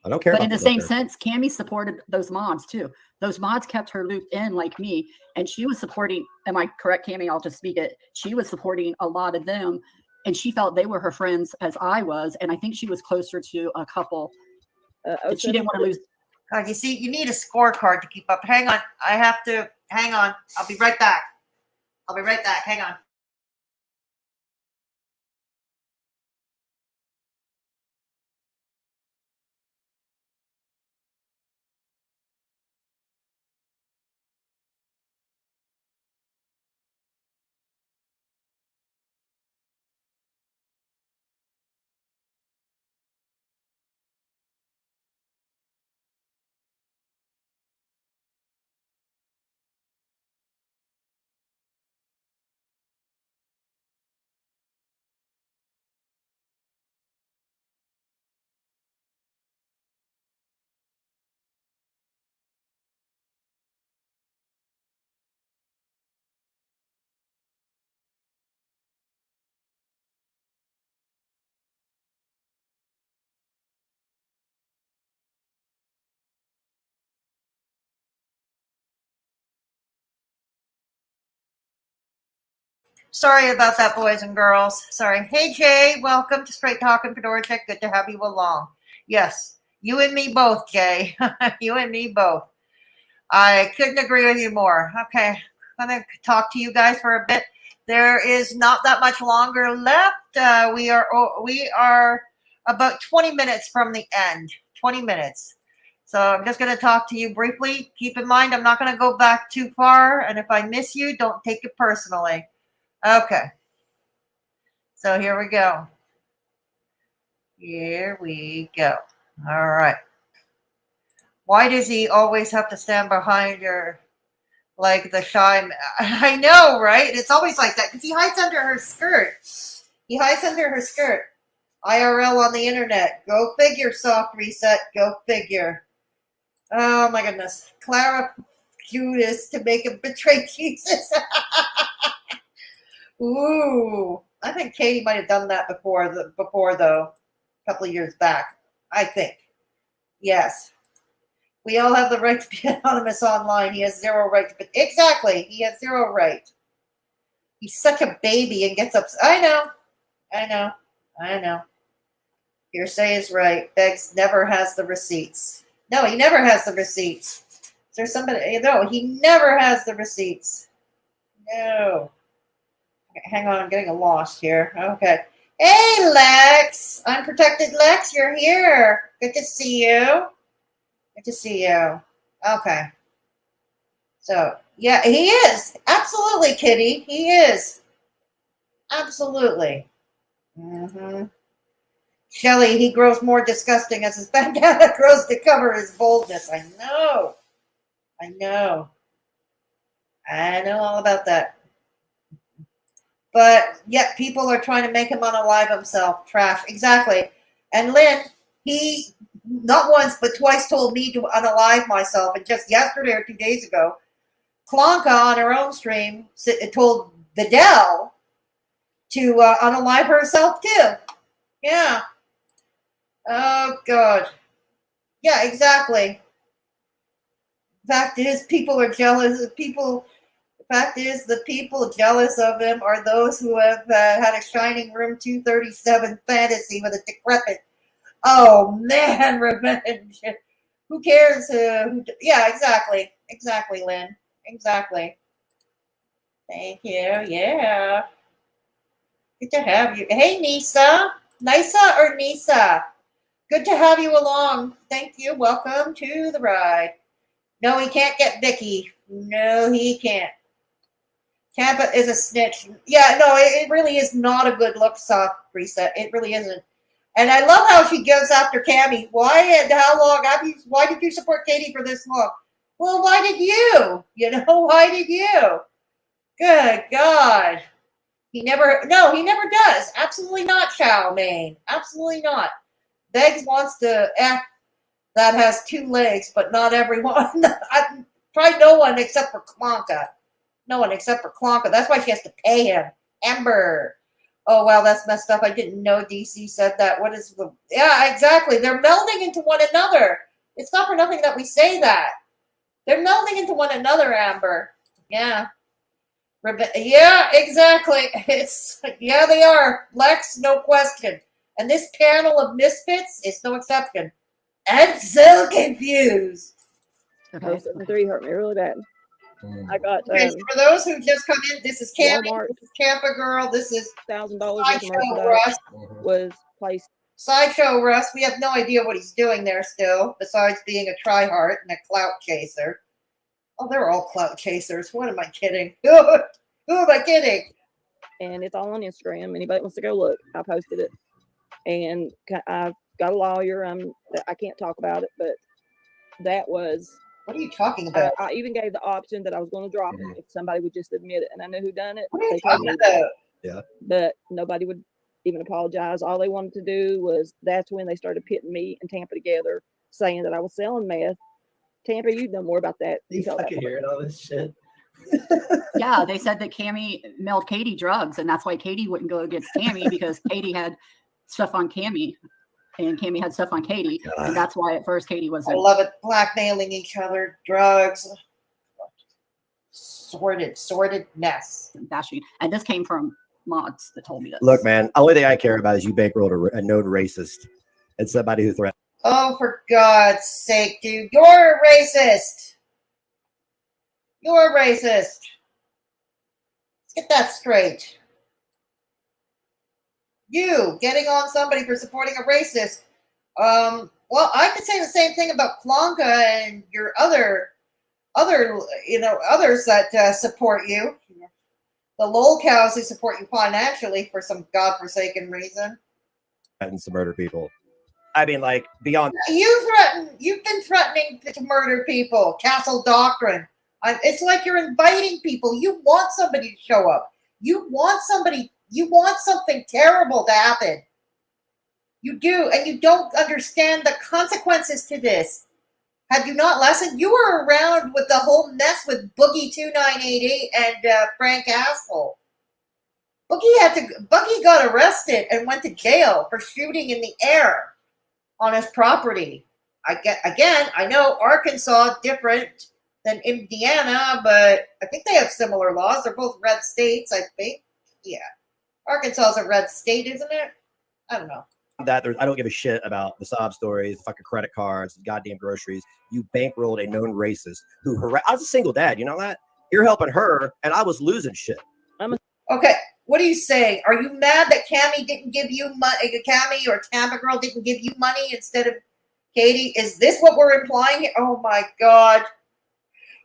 I don't care But about in the the same liquor. sense, Cammie supported those mods too. Those mods kept her looped in like me, and she was supporting. Am I correct, Cammie? I'll just speak it. She was supporting a lot of them, and she felt they were her friends as I was, and I think she was closer to a couple that she didn't want to lose. God, you see, you need a scorecard to keep up. Hang on. I have to. Hang on. I'll be right back. I'll be right back. Hang on. Sorry about that, boys and girls. Sorry. Hey, Jay. Welcome to Straight Talking Fedora Chick. Good to have you along. Yes, you and me both, Jay. You and me both. I couldn't agree with you more. Okay, I'm going to talk to you guys for a bit. There is not that much longer left. We are about 20 minutes from the end. 20 minutes. So I'm just going to talk to you briefly. Keep in mind, I'm not going to go back too far. And if I miss you, don't take it personally. Okay. So here we go. Here we go. All right. Why does he always have to stand behind her like the shy man? I know, right? It's always like that because he hides under her skirt. He hides under her skirt. IRL on the internet. Go figure, soft reset. Go figure. Oh my goodness. Clara Judas to make him betray Jesus. Ooh, I think Katie might have done that before though, a couple of years back. I think. Yes. We all have the right to be anonymous online. He has zero right to be. Exactly. He has zero right. He's such a baby and gets upset. I know. Hearsay is right. Beggs never has the receipts. No, he never has the receipts. Is there somebody? No, he never has the receipts. No. Okay, hang on, I'm getting lost here. Okay. Hey, Lex. Unprotected Lex, you're here. Good to see you. Good to see you. Okay. So, yeah, he is. Absolutely, Kitty. He is. Absolutely. Mm-hmm. Shelly, he grows more disgusting as his bandana grows to cover his boldness. I know all about that. But yet people are trying to make him unalive himself. Trash. Exactly. And Lynn, he not once but twice told me to unalive myself. And just yesterday or 2 days ago, Klonka on her own stream told Vidal to unalive herself too. Yeah. Oh, God. Yeah, exactly. The fact is, people are jealous. The fact is, the people jealous of him are those who have had a shining room 237 fantasy with a decrepit. Oh, man, revenge. Who cares? Yeah, exactly. Exactly, Lynn. Exactly. Thank you. Yeah. Good to have you. Hey, Nisa. Nisa or Nisa? Good to have you along. Thank you. Welcome to the ride. No, he can't get Vicky. No, he can't. Tampa is a snitch. Yeah, no, it really is not a good look, soft reset. It really isn't. And I love how she goes after Cammy. Why and how long? Why did you support Katie for this long? Well, why did you? Why did you? Good God. He never does. Absolutely not, Chow Mein. Absolutely not. Beggs wants to act that has 2 legs, but not everyone. Probably no one except for Klonka. No one except for Klonka. That's why she has to pay him. Amber. Oh, wow, that's messed up. I didn't know DC said that. What is the... Yeah, exactly. They're melding into one another. It's not for nothing that we say that. They're melding into one another, Amber. Yeah. Yeah, exactly. Yeah, they are. Lex, no question. And this panel of misfits is no exception. And so confused. Okay. 3 hurt me really bad. I got Okay, so for those who just come in, this is Cammy, Walmart. this is Tampa Girl, this is $1,000 worth of Sideshow merchandise Russ. was placed. Sideshow Russ, we have no idea what he's doing there still, besides being a tryhard and a clout chaser. Oh, they're all clout chasers. What am I kidding? Who am I kidding? And it's all on Instagram. Anybody wants to go look, I posted it. And I've got a lawyer. I can't talk about it, but that was... What are you talking about? I even gave the option that I was going to drop it if somebody would just admit it. And I know who done it. What are you talking about? Yeah. But nobody would even apologize. All they wanted to do was, that's when they started pitting me and Tampa together, saying that I was selling meth. Tampa, you know more about that. You fucking hearing all this shit? Yeah, they said that Cammy mailed Katie drugs, and that's why Katie wouldn't go against Cammy, because Katie had stuff on Cammy, and Cammy had stuff on Katie, and that's why at first Katie I wasn't. love it. Blackmailing each other, drugs, sordid mess. Bashing, and this came from mods that told me this. Look, man, only thing I care about is you bankrolled a known racist and somebody who threatened. Oh, for God's sake, dude. You're a racist. You're a racist. Let's get that straight. You getting on somebody for supporting a racist. Well, I could say the same thing about Klonka and your others that support you. The lol cows who support you financially for some godforsaken reason. Threatens to murder people. I mean, like, beyond. You've been threatening to murder people. Castle Doctrine. It's like you're inviting people. You want somebody to show up. You want something terrible to happen. You do, and you don't understand the consequences to this. Have you not listened? You were around with the whole mess with Boogie 2988 and Frank Asshole. Buggy got arrested and went to jail for shooting in the air on his property. I know Arkansas different than Indiana, but I think they have similar laws. They're both red states, I think. Yeah. Arkansas is a red state, isn't it? I don't know. That I don't give a shit about the sob stories, the fucking credit cards, the goddamn groceries. You bankrolled a known racist who I was a single dad, you know that? You're helping her, and I was losing shit. Okay, what are you saying? Are you mad that Cammy didn't give you money? Cammy or Tampa Girl didn't give you money instead of Katie? Is this what we're implying? Oh my God,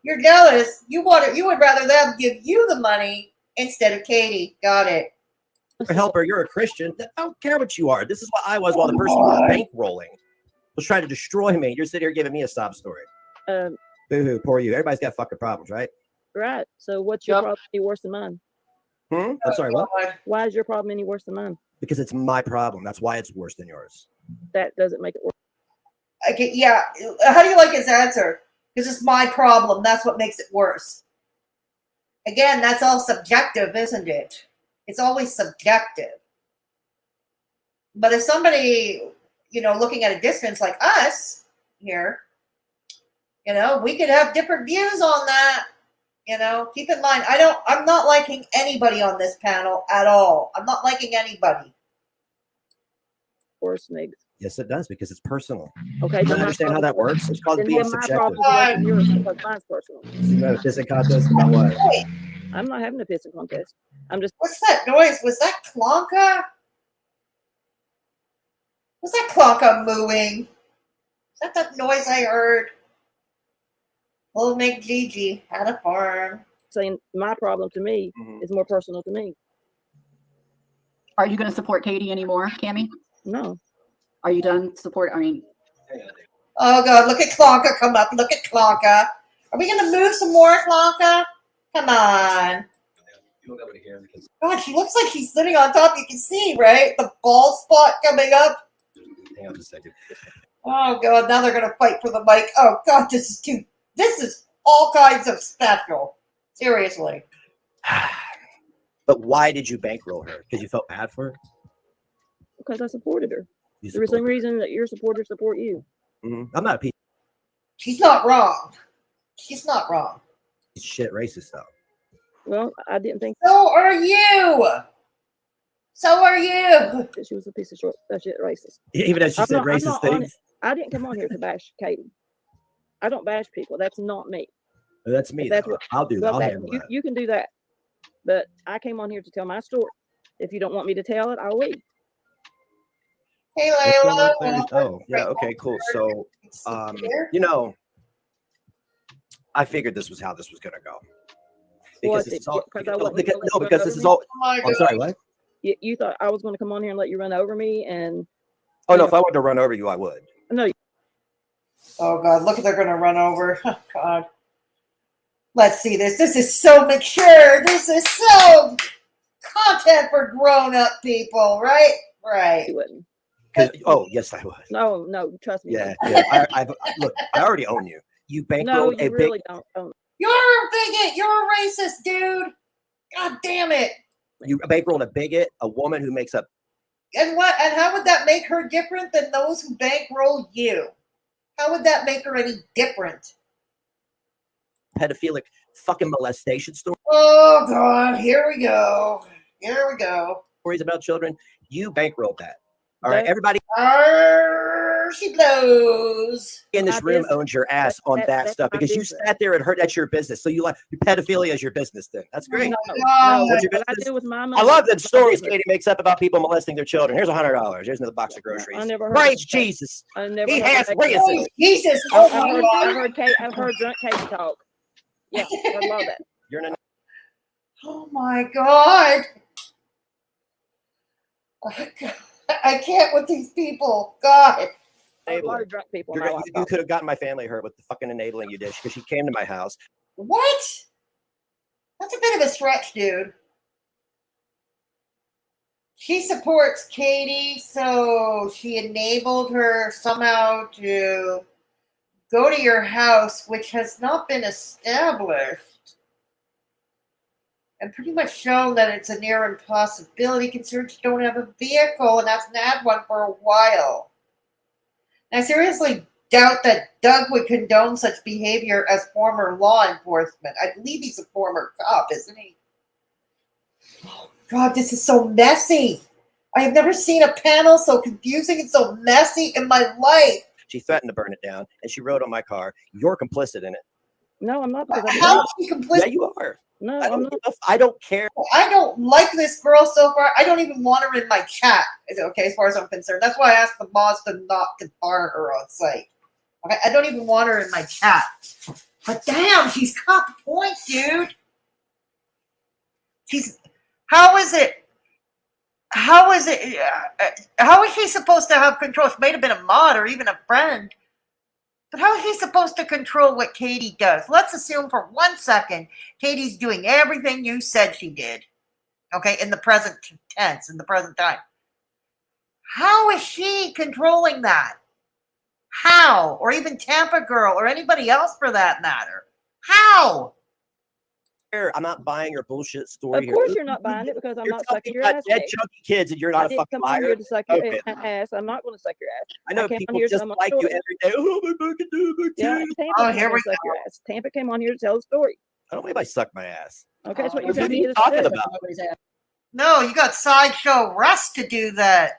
you're jealous. You would rather them give you the money instead of Katie. Got it. Helper, you're a Christian. I don't care what you are. This is what I was while the person who was bankrolling was trying to destroy me. You're sitting here giving me a sob story. Boo-hoo, poor you. Everybody's got fucking problems, right? Right. So what's your problem any worse than mine? I'm sorry, what? Why is your problem any worse than mine? Because it's my problem. That's why it's worse than yours. That doesn't make it worse. Okay, yeah. How do you like his answer? Because it's my problem. That's what makes it worse. Again, that's all subjective, isn't it? It's always subjective. But if somebody, looking at a distance like us here, we could have different views on that. Keep in mind, I'm not liking anybody on this panel at all. I'm not liking anybody. Worse, Nick. Yes, it does, because it's personal. Okay. You don't understand how that works? It's called being subjective. Yours because mine's personal. So you have a pissing contest about what? I'm not having a pissing contest. I'm just. What's that noise? Was that Klonka? Was that Klonka mooing? Is that noise I heard? Old McGigi had a farm. Saying my problem to me is more personal to me. Are you going to support Katie anymore, Cammy? No. Are you done support? I mean, oh God, look at Klonka come up. Look at Klonka. Are we going to move some more, Klonka? Come on. God, she looks like she's sitting on top. You can see, right? The bald spot coming up. Hang on just a second. Oh God, now they're going to fight for the mic. Oh God, this is all kinds of special. Seriously. But why did you bankroll her? Because you felt bad for her? Because I supported her. The same reason that your supporters support you. I'm not a piece. She's not wrong. She's not wrong. She's shit racist, though. Well, I didn't think. So are you. So are you. That she was a piece of shit racist. Even as she said racist things. I didn't come on here to bash Katie. I don't bash people. That's not me. That's me. I'll do that. I'll handle that. You can do that. But I came on here to tell my story. If you don't want me to tell it, I'll leave. Hey, Layla. Oh, yeah. Okay, cool. So, I figured this was how this was going to go. Because this is all. Because this is all. I'm sorry, what? You thought I was going to come on here and let you run over me and. Oh, no, if I wanted to run over you, I would. No. Oh, God, look, they're going to run over. Oh, God. Let's see this. This is so mature. This is so content for grown-up people, right? Right. You wouldn't. Oh, yes, I would. No, trust me. Yeah. Look, I already own you. You bankrolled you really don't own. You're a bigot. You're a racist, dude. God damn it. You bankrolled a bigot, a woman who makes up. And what? And how would that make her different than those who bankrolled you? How would that make her any different? Pedophilic fucking molestation story. Oh, God. Here we go. Here we go. Stories about children. You bankrolled that. All right, everybody. She blows. In this room owns your ass on that stuff because you sat there and heard that's your business. So you like pedophilia is your business then. That's great. No, What's your business? I do with my money. I love the stories Katie makes up about people molesting their children. Here's $100. Here's another box of groceries. I never heard Praise Jesus. I never He heard has that. racist. Jesus. I've heard drunk Katie talk. Yeah, I love that. You're an. Oh my God. I can't with these people. God. A lot of drunk people. You could have gotten my family hurt with the fucking enabling you did because she came to my house. What? That's a bit of a stretch, dude. She supports Katie, so she enabled her somehow to go to your house, which has not been established. and pretty much shown that it's a near impossibility considering you don't have a vehicle and hasn't had one for a while. And I seriously doubt that Doug would condone such behavior as former law enforcement. I believe he's a former cop, isn't he? Oh, God, this is so messy. I have never seen a panel so confusing and so messy in my life. She threatened to burn it down, and she wrote on my car, "You're complicit in it." No, I'm not. Because How is she complicit? Yeah, you are. No, I I'm don't, not. give a f- I don't care. I don't like this girl so far. I don't even want her in my chat. Okay, as far as I'm concerned. That's why I asked the boss to not to bar her on site. Okay, I don't even want her in my chat. But damn, she's got the point, dude. She's. How is it? How is it? How is she supposed to have control? She may have been a mod or even a friend. But how is she supposed to control what Katie does? Let's assume for 1 second Katie's doing everything you said she did. Okay, in the present tense, in the present time. How is she controlling that? How? Or even Tampa Girl or anybody else for that matter. How? I'm not buying your bullshit story Of course you're not buying it because I'm You're not talking sucking your about ass. dead Nick. chunky kids, and you're I not a didn't fucking come on here liar. to suck your Okay. ass. I'm not going to suck your ass. I know came on people here to just tell my like you story. every day. Oh, my fucking dude, my Yeah, kid. Tampa Oh, came here on we to suck your ass. Tampa came on here to tell the story. I don't anybody suck my ass. Okay, that's what Oh, you're What telling are me you to talking do. about? No, you got Sideshow Russ to do that.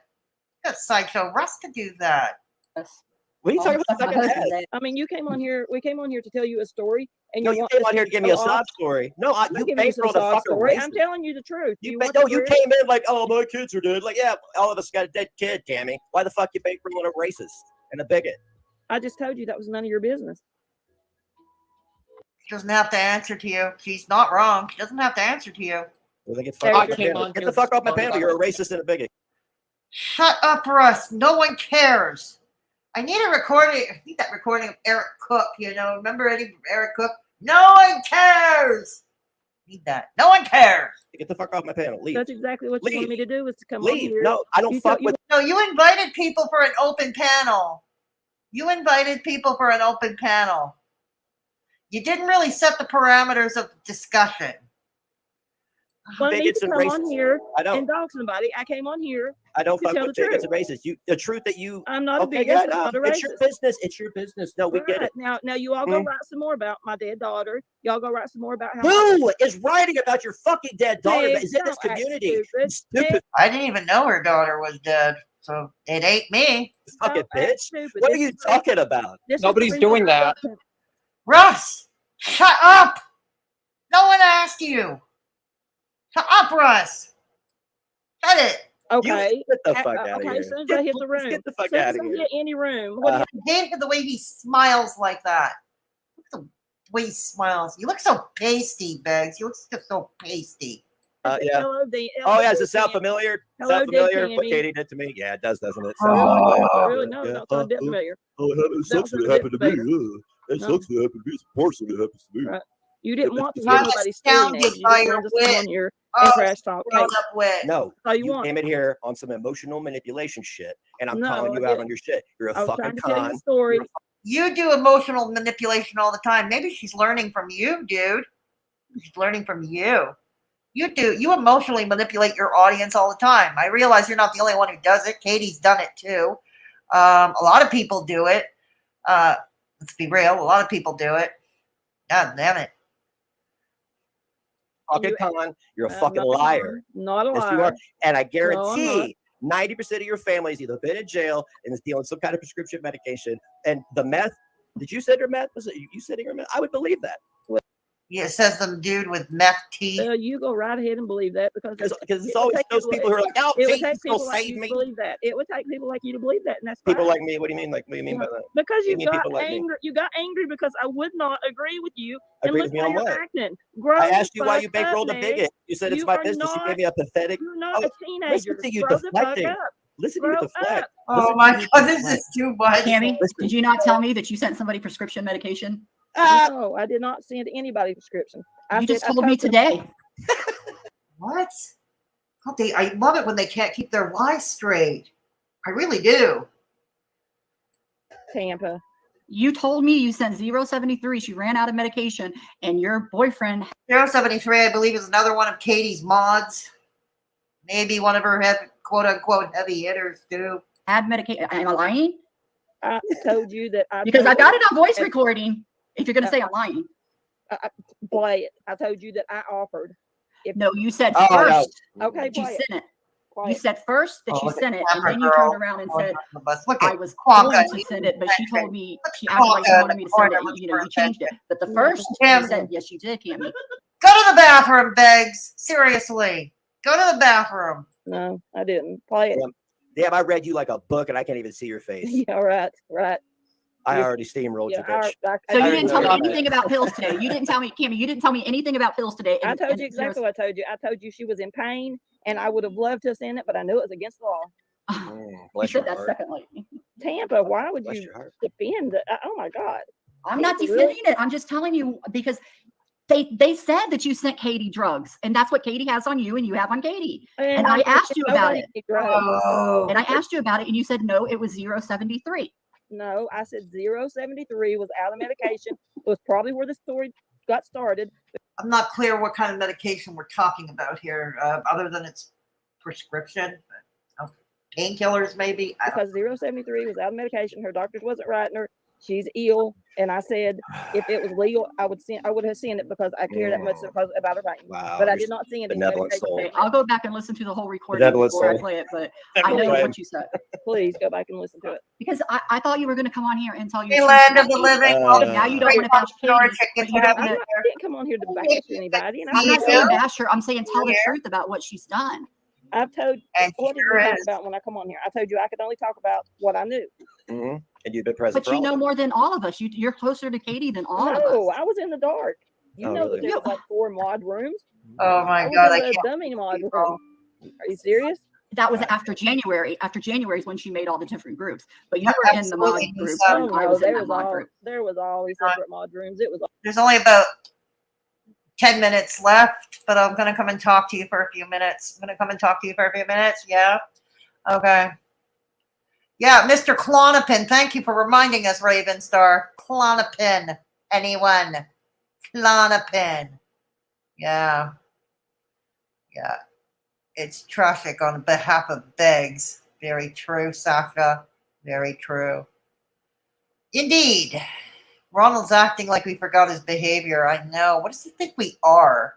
You got Sideshow Russ to do that. What are you talking about? Sucking ass? I mean, you came on here. We came on here to tell you a story, and No, you you want came us on here to give me a sob story. No, I'm not you giving you some bankrolled a sob fucking story. racist. I'm telling you the truth. You want no, the you truth? came in like, oh, my kids are dead. Like, yeah, all of us got a dead kid, Tammy. Why the fuck you bankrolling a racist and a bigot? I just told you that was none of your business. She doesn't have to answer to you. She's not wrong. She doesn't have to answer to you. Well, then get Hey, fuck off I my came panel. on Get here the fuck off my to panel. talk You're a about- racist and a bigot. Shut up, Russ. No one cares. I need a recording. I need that recording of Eric Cook. You know, remember Eric Cook? No one cares. Need that. No one cares. Get the fuck off my panel. Leave. That's exactly what you Leave. wanted me to do, was to come on Leave. here. No, I don't You fuck thought you with. No, you invited people for an open panel. You invited people for an open panel. You didn't really set the parameters of discussion. wanted me bigots to and come on racists. here I don't. and dog somebody. I came on here. I don't to fuck tell with the bigots truth. and racists. The truth that you. I'm not a Okay, bigot. yeah, I'm no, not a it's your racist. business. It's your business. No, we get Right. it. Now you all go write some more about my dead daughter. Y'all go write some more about how. Who is writing about your fucking dead daughter Hey, that is in this don't act community? stupid. You stupid I didn't even know her daughter was dead, so it ain't me. fucking Don't act bitch. stupid. What are This you is the- talking about? this is Nobody's the reason doing why- that. Russ, shut up. No one asked you. Shut up, Russ. Shut it. Okay. Get the fuck out of Okay, here. as soon as I hit the room. Get the fuck as soon out as of I here. hit any room. What do I hate the way he smiles like that. Look at the way he smiles. You look so pasty, Beggs. You look just so pasty. Yeah. Hello, Dan. Oh yeah, does it sound Dan. familiar? Hello, Sound familiar? Dick What Tammy. Katie did to me? Yeah, it does, doesn't it? Oh. Really? No, Yeah. not sound that familiar. It sucks when it happened to me. It No. sucks when it happened to me. It's worse when it happens to me. Right. You didn't want to hear I'm nobody's story. astounded Nate. You by just your wanted to come wit. on here and trash talk. Grown Hey, up wit. No, all you you want. came in here on some emotional manipulation shit, and I'm No, calling you I out didn't. on your shit. You're a I was fucking trying to tell you con. the story. You do emotional manipulation all the time. Maybe she's learning from you, dude. She's learning from you. You emotionally manipulate your audience all the time. I realize you're not the only one who does it. Katie's done it too. A lot of people do it. Let's be real. A lot of people do it. God damn it. Fucking You- con. You're a I'm fucking not a liar. con. Not a Yes, you liar. are. And I not. guarantee 90% of your family's either been in jail and is dealing with some kind of prescription medication. And the meth, did you say your meth? Was it you said your meth? I would believe that. Yeah, it says some dude with meth teeth. You go right ahead and believe that because Because it it's would always take those people who are like, oh, it would Jesus take will people like save you me. to believe that. It would take people like you to believe that, and that's People fine. like me. What do you mean? Like, what do you mean by that? Because you you mean got people like me? angry. You got angry because I would not agree with you. And Agree look with me how on you're what? acting. Grow I asked you the why you fuck bankrolled a up, bigot. You said it's You my are business. You not- gave me a pathetic. You're not Oh, a teenager. to you Grow the fuck deflecting. up. Listen to you Grow deflect. up. Oh Listen my to you god, this deflect. is too much. Tammy, Listen. did you not tell me that you sent somebody prescription medication? No, I did not send anybody prescription. You just told me today. What? God, I love it when they can't keep their lies straight. I really do. Tampa. You told me you sent 073. She ran out of medication, and your boyfriend 073, I believe, is another one of Katie's mods. Maybe one of her quote unquote heavy hitters too. had medication. Am I lying? I told you that Because I told got you- it on voice recording. If you're going to say I'm lying. Play it. I told you that I offered. If No, you said Oh, no. first okay, she play it. sent it. Play You it. said first that she look at sent it, and Camera then you Girl turned around and going said on the bus. Look I at was Quokka. going to send it, but she told me she acted like she Quokka, wanted me to send corner, it. You know, you looks changed it. But the Yeah. first Tim. you said yes, you did, Cammy. Go to the bathroom, Beggs. Seriously. Go to the bathroom. No, I didn't. Play it. Damn, I read you like a book and I can't even see your face. Yeah, right. I Yeah. already steamrolled Yeah, you, bitch. So you I didn't tell me already know anything about pills today. You didn't tell me, Cammy. You didn't tell me anything about pills today. I and- told and you there was- exactly what I told you. I told you she was in pain, and I would have loved to have seen it, but I knew it was against the law. You Bless said your that heart. secondly. Tampa, why would Bless you your heart. defend it? Oh my God. I'm not Really? defending it. I'm just telling you because they said that you sent Katie drugs, and that's what Katie has on you, and you have on Katie. And I asked you about nobody it. did drugs. Oh. And I asked you about it, and you said no, it was 073. No, I said 073 was out of medication. It was probably where the story got started. I'm not clear what kind of medication we're talking about here, other than its prescription. Painkillers, maybe. I don't Because 073 was out of medication. Her doctors wasn't writing her. She's ill. And I said if it was legal, I would have seen it because I care that much about her pain. Wow. But I you're did not see it in the benevolent medication. soul. Okay, I'll go back and listen to the whole recording Benevolent before I soul. play it, but Never I know mind. what you said. Please go back and listen to it. Because I thought you were going to come on here and tell your Hey, truth land of about the Katie. living. Uh, Now you don't want to bash Katie, but you don't I want to. didn't come on here to bash anybody. And I'm not You saying do? bash her. I'm saying tell the Yeah. truth about what she's done. I've told And what did sure we talk is. about when I come on here? I told you I could only talk about what I knew. Mhm. And you've been present But for you all know of it. more than all of us. You're closer to Katie than all of No, us. I was in the dark. You Oh, know really? that there was like 4 mod rooms. Oh my I was God, I in the can't. dummy mod room. Oh. Are you serious? That was after January. After January is when she made all the different groups. But you were in the mod Absolutely, group, Lisa. and I was in that mod group. there was all these separate mod rooms. It was There's only about 10 minutes left, but I'm going to come and talk to you for a few minutes. Yeah. Okay. Yeah, Mr. Clonopin. Thank you for reminding us, Ravenstar. Clonopin. Anyone? Clonopin. Yeah. Yeah. It's tragic on behalf of Beggs. Very true, Sasha. Very true. Indeed. Ronald's acting like we forgot his behavior. I know. What does he think we are?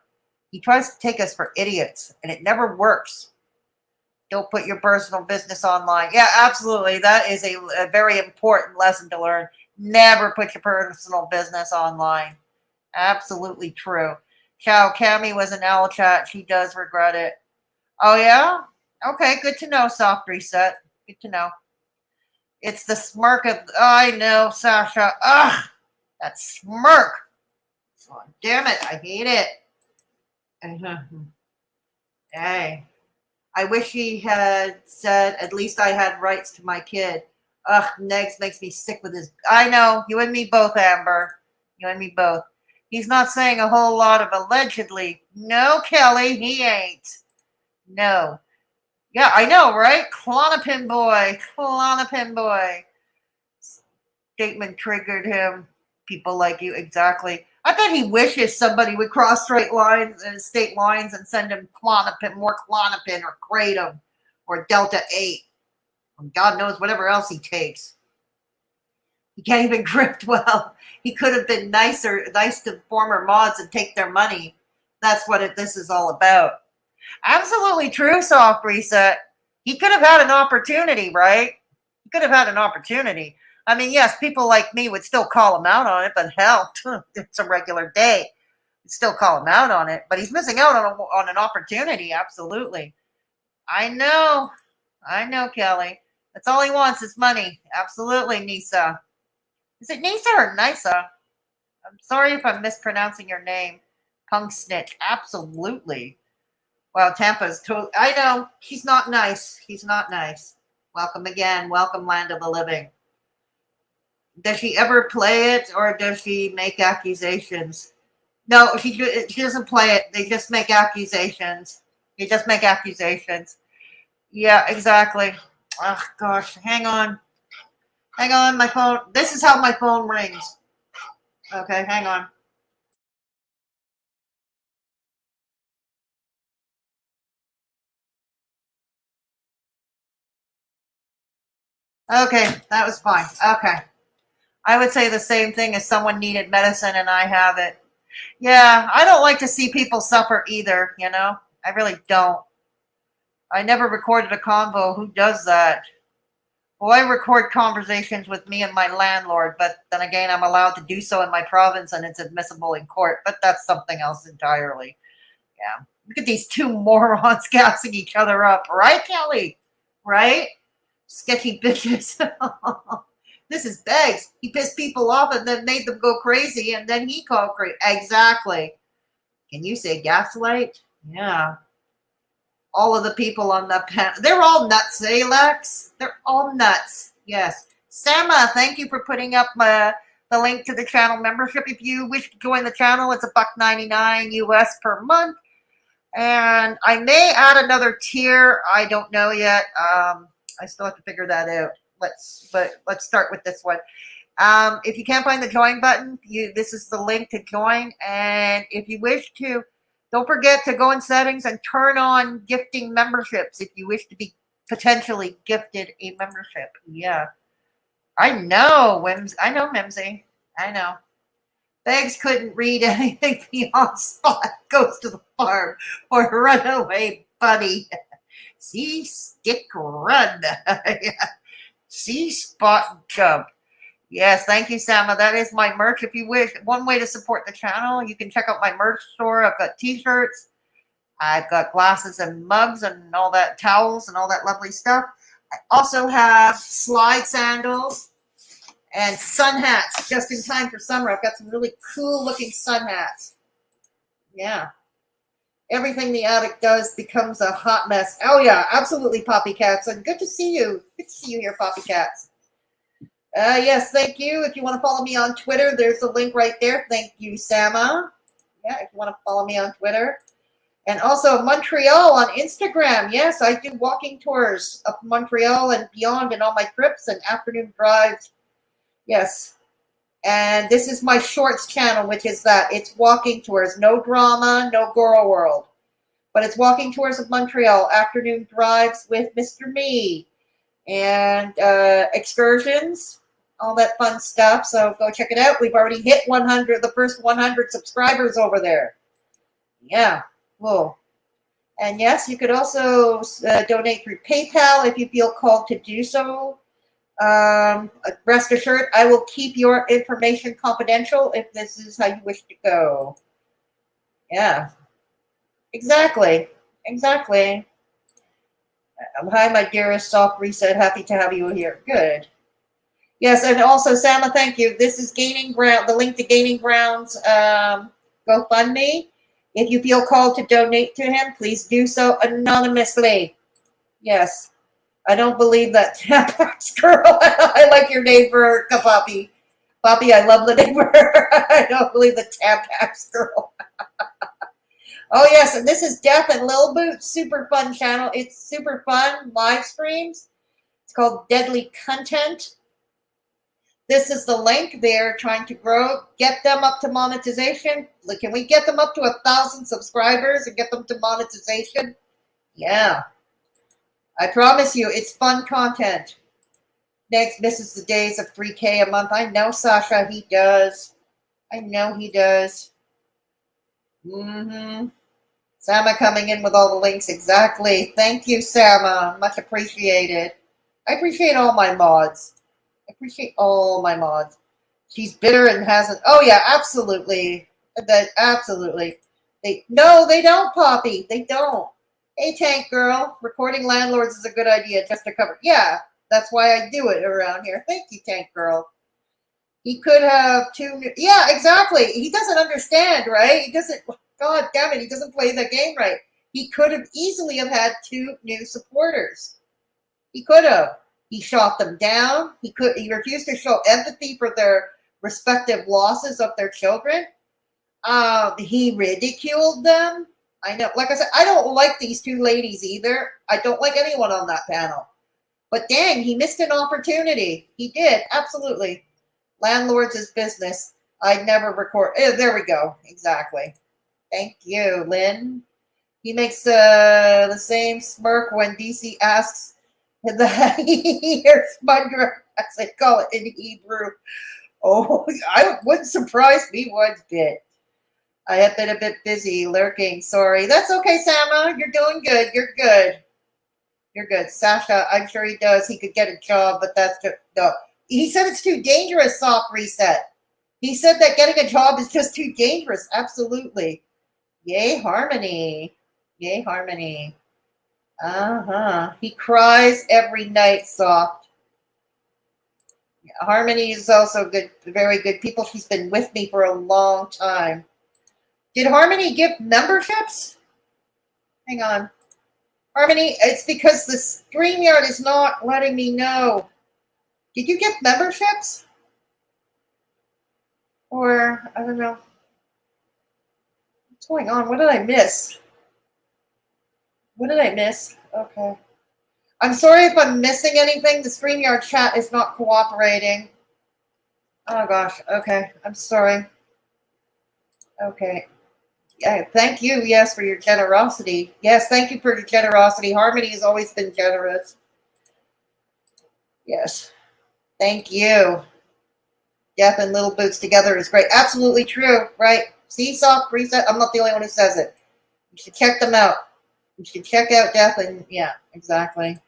He tries to take us for idiots, and it never works. Don't put your personal business online. Yeah, absolutely. That is a very important lesson to learn. Never put your personal business online. Absolutely true. Chow Cammy was an owl chat. She does regret it. Oh, yeah? Okay, good to know, Soft Reset. Good to know. It's the smirk of... Oh, I know, Sasha. Ugh! That smirk. Oh, damn it. I hate it. Hey. I wish he had said, at least I had rights to my kid. Ugh, Negs makes me sick with his... I know. You and me both, Amber. You and me both. He's not saying a whole lot of allegedly. No, Kelly, he ain't. No. Yeah, I know, right? Clonopin boy. Clonopin boy. Statement triggered him. People like you, exactly. I bet he wishes somebody would cross state lines and send him Clonopin, more Clonopin or Kratom or Delta 8. And God knows whatever else he takes. He can't even grift well. He could have been nice to former mods and take their money. That's what this is all about. Absolutely true, Soft Reset. He could have had an opportunity, right? He could have had an opportunity. I mean, yes, people like me would still call him out on it, but hell, it's a regular day. We'd still call him out on it, but he's missing out on an opportunity, absolutely. I know, Kelly. That's all he wants is money. Absolutely, Nisa. Is it Nisa or Nisa? I'm sorry if I'm mispronouncing your name. Punk snitch. Absolutely. Well, Tampa's totally... I know. He's not nice. He's not nice. Welcome again. Welcome, Land of the Living. Does she ever play it, or does she make accusations? No, she doesn't play it. They just make accusations. Yeah, exactly. Oh, gosh. Hang on. Hang on, my phone. This is how my phone rings. Okay, hang on. Okay, that was fine. Okay. I would say the same thing if someone needed medicine and I have it. Yeah, I don't like to see people suffer either, you know? I really don't. I never recorded a convo. Who does that? Well, I record conversations with me and my landlord, but then again, I'm allowed to do so in my province and it's admissible in court, but that's something else entirely. Yeah. Look at these two morons gassing each other up. Right, Kelly? Right? Sketchy bitches. This is Beggs. He pissed people off and then made them go crazy, and then he called crazy. Exactly. Can you say gaslight? Yeah. All of the people on the panel, they're all nuts, eh, Lex? They're all nuts. Yes. Sama, thank you for putting up the link to the channel membership. If you wish to join the channel, it's $1.99 US per month. And I may add another tier. I don't know yet. I still have to figure that out. Let's start with this one. If you can't find the join button, this is the link to join. And if you wish to, don't forget to go in settings and turn on gifting memberships if you wish to be potentially gifted a membership. Yeah. I know, I know, Mimsy. I know. Beggs couldn't read anything beyond Spot goes to the farm or Runaway Bunny. See, stick, run. See, Spot, jump. Yes, thank you, Sama. That is my merch. If you wish, one way to support the channel, you can check out my merch store. I've got t-shirts. I've got glasses and mugs and all that, towels and all that lovely stuff. I also have slide sandals and sun hats just in time for summer. I've got some really cool looking sun hats. Yeah. Everything the attic does becomes a hot mess. Oh, yeah, absolutely, Poppy Cats. And good to see you. Good to see you here, Poppy Cats. Yes, thank you. If you want to follow me on Twitter, there's a link right there. Thank you, Sama. Yeah, if you want to follow me on Twitter. And also Montreal on Instagram. Yes, I do walking tours of Montreal and beyond in all my trips and afternoon drives. Yes. And this is my shorts channel, which is that it's walking tours. No drama, no Goro World. But it's walking tours of Montreal, afternoon drives with Mr. Me. And excursions, all that fun stuff. So go check it out. We've already hit 100, the first 100 subscribers over there. Yeah, cool. And yes, you could also donate through PayPal if you feel called to do so. Rest assured, I will keep your information confidential if this is how you wish to go. Yeah, exactly. Exactly. Hi, my dearest soft reset. Happy to have you here. Good. Yes, and also, Sama, thank you. This is Gaining Ground, the link to Gaining Ground's GoFundMe. If you feel called to donate to him, please do so anonymously. Yes. I don't believe that Tampax girl. I like your name for her, Poppy. Poppy, I love the name for her. I don't believe the Tampax girl. Oh, yes, and this is Death and Lil Boot, super fun channel. It's super fun, live streams. It's called Deadly Content. This is the link. They're trying to grow, get them up to monetization. Can we get them up to 1,000 subscribers and get them to monetization? Yeah. I promise you, it's fun content. Next misses the days of 3K a month. I know, Sasha, he does. I know he does. Mm-hmm. Sama coming in with all the links. Exactly. Thank you, Sama. Much appreciated. I appreciate all my mods. I appreciate all my mods. She's bitter and hasn't. Oh, yeah, absolutely. Absolutely. No, they don't, Poppy. They don't. Hey, Tank Girl. Recording landlords is a good idea just to cover. Yeah, that's why I do it around here. Thank you, Tank Girl. He could have two. Yeah, exactly. He doesn't understand, right? He doesn't. God damn it, he doesn't play the game right. He could have easily have had 2 new supporters. He could have. He shot them down. He refused to show empathy for their respective losses of their children. He ridiculed them. I know, like I said, I don't like these 2 ladies either. I don't like anyone on that panel. But dang, he missed an opportunity. He did, absolutely. Landlords is business. I'd never record. There we go. Exactly. Thank you, Lynn. He makes the same smirk when DC asks the here's Mudger, as they call it in Hebrew. Oh, I wouldn't surprise me one bit. I have been a bit busy lurking. Sorry. That's okay, Sama. You're doing good. You're good. You're good. Sasha, I'm sure he does. He could get a job, but that's just, no. He said it's too dangerous, Soft Reset. He said that getting a job is just too dangerous. Absolutely. Yay, Harmony. Yay, Harmony. He cries every night, Soft. Harmony is also good, very good people. She's been with me for a long time. Did Harmony give memberships? Hang on. Harmony, it's because the StreamYard is not letting me know. Did you give memberships? Or, I don't know. What's going on? What did I miss? What did I miss? Okay. I'm sorry if I'm missing anything. The StreamYard chat is not cooperating. Oh, gosh. Okay. I'm sorry. Okay. Yeah, thank you, yes, for your generosity. Yes, thank you for your generosity. Harmony has always been generous. Yes. Thank you. Death and Little Boots together is great. Absolutely true, right? See, Soft Reset? I'm not the only one who says it. You should check them out. You should check out Death and, yeah, exactly.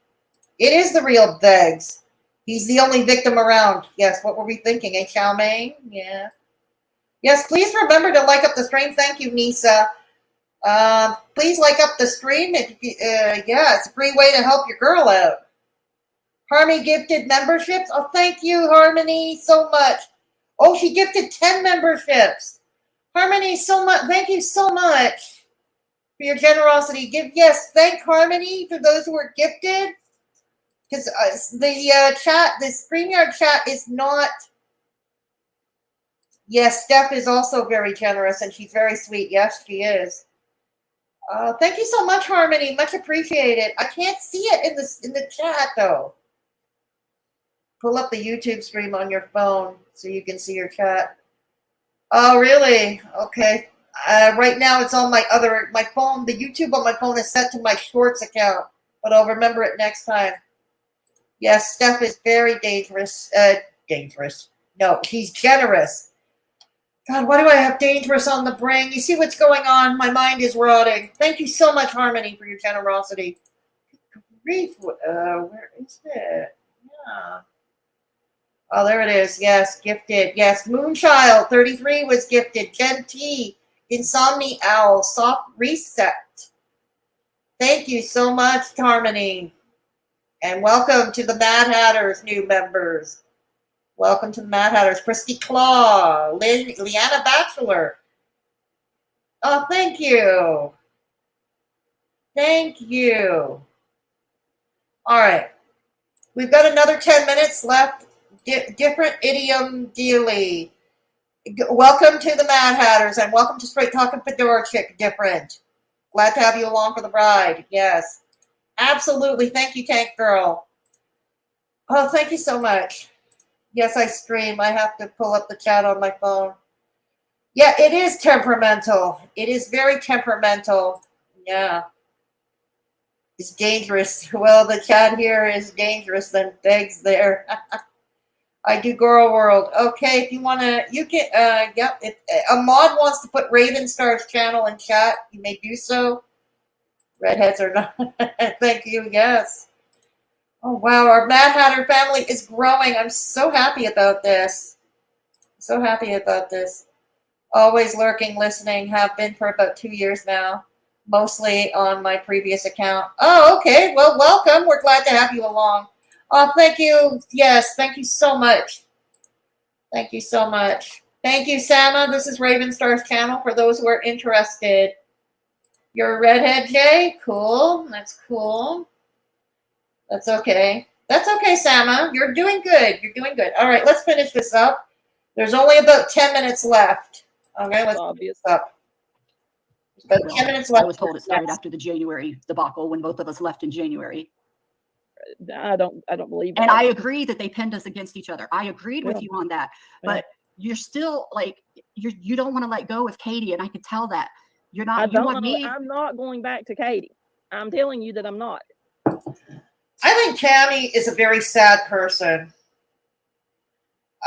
It is the real Begzy. He's the only victim around. Yes, what were we thinking? Eh, Chow Mein? Yeah. Yes, please remember to like up the stream. Thank you, Nisa. Please like up the stream. Yeah, it's a free way to help your girl out. Harmony gifted memberships. Oh, thank you, Harmony, so much. Oh, she gifted 10 memberships. Harmony, so much. Thank you so much for your generosity. Yes, thank Harmony for those who are gifted. Because the chat, the StreamYard chat is not. Yes, Steph is also very generous, and she's very sweet. Yes, she is. Thank you so much, Harmony. Much appreciated. I can't see it in the chat though. Pull up the YouTube stream on your phone so you can see your chat. Oh, really? Okay. Right now it's on my phone. The YouTube on my phone is set to my Shorts account, but I'll remember it next time. Yes, Steph is very dangerous. Dangerous. No, she's generous. God, why do I have dangerous on the brain? You see what's going on? My mind is rotting. Thank you so much, Harmony, for your generosity. Where is it? Yeah. Oh, there it is. Yes, gifted. Yes, Moonchild 33 was gifted. Jen T, Insomni Owl, Soft Reset. Thank you so much, Harmony. And welcome to the Mad Hatters, new members. Welcome to the Mad Hatters. Christy Claw, Leanna Bachelor. Oh, thank you. Thank you. All right. We've got another 10 minutes left. Different idiom dealy. Welcome to the Mad Hatters and welcome to Straight Talking Fedora Chick Different. Glad to have you along for the ride. Yes. Absolutely. Thank you, Tank Girl. Oh, thank you so much. Yes, I stream. I have to pull up the chat on my phone. Yeah, it is temperamental. It is very temperamental. Yeah. It's dangerous. Well, the chat here is dangerous than Begzy there. I do Girl World. Okay, if you want to, you can, yep. If a mod wants to put Raven Star's channel in chat, you may do so. Redheads are not. Thank you, yes. Oh, wow, our Mad Hatter family is growing. I'm so happy about this. So happy about this. Always lurking, listening, have been for about 2 years now. Mostly on my previous account. Oh, okay. Well, welcome. We're glad to have you along. Oh, thank you. Yes, thank you so much. Thank you so much. Thank you, Sama. This is Raven Star's channel for those who are interested. You're a redhead, Jay? Cool. That's cool. That's okay. That's okay, Sama. You're doing good. You're doing good. All right, let's finish this up. There's only about 10 minutes left. Okay, let's finish this up. There's about 10 minutes left. I was told it started after the January debacle when both of us left in January. I don't believe that. And I agree that they pinned us against each other. I agreed with Yeah. you on that, Yeah. but you're still like, you don't want to let go of Katie. And I could tell that you're I not, you don't want know. me. I'm not going back to Katie. I'm telling you that I'm not. I think Tammy is a very sad person.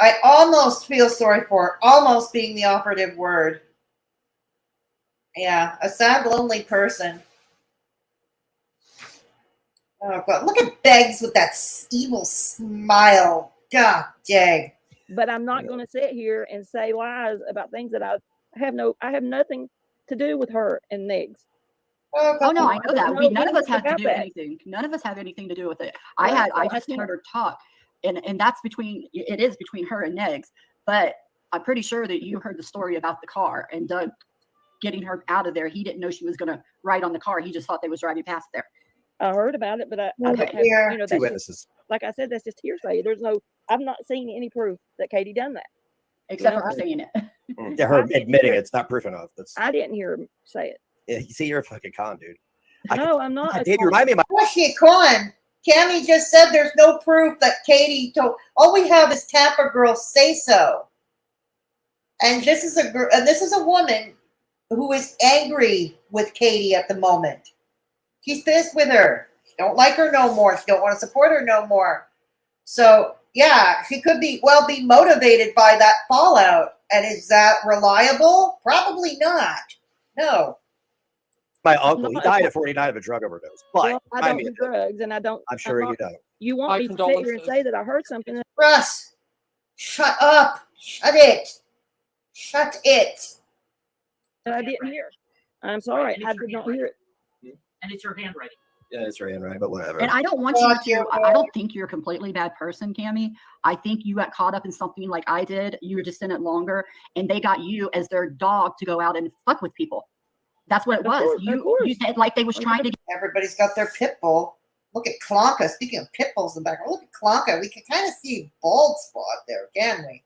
I almost feel sorry for her, almost being the operative word. Yeah, a sad, lonely person. Oh, God. Look at Beggs with that evil smile. God dang. But I'm not going to sit here and say lies about things that I have nothing to do with her and Niggs. Oh no, I know don't that. know None of us anything had to about do that. anything. None of us have anything to do with it. Right, I so I just can't- heard her talk, and that's it is between her and Negs. But I'm pretty sure that you heard the story about the car and Doug getting her out of there. He didn't know she was going to ride on the car. He just thought they was driving past there. I heard about it, but I Oh, don't have, dear. you know, Two that's witnesses. just, like I said, that's just hearsay. I've not seen any proof that Katie done that. Except know, for her saying it. Yeah, her I didn't admitting hear- it's not proof enough. That's I didn't hear him say it. yeah, you see, you're a fucking con, dude. No, I'm not. God, Dave, you remind me of my What's she calling? Cammy just said there's no proof that Katie told. All we have is Tampa Girl say so. And this is a woman who is angry with Katie at the moment. She's pissed with her. She don't like her no more. She don't want to support her no more. So yeah, she could be motivated by that fallout. And is that reliable? Probably not. No. uncle. He died at 49 of a drug overdose. But Well, I I don't mean, do drugs, and I don't. I'm sure not, you don't. You want My me to sit here and condolences. say that I heard something? Russ, shut up. Shut it. Shut it. That I didn't hear. I'm sorry, I did not hear it. And it's her handwriting. Yeah, it's right, but whatever. And I don't want you to. I don't think you're a completely bad person, Cammy. I think you got caught up in something like I did. You were just in it longer, and they got you as their dog to go out and fuck with people. That's what it was. Of course. You said like they was trying to Everybody's got their Pitbull. Look at Klonka. Speaking of Pitbulls in the background, look at Klonka. We can kind of see a bald spot there, can we?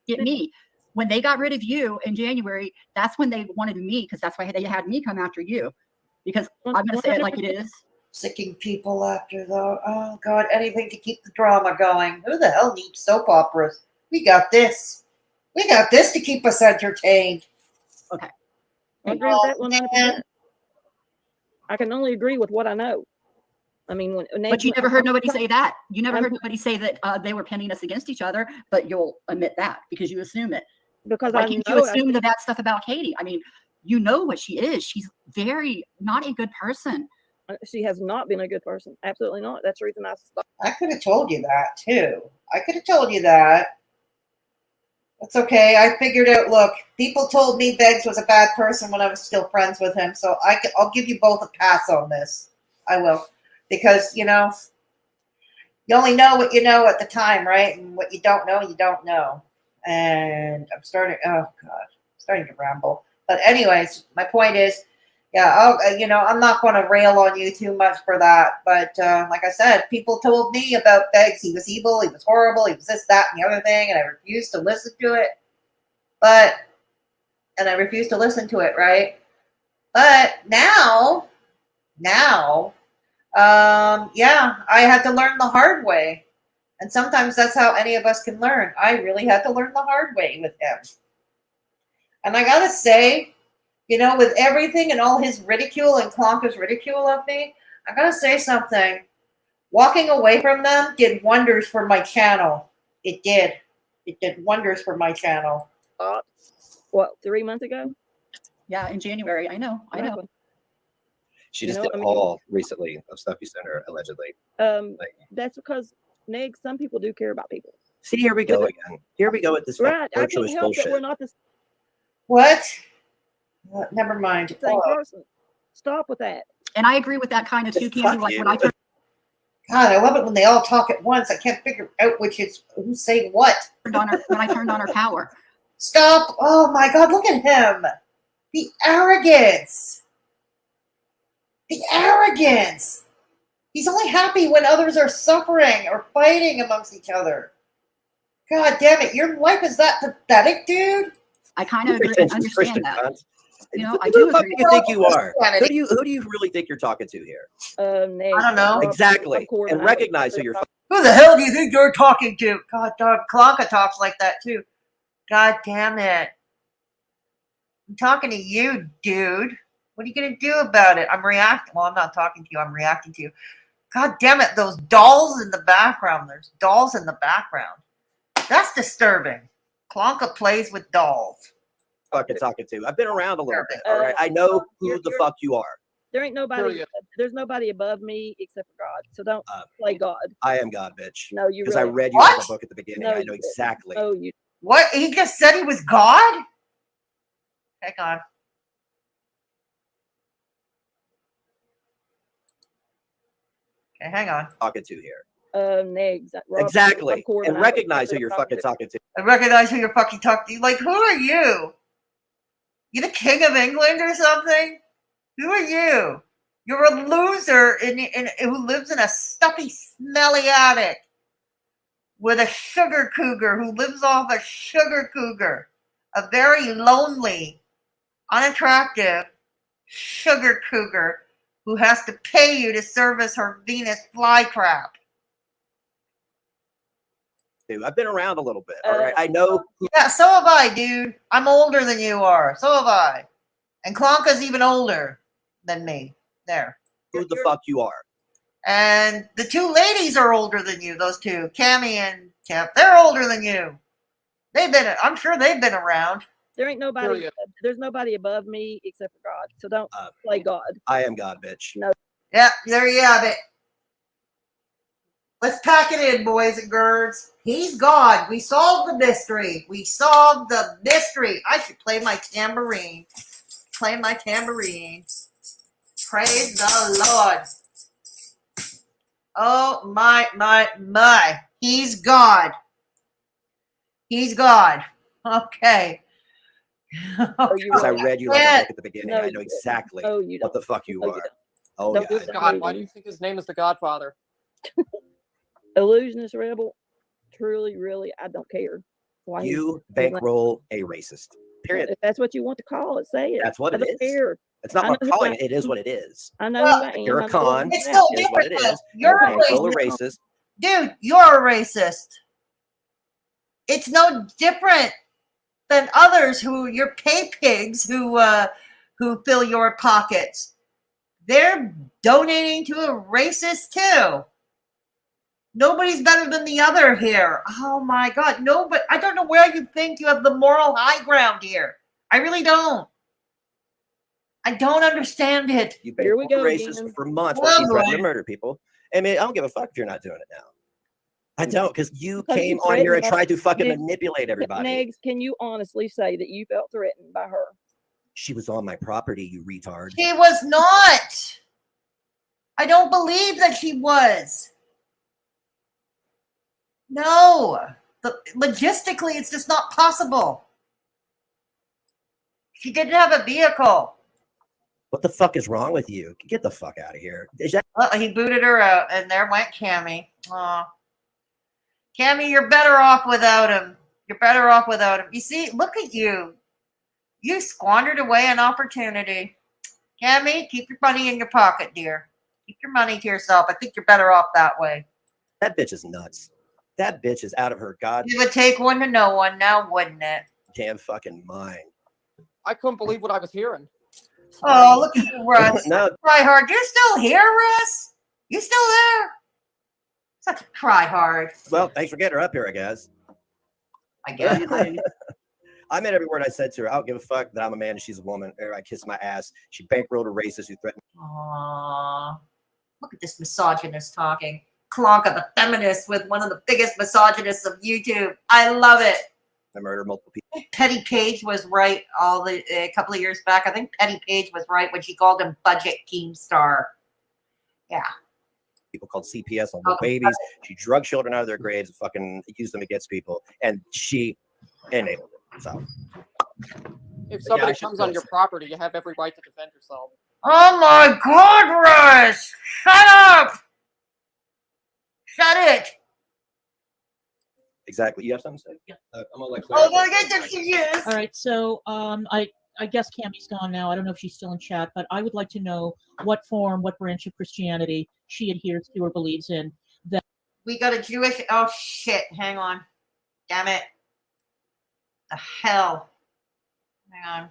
get me. When they got rid of you in January, that's when they wanted me, because that's why they had me come after you. Because I'm going to say it like it is. Sicking people after though. Oh God, anything to keep the drama going. Who the hell needs soap operas? We got this. We got this to keep us entertained. Okay. I agree with that 100%. I can only agree with what I know. I mean, But you never heard nobody say that. You never heard nobody say that they were pinning us against each other, but you'll admit that because you assume it. because Like I you know assume the bad stuff about Katie. I mean, you know what she is. She's very not a good person. she has not been a good person. Absolutely not. That's the reason I stopped. I could have told you that too. I could have told you that. That's okay. I figured out. Look, people told me Beggs was a bad person when I was still friends with him, so I'll give you both a pass on this. I will, because you only know what you know at the time, right? And what you don't know, you don't know. And I'm starting. Oh God, starting to ramble. But anyways, my point is, yeah, I'm not going to rail on you too much for that. But like I said, people told me about Beggs. He was evil. He was horrible. He was this, that, and the other thing. And I refused to listen to it. Right? But now, yeah, I had to learn the hard way. And sometimes that's how any of us can learn. I really had to learn the hard way with him. And I got to say, with everything and all his ridicule and Klonka's ridicule of me, I got to say something. Walking away from them did wonders for my channel. It did. It did wonders for my channel. What, 3 months ago? Yeah, in January. I know. She just did a haul recently of stuff you sent her, allegedly. That's because, Neg, some people do care about people. See, here we go again. Here we go with this Right. I virtuous can't help that bullshit. we're not the What? Never mind. same Oh, person. Stop with that. And I agree with that kind of too, Candy. Like when I turned God, I love it when they all talk at once. I can't figure out who's saying what. on her when I turned on her power. Stop. Oh my God, look at him. The arrogance. The arrogance. He's only happy when others are suffering or fighting amongst each other. God damn it. Your life is that pathetic, dude? I kind of agree and understand that. You know, I Who do the fuck agree. do you think you are? Christianity. Who do you really think you're talking to here? Next, I don't know. Exactly. court, And I don't recognize who know. you're Who the hell do you think you're talking to? God damn, Klonka talks like that too. God damn it. I'm talking to you, dude. What are you gonna do about it? I'm reacting. Well, I'm not talking to you. I'm reacting to you. God damn it, those dolls in the background. There's dolls in the background. That's disturbing. Klonka plays with dolls. fucking talking to. I've been around a little bit. All right. I know who you're- the you're- fuck you are. There ain't nobody. Period. There's nobody above me except for God. So don't play God. I am God, bitch. No, you Because really. I read you out What? the book at the beginning. No, I you know didn't. exactly. Oh, you. What? He just said he was God? Hang on. Okay, hang on. Talking to here. Negs. Rob, Exactly. Rob Corbin, And I recognize who don't you're know fucking talking to. I recognize who you're fucking talking to. Like, who are you? You the king of England or something? Who are you? You're a loser who lives in a stuffy, smelly attic with a sugar cougar who lives off a sugar cougar. A very lonely, unattractive sugar cougar who has to pay you to service her Venus flytrap. I've been around a little bit. All right. I know who Yeah, so have I, dude. I'm older than you are. So have I. And Klonka's even older than me. There. the fuck you are. And the two ladies are older than you, those two, Cammy and Kemp. They're older than you. I'm sure they've been around. There ain't nobody. Period. There's nobody above me except for God. So don't play God. I am God, bitch. No. Yeah, there you have it. Let's pack it in, boys and girls. He's God. We solved the mystery. We solved the mystery. I should play my tambourine. Play my tambourine. Praise the Lord. Oh, my. He's God. He's God. Okay. Because I read you like a book at the beginning. No, I know you didn't. exactly Oh, you what don't. the fuck you Oh, you are. don't. Oh, Don't yeah. do that. God, why do you think his name is the Godfather? Illusionist rebel. Truly, really, I don't care. Why he- You bankroll a racist. Period. If that's what you want to call it, say it. That's what I it don't is. care. It's not I what know I'm who calling I it. It is am. what it is. I know Well, who I am. You're a I know con. who It's I still am. It is what it different. is. You're You a bankroll a racist. racist. Dude, you're a racist. It's no different than others who your pay pigs who fill your pockets. They're donating to a racist too. Nobody's better than the other here. Oh my God. No, but I don't know where you think you have the moral high ground here. I really don't. I don't understand it. You Here we bankroll a go racist again. for months Oh, while she threatened boy. to murder people. I mean, I don't give a fuck if you're not doing it now. I don't, because you Because came you on here and threatened tried to fucking Negs- manipulate everybody. Negs, can you honestly say that you felt threatened by her? She was on my property, you retard. She was not. I don't believe that she was. No. Logistically, it's just not possible. She didn't have a vehicle. What the fuck is wrong with you? Get the fuck out of here. Is that He booted her out, and there went Cammy. Aw. Cammy, you're better off without him. You're better off without him. You see, look at you. You squandered away an opportunity. Cammy, keep your money in your pocket, dear. Keep your money to yourself. I think you're better off that way. that bitch is nuts? That bitch is out of her It would take one to know one now, wouldn't it? goddamn fucking mind. I couldn't believe what I was hearing. Oh, look at you, Russ. No, Try hard. You're still here, Russ? You still there? Such a try hard, well, thanks for getting her up here, I guess. I guess. I meant every word I said to her. I don't give a fuck that I'm a man and she's a woman. Or I kiss my ass. She bankrolled a racist who threatened. Aww. Look at this misogynist talking. Klonka, the feminist, with one of the biggest misogynists of YouTube. I love it. I murdered multiple people. I think Petty Page was right a couple of years back. I think Petty Page was right when she called him Budget Keemstar. Yeah. People called CPS on little babies. She drug children out of their graves and fucking used them against people. And she enabled it. So If somebody I should comes on your post it. property, you have every right to defend yourself. Oh my God, Russ! Shut up! Shut it! exactly. You have something to say? Yeah. I'm gonna let Oh my God, there she is. All right, so I guess Cammie's gone now. I don't know if she's still in chat, but I would like to know what form, what branch of Christianity she adheres to or believes in. We got a Jewish. Oh shit! Hang on. Damn it. The hell. Hang on.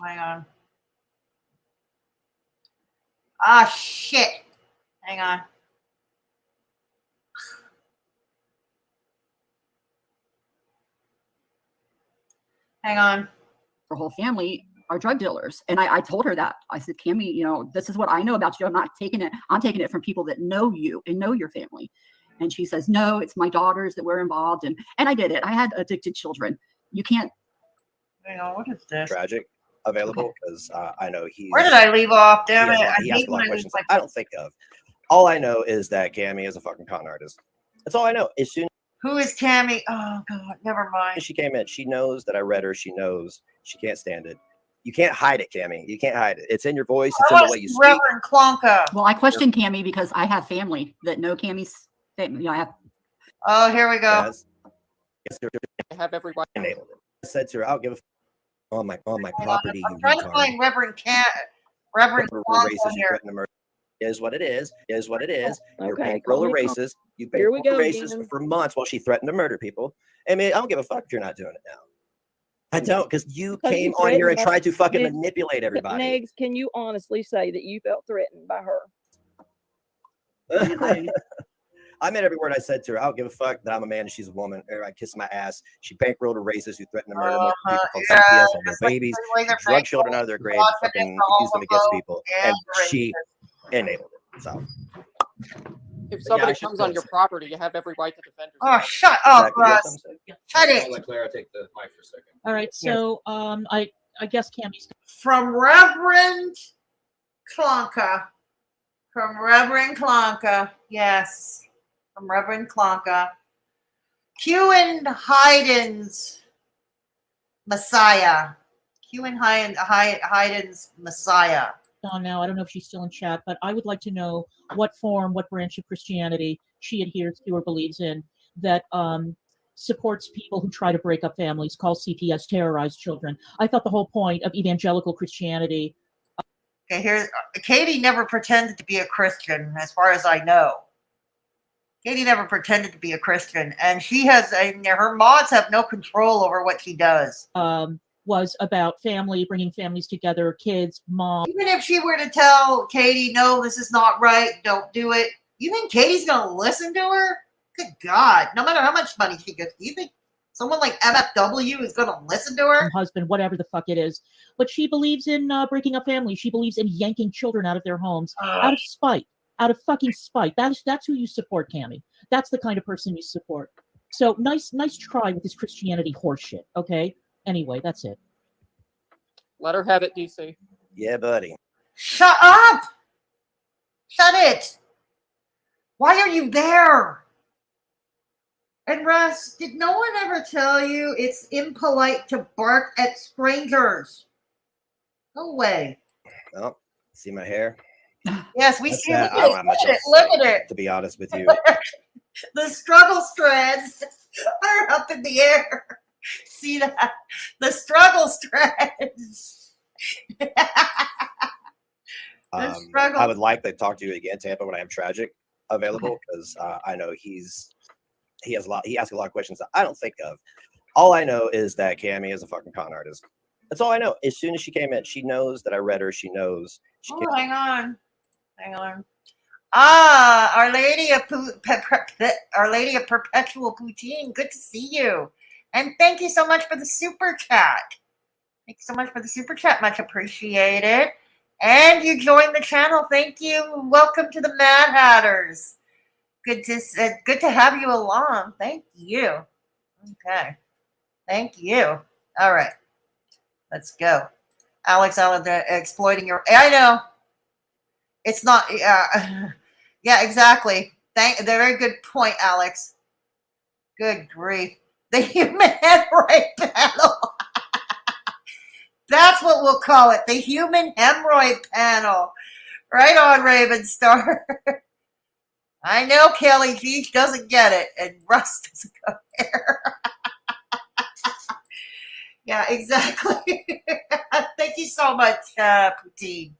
Hang on. Ah shit. Hang on. Hang on. Her whole family are drug dealers. And I told her that. I said, Cammie, you know, this is what I know about you. I'm not taking it. I'm taking it from people that know you and know your family. And she says, no, it's my daughters that were involved. And I did it. I had addicted children. You can't. Hang on. What is this? Tragic available because I know he's. Where did I leave off? Damn it. He asks a lot of questions I don't think of. All I know is that Cammie is a fucking con artist. That's all I know. As soon Who is Cammie? Oh God, never mind. as she came in, she knows that I read her. She knows she can't stand it. You can't hide it, Cammie. You can't hide it. It's in your voice. It's in the way you speak. Reverend Klonka. Well, I questioned Cammie because I have family that know Cammie's. You know, I have. Oh, here we go. Yes. I have everybody. Enabled it. I said to her, "I'll give a on my property." I'm trying to find Reverend Klonka Racist, you here. threaten to murder. Is what it is. Is what it is. You're Okay, bankroller calm it racist. You Here we bankroller go racist again. for months while she threatened to murder people. I mean, I don't give a fuck if you're not doing it now. I don't, because you Because came you on here and threatened tried to fucking Did- manipulate everybody. Negs, can you honestly say that you felt threatened by her? I meant every word I said to her. I don't give a fuck that I'm a man and she's a woman. Or I kiss my ass. She bankrolled a racist who threatened to murder multiple people from CPS and their babies. She drug children out of their graves, fucking accused them against people, and she enabled it. So If somebody comes on your property, you have every right to defend Oh, yourself. shut up, exactly what Russ. I'm saying. Shut I'll it. let Clara take the mic for a second. All right, so I guess Cammie's From Reverend Klonka. From Reverend Klonka. Yes. From Reverend Klonka. Q Haydn's Messiah. Q Haydn's Messiah. gone now. I don't know if she's still in chat, but I would like to know what form, what branch of Christianity she adheres to or believes in that supports people who try to break up families, call CPS, terrorize children. I thought the whole point of evangelical Christianity. Okay, here, Katie never pretended to be a Christian, as far as I know. Katie never pretended to be a Christian, and she has, her mods have no control over what she does. Was about family, bringing families together, kids, mom. Even if she were to tell Katie, no, this is not right, don't do it, you think Katie's going to listen to her? Good God. No matter how much money she gets, do you think someone like MFW is going to listen to her? Husband, whatever the fuck it is. But she believes in breaking up families. She believes in yanking children out of their homes out of spite, out of fucking spite. That's who you support, Cammie. That's the kind of person you support. So nice try with this Christianity horseshit, okay? Anyway, that's it. Let her have it, DC. Yeah, buddy. Shut up! Shut it! Why are you there? And Russ, did no one ever tell you it's impolite to bark at strangers? No way. Well, see my hair? Yes, we That's see that. it. I don't have much else Look to at say, it. to be honest with you. The struggle strands are up in the air. See that? The struggle strands. I would like to talk to you again, Tampa, when I have Tragic available, because I know he asks a lot of questions that I don't think of. All I know is that Cammie is a fucking con artist. That's all I know. As soon as she came in, she knows that I read her. She knows. Hang on. Ah, Our Lady of Perpetual Poutine. Good to see you. And thank you so much for the super chat. Thank you so much for the super chat. Much appreciated. And you joined the channel. Thank you. Welcome to the Mad Hatters. Good to have you along. Thank you. Okay. Thank you. All right. Let's go. Alex, exploiting your... I know. It's not... yeah, exactly. Very good point, Alex. Good grief. The Human Hemorrhoid Panel. That's what we'll call it. The Human Hemorrhoid Panel. Right on, Raven Star. I know Kelly G doesn't get it, and Russ doesn't go there. Yeah, exactly. Thank you so much, Poutine.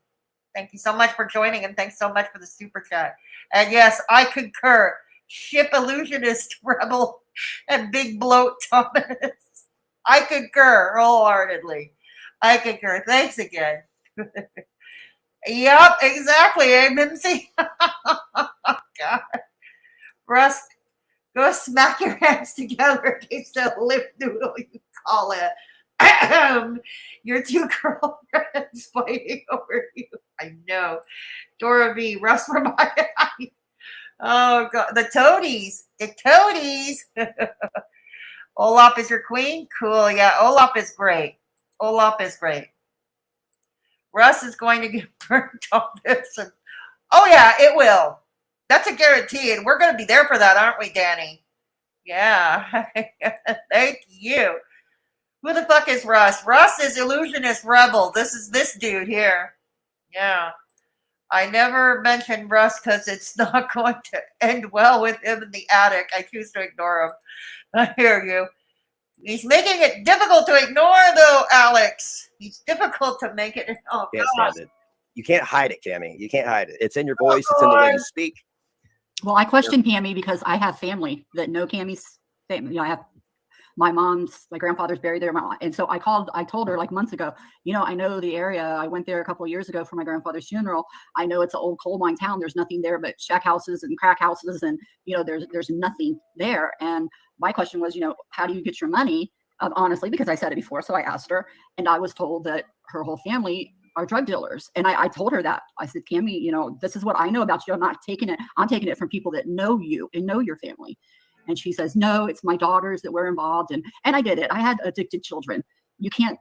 Thank you so much for joining, and thanks so much for the super chat. And yes, I concur. Ship illusionist, rebel, and big bloat Thomas. I concur wholeheartedly. I concur. Thanks again. Yep, exactly. MMC. God. Russ, go smack your hands together against that lip noodle, you call it. Your two girlfriends fighting over you. I know. Dora B. Russ remind. Oh God, the toadies. The toadies. Olaf is your queen? Cool. Yeah, Olaf is great. Olaf is great. Russ is going to get burnt on this. And, oh yeah, it will. That's a guarantee. And we're going to be there for that, aren't we, Danny? Yeah. Thank you. Who the fuck is Russ? Russ is Illusionist Rebel. This is this dude here. Yeah. I never mentioned Russ because it's not going to end well with him in the attic. I choose to ignore him. I hear you. He's making it difficult to ignore, though, Alex. He's difficult to make it. Oh, Can't gosh. stand it. You can't hide it, Cammy. You can't hide it. It's in your voice. It's in the way you speak. Well, I questioned Cammy because I have family that know Cammy's family. You know, I have my grandfather's buried there. And so I told her like months ago, I know the area. I went there a couple of years ago for my grandfather's funeral. I know it's an old coal mine town. There's nothing there but shack houses and crack houses. And, there's nothing there. And my question was, how do you get your money? Honestly, because I said it before. So I asked her, and I was told that her whole family are drug dealers. And I told her that. I said, Cammy, this is what I know about you. I'm not taking it. I'm taking it from people that know you and know your family. And she says, no, it's my daughters that were involved. And I did it. I had addicted children. You can't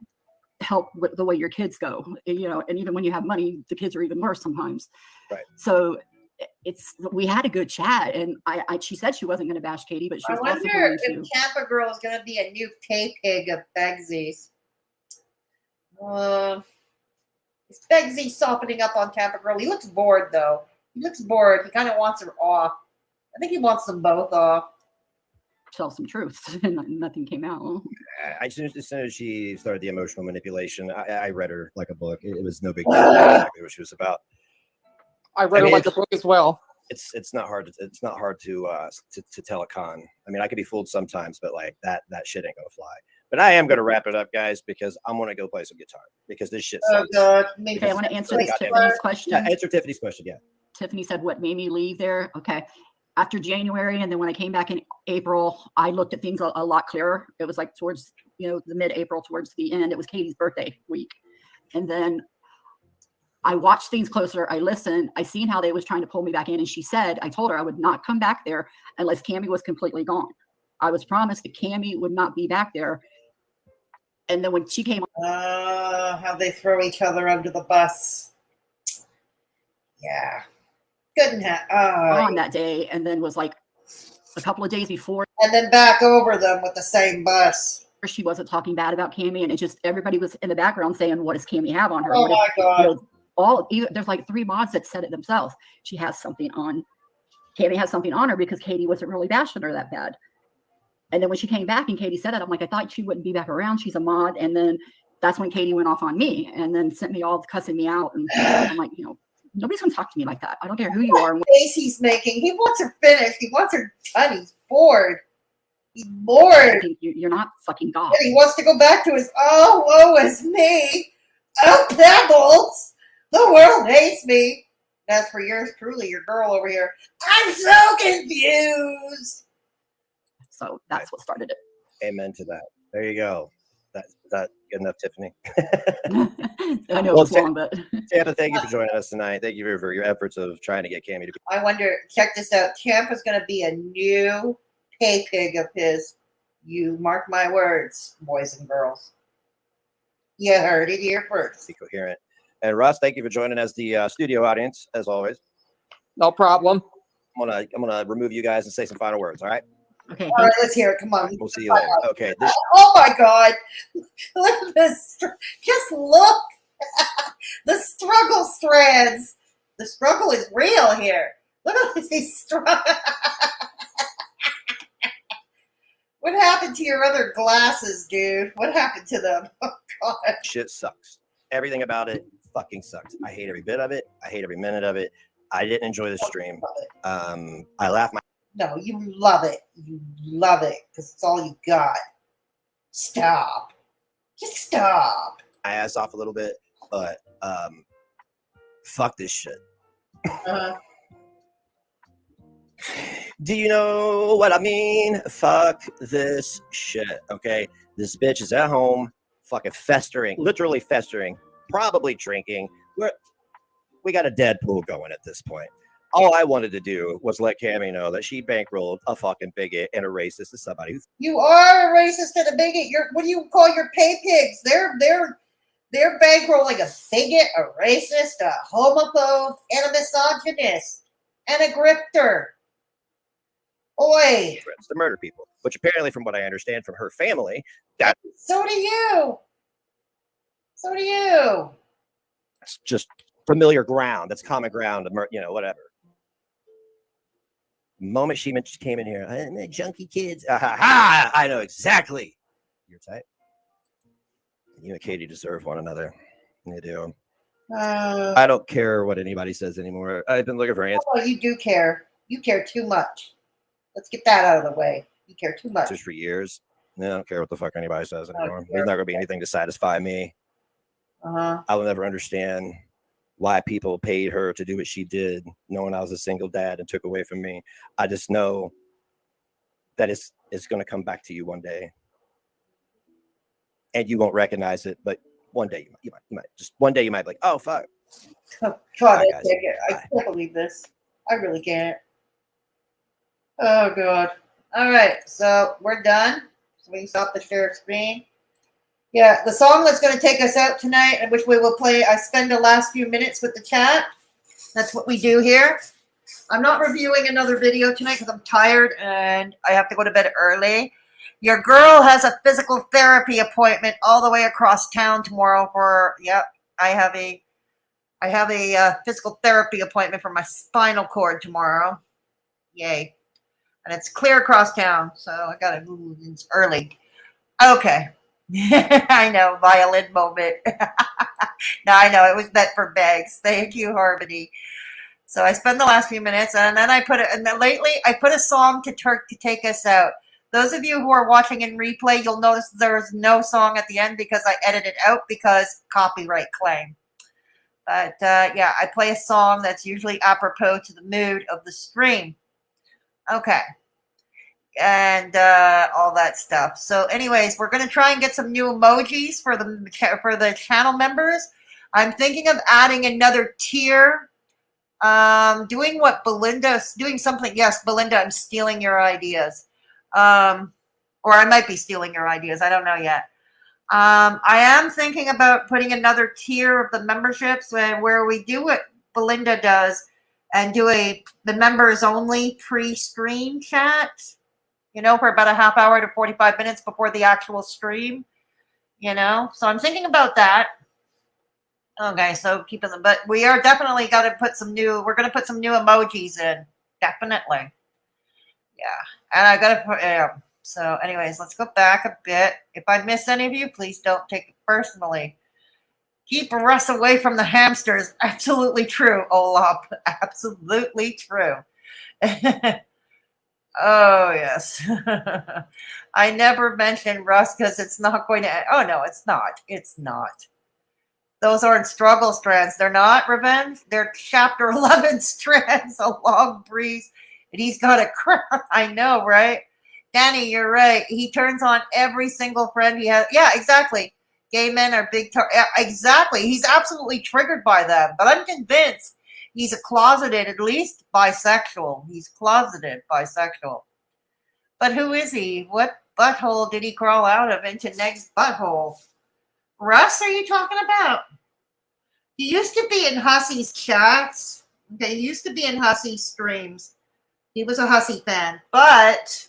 help with the way your kids go, and even when you have money, the kids are even worse sometimes. Right. So we had a good chat, and she said she wasn't going to bash Katie, but she was also going to. If Tampa Girl is going to be a new K-pig of Begzy's. Is Begzy softening up on Tampa Girl? He looks bored, though. He looks bored. He kind of wants her off. I think he wants them both off. Tell some truths, and nothing came out. As soon as she started the emotional manipulation, I read her like a book. It was no big deal. Exactly what she was about. I read her like a book as well. It's not hard. It's not hard to tell a con. I mean, I could be fooled sometimes, but like that shit ain't gonna fly. But I am gonna wrap it up, guys, because I'm gonna go play some guitar because this shit sucks. God. Okay, I want to answer Tiffany's question. Yeah, answer Tiffany's question. Yeah. Tiffany said, what made me leave there? Okay. After January, and then when I came back in April, I looked at things a lot clearer. It was like towards, the mid-April, towards the end. It was Katie's birthday week. And then I watched things closer. I listened. I seen how they was trying to pull me back in. And she said, I told her I would not come back there unless Cammy was completely gone. I was promised that Cammy would not be back there. And then when she came how they throw each other under the bus. Yeah. Couldn't have on that day, and then was like a couple of days before, and then back over them with the same bus. She wasn't talking bad about Cammy, and it just everybody was in the background saying, "What does Cammy have on her?" Oh my God! There's like 3 mods that said it themselves. She has something on. Cammy has something on her because Katie wasn't really bashing her that bad. And then when she came back and Katie said it, I'm like, I thought she wouldn't be back around. She's a mod, and then that's when Katie went off on me and then sent me all cussing me out, and I'm like, nobody's gonna talk to me like that. I don't care who you are. Face he's making. He wants her finished. He wants her done. He's bored. He's bored. You're not fucking God. And he wants to go back to his, woe is me. Oh, Pebbles. The world hates me. As for yours truly, your girl over here, I'm so confused. So that's what started it. Amen to that. There you go. Is that good enough, Tiffany? I know it's long, but Tampa, thank you for joining us tonight. Thank you for your efforts of trying to get Cammy to be. I wonder, check this out. Tampa's going to be a new pay pig of his. You mark my words, boys and girls. You heard it here first. Be coherent. And Russ, thank you for joining us, the studio audience, as always. No problem. I'm gonna remove you guys and say some final words. All right. Okay. All right, let's hear it. Come on. We'll see you later. Okay. Oh my God. Look at this. Just look. The struggle strands. The struggle is real here. Look at these struggles. What happened to your other glasses, dude? What happened to them? Oh, God. Shit sucks. Everything about it fucking sucks. I hate every bit of it. I hate every minute of it. I didn't enjoy the stream. I laughed my No, you love it. You love it because it's all you got. Stop. Just stop. ass off a little bit, but fuck this shit. Uh-huh. Do you know what I mean? Fuck this shit, okay? This bitch is at home, fucking festering, literally festering, probably drinking. We got a Deadpool going at this point. All I wanted to do was let Cammy know that she bankrolled a fucking bigot and a racist to somebody who's You are a racist and a bigot. What do you call your pay pigs? They're bankrolling a bigot, a racist, a homophobe, and a misogynist, and a grifter. Oi. threats to murder people. Which apparently, from what I understand from her family, that's So do you. So do you. just familiar ground. That's common ground. Whatever. The moment she came in here, junkie kids. I know exactly your type. You and Katie deserve one another. You do. I don't care what anybody says anymore. I've been looking for answers. Oh, you do care. You care too much. Let's get that out of the way. You care too much. For years. I don't care what the fuck anybody says anymore. There's not going to be anything to satisfy me. Uh-huh. I will never understand why people paid her to do what she did, knowing I was a single dad and took away from me. I just know that it's going to come back to you one day. And you won't recognize it, but one day you might be like, oh, fuck. Oh, God, I can't believe this. I really can't. Oh, God. All right, so we're done. So we can stop the share screen. Yeah, the song that's going to take us out tonight, and which we will play, I spend the last few minutes with the chat. That's what we do here. I'm not reviewing another video tonight because I'm tired and I have to go to bed early. Your girl has a physical therapy appointment all the way across town tomorrow for, I have a physical therapy appointment for my spinal cord tomorrow. Yay. And it's clear across town, so I got to move. It's early. Okay. I know, violin moment. No, I know, it was meant for Begz. Thank you, Harmony. So I spend the last few minutes, and then lately I put a song to take us out. Those of you who are watching in replay, you'll notice there's no song at the end because I edited it out because copyright claim. But I play a song that's usually apropos to the mood of the stream. Okay. And all that stuff. So anyways, we're going to try and get some new emojis for the channel members. I'm thinking of adding another tier. Doing what Belinda's doing something. Yes, Belinda, I'm stealing your ideas. Or I might be stealing your ideas. I don't know yet. I am thinking about putting another tier of the memberships where we do what Belinda does and do the members only pre-stream chat, for about a half hour to 45 minutes before the actual stream, So I'm thinking about that. Okay, so keeping them, but we are definitely got to put we're going to put some new emojis in. Definitely. Yeah. And I got to put, so anyways, let's go back a bit. If I miss any of you, please don't take it personally. Keep Russ away from the hamsters. Absolutely true, Olaf. Absolutely true. Oh, yes. I never mentioned Russ because it's not going to, oh no, it's not. It's not. Those aren't struggle strands. They're not revenge. They're chapter 11 strands, a long breeze. And he's got a crown. I know, right? Danny, you're right. He turns on every single friend he has. Yeah, exactly. Gay men are big. Exactly. He's absolutely triggered by them. But I'm convinced he's a closeted, at least bisexual. He's closeted bisexual. But who is he? What butthole did he crawl out of into Neg's butthole? Russ, are you talking about? He used to be in Hussey's chats. Okay, he used to be in Hussey's streams. He was a Hussey fan, but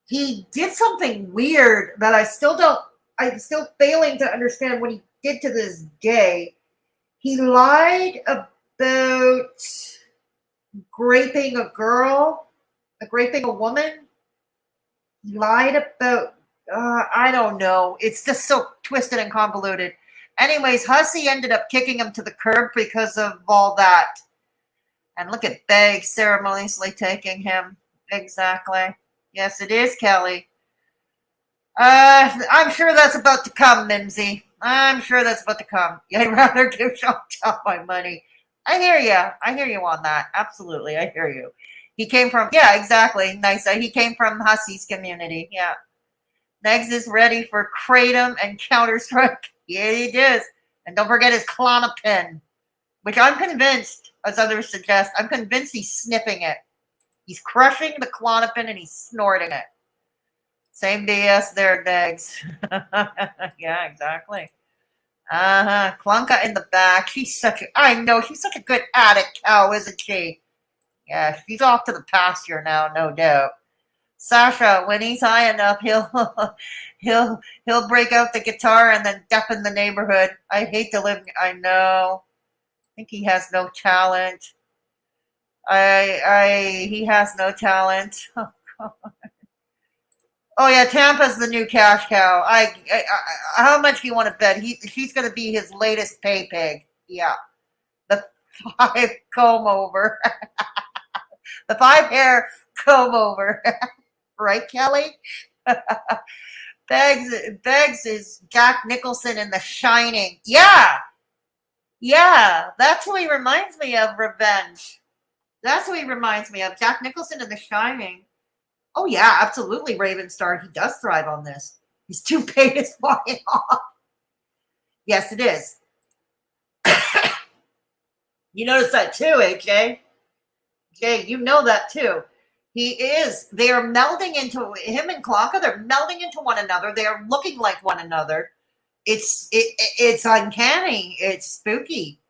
he did something weird that I'm still failing to understand what he did to this gay. He lied about raping a girl, raping a woman. Lied about, I don't know. It's just so twisted and convoluted. Anyways, Hussey ended up kicking him to the curb because of all that. And look at Beggs ceremoniously taking him. Exactly. Yes, it is, Kelly. I'm sure that's about to come, Mimsy. I'm sure that's about to come. I'd rather give Sean John my money. I hear you. I hear you on that. Absolutely. I hear you. He came from, yeah, exactly. Nice. He came from Hussey's community. Yeah. Negs is ready for Kratom and Counter-Strike. Yeah, he does. And don't forget his Klonopin, which I'm convinced, as others suggest, I'm convinced he's sniffing it. He's crushing the Klonopin and he's snorting it. Same BS there, Negs. Yeah, exactly. Klunka in the back. She's such a, I know, she's such a good addict cow, isn't she? Yeah, she's off to the pasture now, no doubt. Sasha, when he's high enough, he'll break out the guitar and then deafen the neighborhood. I hate to live. I know. I think he has no talent. He has no talent. Oh, God. Oh yeah, Tampa's the new cash cow. How much do you want to bet? She's going to be his latest pay pig. Yeah, the 5 comb over, the 5 hair comb over. Right, Kelly? Beggs is Jack Nicholson in The Shining. Yeah. Yeah. That's who he reminds me of, Revenge. That's who he reminds me of. Jack Nicholson in The Shining. Oh, yeah, absolutely, Ravenstar. He does thrive on this. His toupee is falling off. Yes, it is. You notice that too, AJ? Jay, you know that too. He is. They are melding into him and Klonka. They're melding into one another. They are looking like one another. It's uncanny. It's spooky.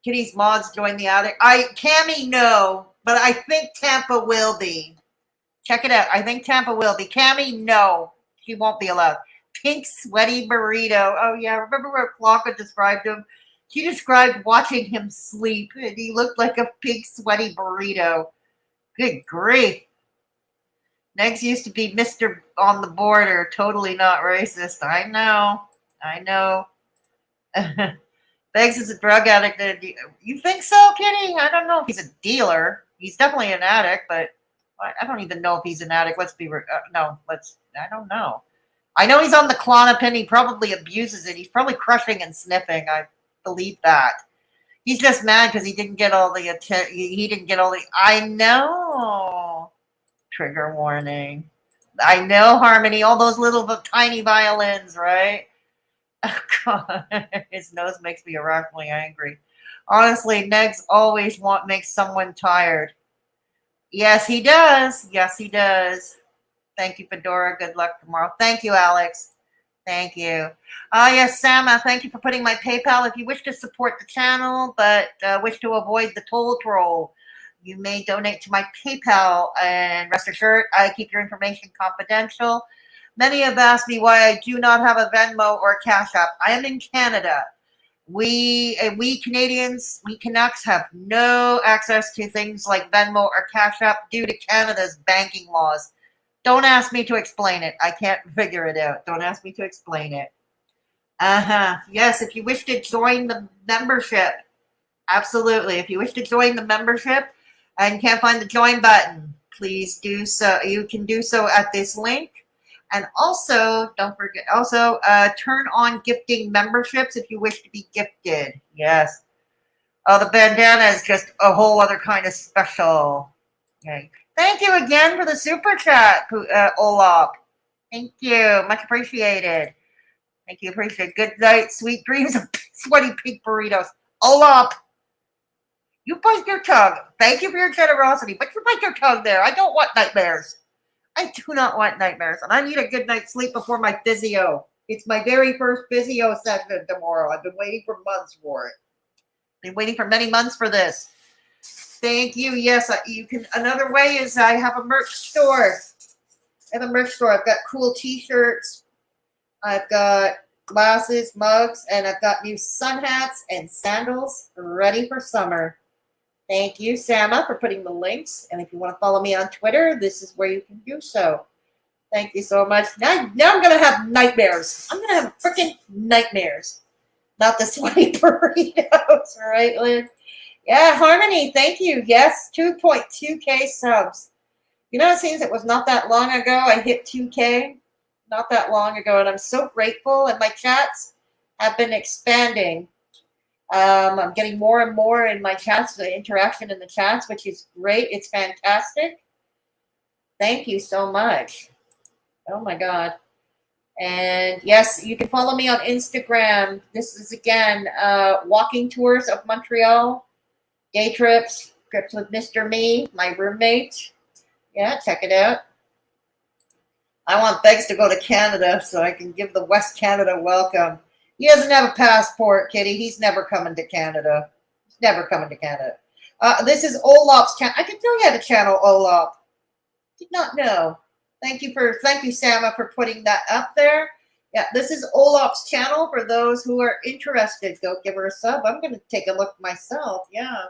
Kitty's mods join the attic. Cammy, no, but I think Tampa will be. Check it out. I think Tampa will be. Cammy, no, she won't be allowed. Pink sweaty burrito. Oh yeah, remember where Klonka described him? She described watching him sleep, and he looked like a pink sweaty burrito. Good grief. Next used to be Mr. on the border. Totally not racist. I know. I know. Beggs is a drug addict. You think so, Kitty? I don't know if he's a dealer. He's definitely an addict, but I don't even know if he's an addict. Let's be I don't know. I know he's on the Klonopin. He probably abuses it. He's probably crushing and sniffing. I believe that. He's just mad because he didn't get all the attention. He didn't get all the. I know. Trigger warning. I know, Harmony. All those little tiny violins, right? Oh, God. His nose makes me irrationally angry. Honestly, Negs always makes someone tired. Yes, he does. Yes, he does. Thank you, Fedora. Good luck tomorrow. Thank you, Alex. Thank you. Yes, Sama, thank you for putting my PayPal. If you wish to support the channel but wish to avoid the toll troll, you may donate to my PayPal. And rest assured, I keep your information confidential. Many have asked me why I do not have a Venmo or a Cash App. I am in Canada. We Canadians, we Canucks have no access to things like Venmo or Cash App due to Canada's banking laws. Don't ask me to explain it. I can't figure it out. Don't ask me to explain it. Yes, if you wish to join the membership, absolutely. If you wish to join the membership and can't find the join button, please do so. You can do so at this link. And also, don't forget, turn on gifting memberships if you wish to be gifted. Yes. Oh, the bandana is just a whole other kind of special. Okay. Thank you again for the super chat, Olaf. Thank you. Much appreciated. Thank you. Appreciate it. Good night. Sweet dreams of sweaty pink burritos. Olaf, you bite your tongue. Thank you for your generosity, but you bite your tongue there. I don't want nightmares. I do not want nightmares, and I need a good night's sleep before my physio. It's my very first physio session tomorrow. I've been waiting for months for it. Been waiting for many months for this. Thank you. Yes, you can. Another way is I have a merch store. I've got cool T-shirts. I've got glasses, mugs, and I've got new sun hats and sandals ready for summer. Thank you, Sama, for putting the links. And if you want to follow me on Twitter, this is where you can do so. Thank you so much. Now I'm going to have nightmares. I'm going to have freaking nightmares. Not the sweaty burritos, right, Lynn? Yeah, Harmony, thank you. Yes, 2.2K subs. You know, it seems it was not that long ago I hit 2K. Not that long ago, and I'm so grateful. And my chats have been expanding. I'm getting more and more in my chats, the interaction in the chats, which is great. It's fantastic. Thank you so much. Oh my God. And yes, you can follow me on Instagram. This is again walking tours of Montreal, day trips, trips with Mr. Me, my roommate. Yeah, check it out. I want Begz to go to Canada so I can give the West Canada welcome. He doesn't have a passport, Kitty. He's never coming to Canada. He's never coming to Canada. This is Olaf's channel. I didn't know you had a channel, Olaf. Did not know. Thank you, Sama, for putting that up there. Yeah, this is Olaf's channel for those who are interested. Go give her a sub. I'm going to take a look myself. Yeah.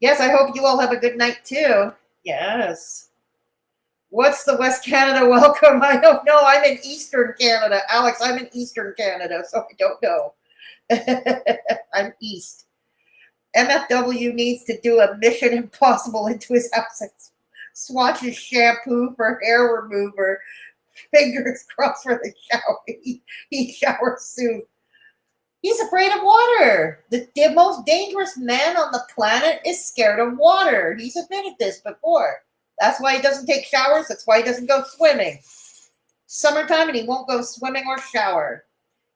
Yes, I hope you all have a good night too. Yes. What's the West Canada welcome? I don't know. I'm in Eastern Canada. Alex, I'm in Eastern Canada, so I don't know. I'm East. MFW needs to do a Mission Impossible into his house and swatch his shampoo for hair remover. Fingers crossed for the shower. He showers soon. He's afraid of water. The most dangerous man on the planet is scared of water. He's admitted this before. That's why he doesn't take showers. That's why he doesn't go swimming. Summertime and he won't go swimming or shower.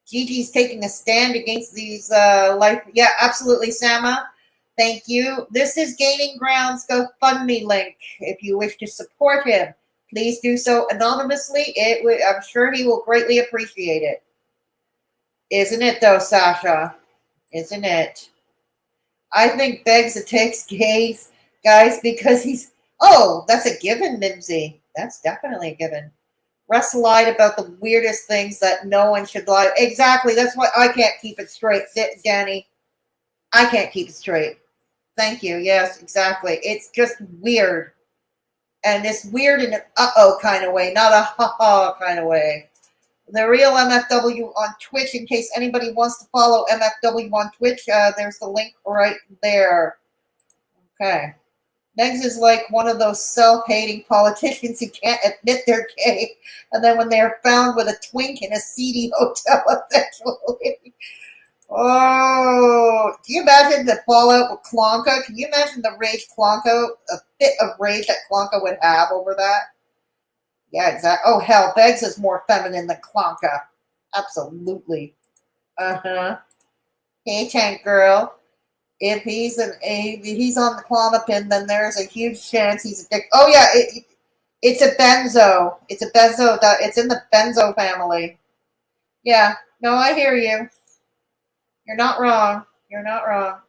Gigi's taking a stand against these life. Yeah, absolutely, Sama. Thank you. This is Gaining Ground's GoFundMe link. If you wish to support him, please do so anonymously. I'm sure he will greatly appreciate it. Isn't it, though, Sasha? Isn't it? I think Begz takes guys, because he's... Oh, that's a given, Mimsy. That's definitely a given. Russ lied about the weirdest things that no one should lie. Exactly. That's why I can't keep it straight, Danny. I can't keep it straight. Thank you. Yes, exactly. It's just weird. And it's weird in an uh-oh kind of way, not a ha-ha kind of way. The real MFW on Twitch, in case anybody wants to follow MFW on Twitch, there's the link right there. Okay. Begz is like one of those self-hating politicians who can't admit they're gay, and then when they're found with a twink in a seedy hotel eventually. Oh, can you imagine the fallout with Klonka? Can you imagine the rage Klonka, a fit of rage that Klonka would have over that? Yeah, exactly. Oh, hell, Begz is more feminine than Klonka. Absolutely. Uh-huh. Hey, Tank Girl. If he's on the Klonopin, then there's a huge chance he's a dick. Oh, yeah, it's a benzo. It's a benzo. It's in the benzo family. Yeah, no, I hear you. You're not wrong. You're not wrong.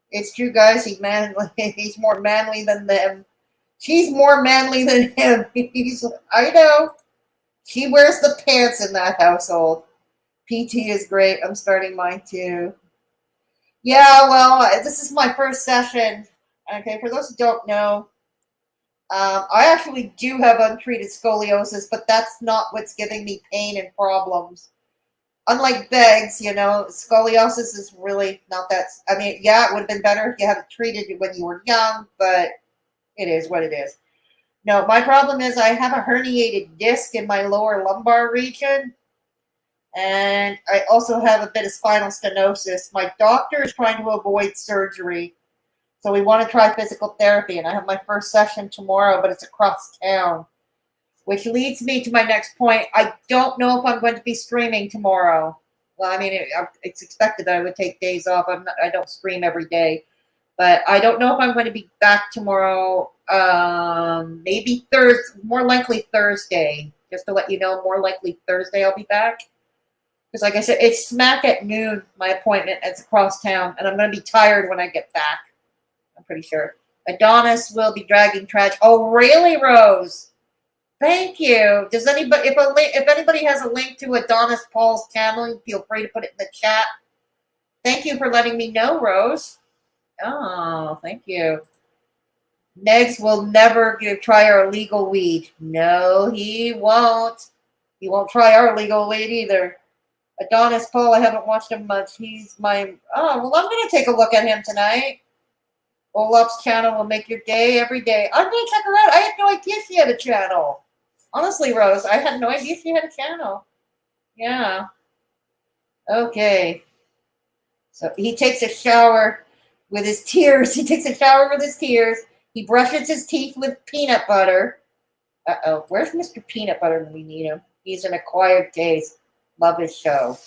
It's true, guys. He's manly. He's more manly than them. She's more manly than him. I know. She wears the pants in that household. PT is great. I'm starting mine too. Yeah, well, this is my first session. Okay, for those who don't know, I actually do have untreated scoliosis, but that's not what's giving me pain and problems. Unlike Begz, scoliosis is really not that. I mean, yeah, it would have been better if you had it treated when you were young, but it is what it is. No, my problem is I have a herniated disc in my lower lumbar region. And I also have a bit of spinal stenosis. My doctor is trying to avoid surgery. So we want to try physical therapy. And I have my first session tomorrow, but it's across town. Which leads me to my next point. I don't know if I'm going to be streaming tomorrow. Well, I mean, it's expected that I would take days off. I don't stream every day. But I don't know if I'm going to be back tomorrow. Maybe Thursday, more likely Thursday. Just to let you know, more likely Thursday I'll be back. Because like I said, it's smack at noon, my appointment. It's across town, and I'm going to be tired when I get back. I'm pretty sure. Adonis will be dragging trash. Oh, really, Rose? Thank you. Does anybody, if anybody has a link to Adonis Paul's channel, feel free to put it in the chat. Thank you for letting me know, Rose. Oh, thank you. Negs will never try our legal weed. No, he won't. He won't try our legal weed either. Adonis Paul, I haven't watched him much. He's my... Oh, well, I'm going to take a look at him tonight. Olaf's channel will make your day every day. I'm going to check her out. I had no idea she had a channel. Honestly, Rose, I had no idea she had a channel. Yeah. Okay. So he takes a shower with his tears. He takes a shower with his tears. He brushes his teeth with peanut butter. Uh-oh. Where's Mr. Peanut Butter when we need him? He's an acquired taste. Love his show.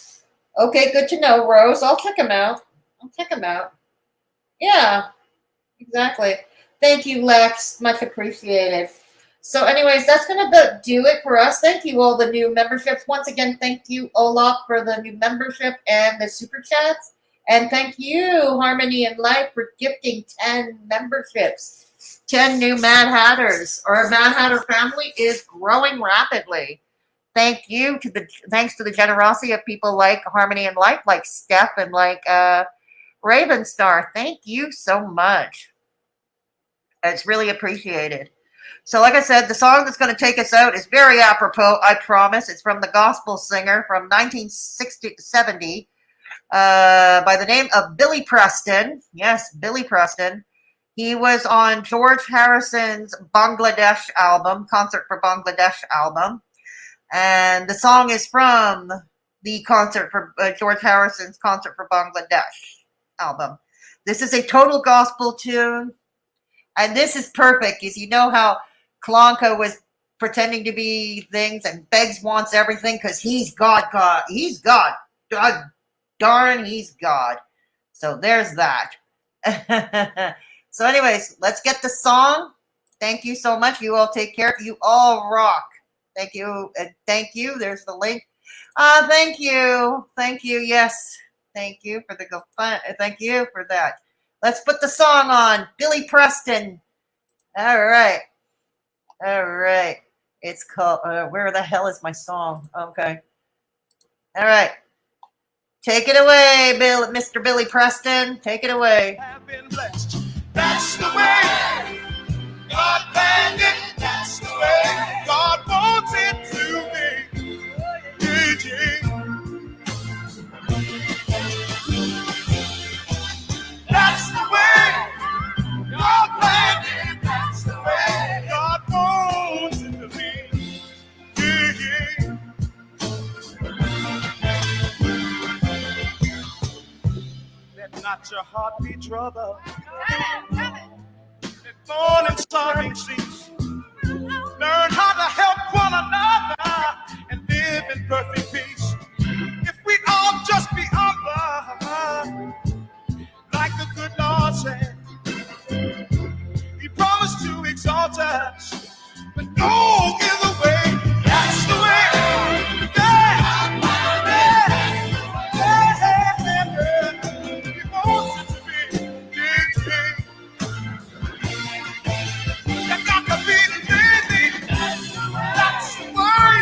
Okay, good to know, Rose. I'll check him out. Yeah, exactly. Thank you, Lex. Much appreciated. So anyways, that's going to do it for us. Thank you, all the new memberships. Once again, thank you, Olaf, for the new membership and the super chats. And thank you, Harmony and Life, for gifting 10 memberships. 10 new Mad Hatters. Our Mad Hatter family is growing rapidly. Thanks to the generosity of people like Harmony and Life, like Steph and like Ravenstar. Thank you so much. It's really appreciated. So like I said, the song that's going to take us out is very apropos, I promise. It's from the gospel singer from 1970 by the name of Billy Preston. Yes, Billy Preston. He was on George Harrison's Bangladesh album, Concert for Bangladesh album. And the song is from the concert for George Harrison's Concert for Bangladesh album. This is a total gospel tune. And this is perfect, because you know how Klonka was pretending to be things and Beggs wants everything because he's God. He's God. God darn, he's God. So there's that. So anyways, let's get the song. Thank you so much. You all take care. You all rock. Thank you. Thank you. There's the link. Thank you. Thank you. Yes. Thank you for the GoFundMe. Thank you for that. Let's put the song on. Billy Preston. All right. All right. It's called, where the hell is my song? Okay. All right. Take it away, Mr. Billy Preston. Take it away. Have been blessed. That's the way God planned it. That's the way God wants it to be. That's the way God planned it. That's the way God wants it to be. Let not your heart be troubled. Let mourn and sorrow cease. Learn how to help one another and live in perfect peace. If we all just be humble, like the good Lord said, He promised to exalt us, but no either way. That's the way. He wants it to be. You got to be busy. That's the way.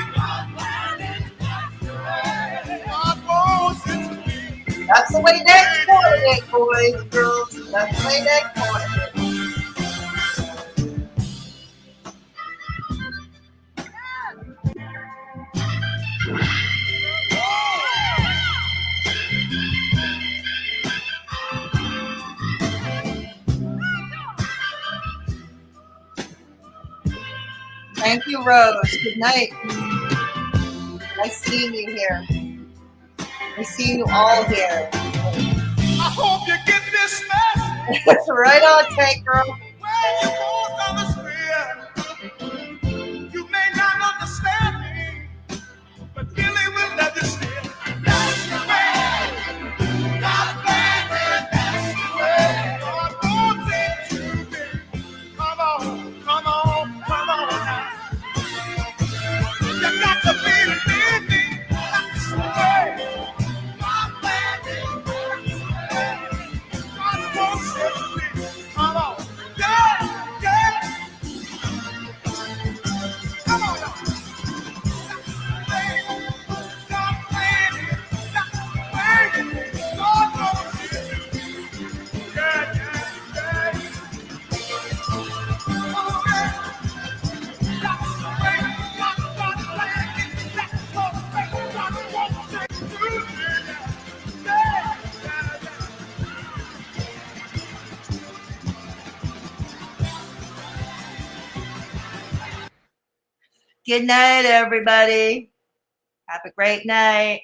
God wants it to be. That's the way next coordinate, boys and girls. That's the way next coordinate. Thank you, Rose. Good night. Nice seeing you here. Nice seeing you all here. I hope you get this message. Right on, Tank Girl. When you walk on the street, you may not understand me, but Billy will love you still. That's the way God planned it. That's the way God wants it to be. Come on, come on, come on now. You got to be busy. That's the way God planned it. That's the way God wants it to be. Come on, yeah, yeah. Good night, everybody. Have a great night.